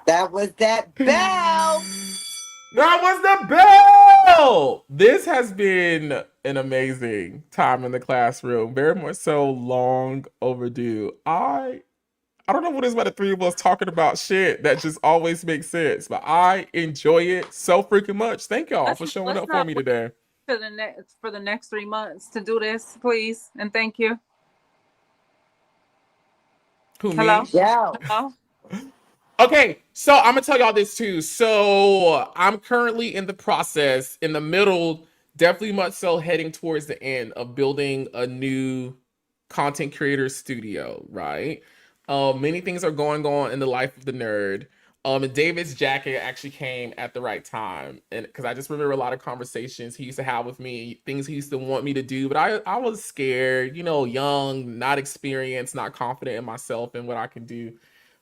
That was that bell. That was the bell. This has been an amazing time in the classroom. Very much so long overdue. I don't know what it is about the three of us talking about shit that just always makes sense, but I enjoy it so freaking much. Thank y'all for showing up for me today. for the next 3 months to do this, please, and thank you. Who, Hello? me? Yeah. Hello? Okay, so I'm gonna tell y'all this too. So I'm currently in the process, in the middle, definitely much so heading towards the end of building a new content creator studio, right? Many things are going on in the life of the nerd. And David's jacket actually came at the right time, and because I just remember a lot of conversations he used to have with me, things he used to want me to do, but I was scared, young, not experienced, not confident in myself and what I can do.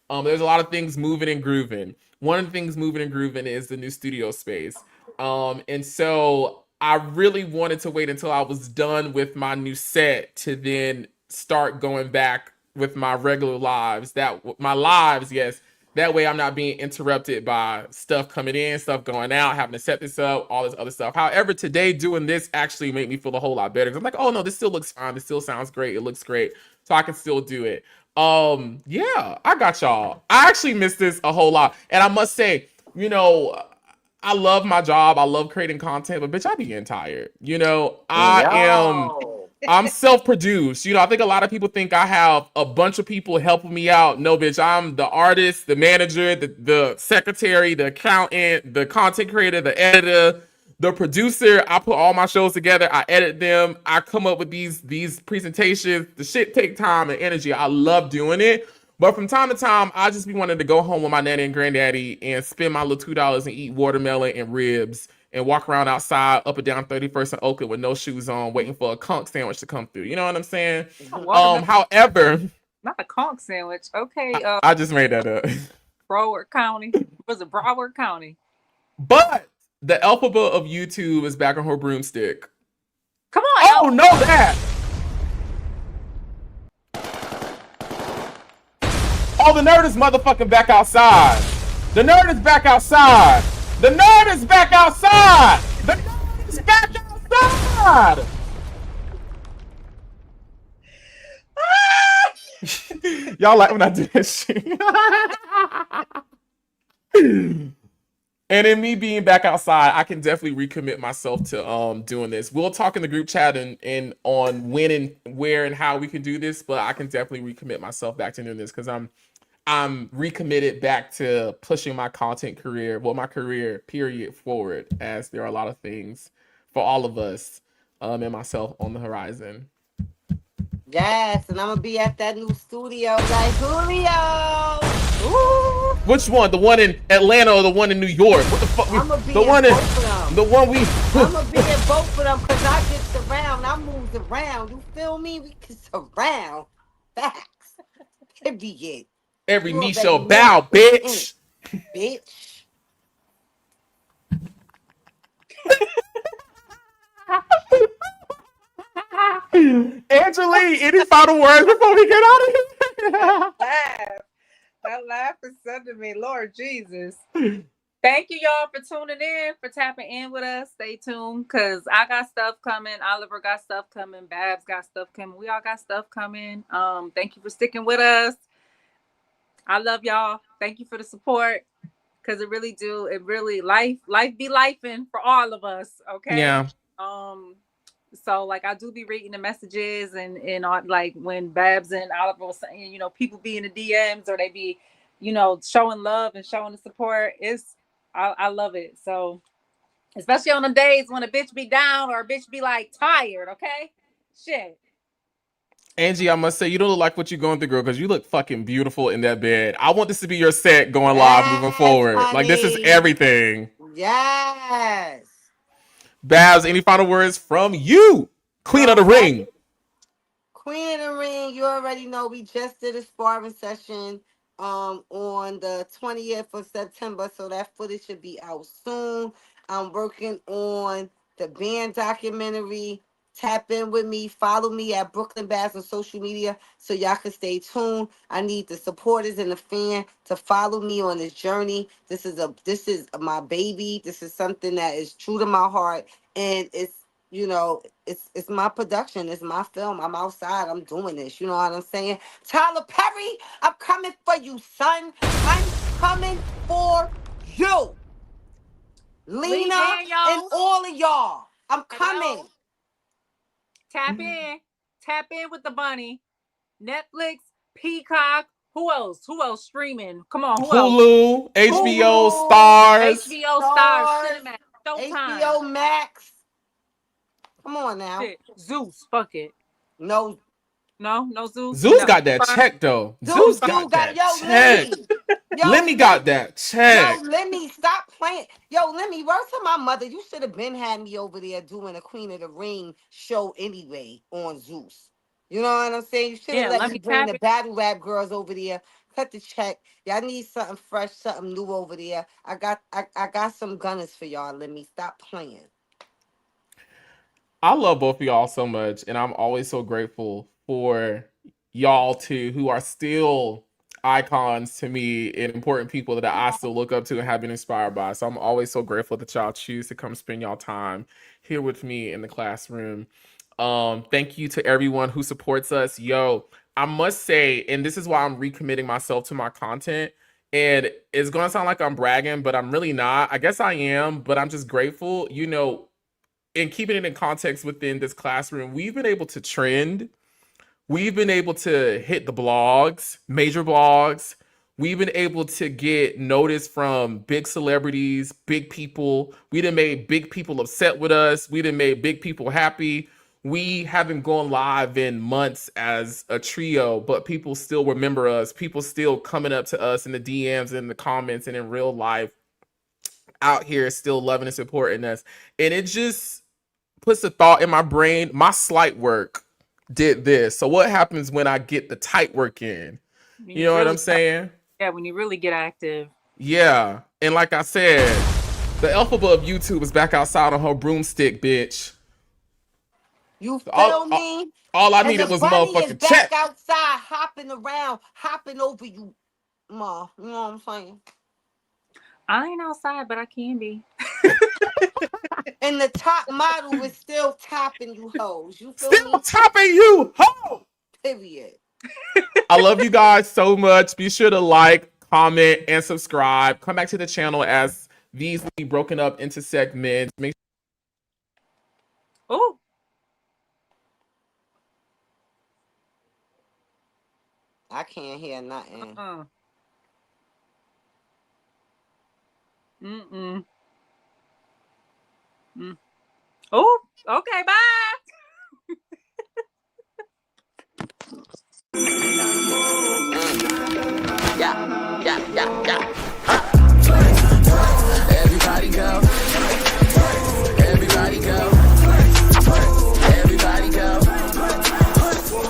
There's a lot of things moving and grooving. One of the things moving and grooving is the new studio space. And so I really wanted to wait until I was done with my new set to then start going back with my regular lives. Yes. That way I'm not being interrupted by stuff coming in, stuff going out, having to set this up, all this other stuff. However, today doing this actually made me feel a whole lot better. 'Cause I'm like, oh no, this still looks fine. This still sounds great. It looks great. So I can still do it. Yeah, I got y'all. I actually miss this a whole lot. And I must say, I love my job. I love creating content, but bitch, I be getting tired. I'm self-produced. I think a lot of people think I have a bunch of people helping me out. No, bitch, I'm the artist, the manager, the secretary, the accountant, the content creator, the editor, the producer. I put all my shows together. I edit them. I come up with these presentations. The shit take time and energy. I love doing it. But from time to time, I just be wanting to go home with my nanny and granddaddy and spend my little $2 and eat watermelon and ribs and walk around outside up and down 31st and Oakland with no shoes on, waiting for a conch sandwich to come through. You know what I'm saying? However, not a conch sandwich. Okay. I just made that up. Broward County. Was it Broward County? But the alphabet of YouTube is back on her broomstick. Come on. Oh, know that. Oh, the nerd is motherfucking back outside. The nerd is back outside. The nerd is back outside. The nerd is back outside. Y'all like when I do that shit. And in me being back outside, I can definitely recommit myself to doing this. We'll talk in the group chat and on when and where and how we can do this, but I can definitely recommit myself back to doing this because I'm recommitted back to pushing my content career, my career period forward, as there are a lot of things for all of us and myself on the horizon. Yes, and I'm gonna be at that new studio like Julio. Ooh. Which one? The one in Atlanta or the one in New York? What the fuck? I'm gonna be the in one both of them. The one we. I'm gonna be in both of them because I get around. I move around. You feel me? We can surround. Facts. Period. Every knee shall bow, bitch. Bitch. Angelia, any final words before we get out of here? That laugh is sending me, Lord Jesus. Thank you, y'all, for tuning in, for tapping in with us. Stay tuned, because I got stuff coming. Oliver got stuff coming. Babs got stuff coming. We all got stuff coming. Thank you for sticking with us. I love y'all. Thank you for the support, because it really do. It really, life be lifing for all of us, okay? Yeah. So, like, I do be reading the messages and like, when Babs and Oliver was saying, people be in the DMs or they be, showing love and showing the support. I love it. So, especially on the days when a bitch be down or a bitch be, like, tired, okay? Shit. Angie, I must say, you don't look like what you're going through, girl, because you look fucking beautiful in that bed. I want this to be your set going live moving forward. Honey. Like, this is everything. Yes. Babs, any final words from you? Queen of the Ring. Queen of the Ring, you already know we just did a sparring session on the 20th of September, so that footage should be out soon. I'm working on the band documentary. Tap in with me. Follow me at Brooklyn Babs on social media so y'all can stay tuned. I need the supporters and the fan to follow me on this journey. This is my baby. This is something that is true to my heart, and it's my production. It's my film. I'm outside. I'm doing this. You know what I'm saying? Tyler Perry, I'm coming for you, son. I'm coming for you. Lena and all of y'all. I'm coming. Tap in. Tap in with the bunny. Netflix, Peacock. Who else? Who else streaming? Come on, who else? Hulu, HBO, Hulu, Stars. HBO, Stars, Stars, Cinemax, Showtime. HBO Max. Come on now. Shit. Zeus, fuck it. No. No Zeus. Zeus No. got that check though. Zeus Zeus got that yo, check. Lemmy. Yo, Lemmy got that check. Yo, Lemmy, stop playing. Yo, Lemmy, word to my mother. You should have been had me over there doing a Queen of the Ring show anyway on Zeus. You know what I'm saying? You should have let me bring the battle rap girls over there. Cut the check. Y'all need something fresh, something new over there. I got some gunners for y'all. Let me stop playing. I love both of y'all so much, and I'm always so grateful for y'all too, who are still icons to me and important people that I still look up to and have been inspired by. So I'm always so grateful that y'all choose to come spend y'all time here with me in the classroom. Thank you to everyone who supports us. Yo, I must say, and this is why I'm recommitting myself to my content, and it's gonna sound like I'm bragging, but I'm really not. I guess I am, but I'm just grateful, you know, and keeping it in context within this classroom, we've been able to trend. We've been able to hit the blogs, major blogs. We've been able to get notice from big celebrities, big people. We done made big people upset with us. We done made big people happy. We haven't gone live in months as a trio, but people still remember us. People still coming up to us in the DMs and the comments and in real life out here still loving and supporting us. And it just puts a thought in my brain. My slight work did this. So what happens when I get the tight work in? You know what I'm saying? Yeah, when you really get active. Yeah. And like I said, the alphabet of YouTube is back outside on her broomstick, bitch. You feel me? All I needed was a motherfucking check. Back outside, hopping around, hopping over you, ma. You know what I'm saying? I ain't outside, but I can be. And the top model is still topping you hoes. You feel still me? topping you hoes. Period. I love you guys so much. Be sure to like, comment, and subscribe. Come back to the channel as these will be broken up into segments. Make Oh. I can't hear nothing. Oh, okay, bye. Yeah. Everybody go. Everybody go. Everybody go.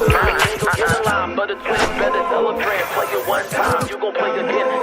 I ain't gon' get a line, but a twist better celebrate. Play it one time, you gon' play again.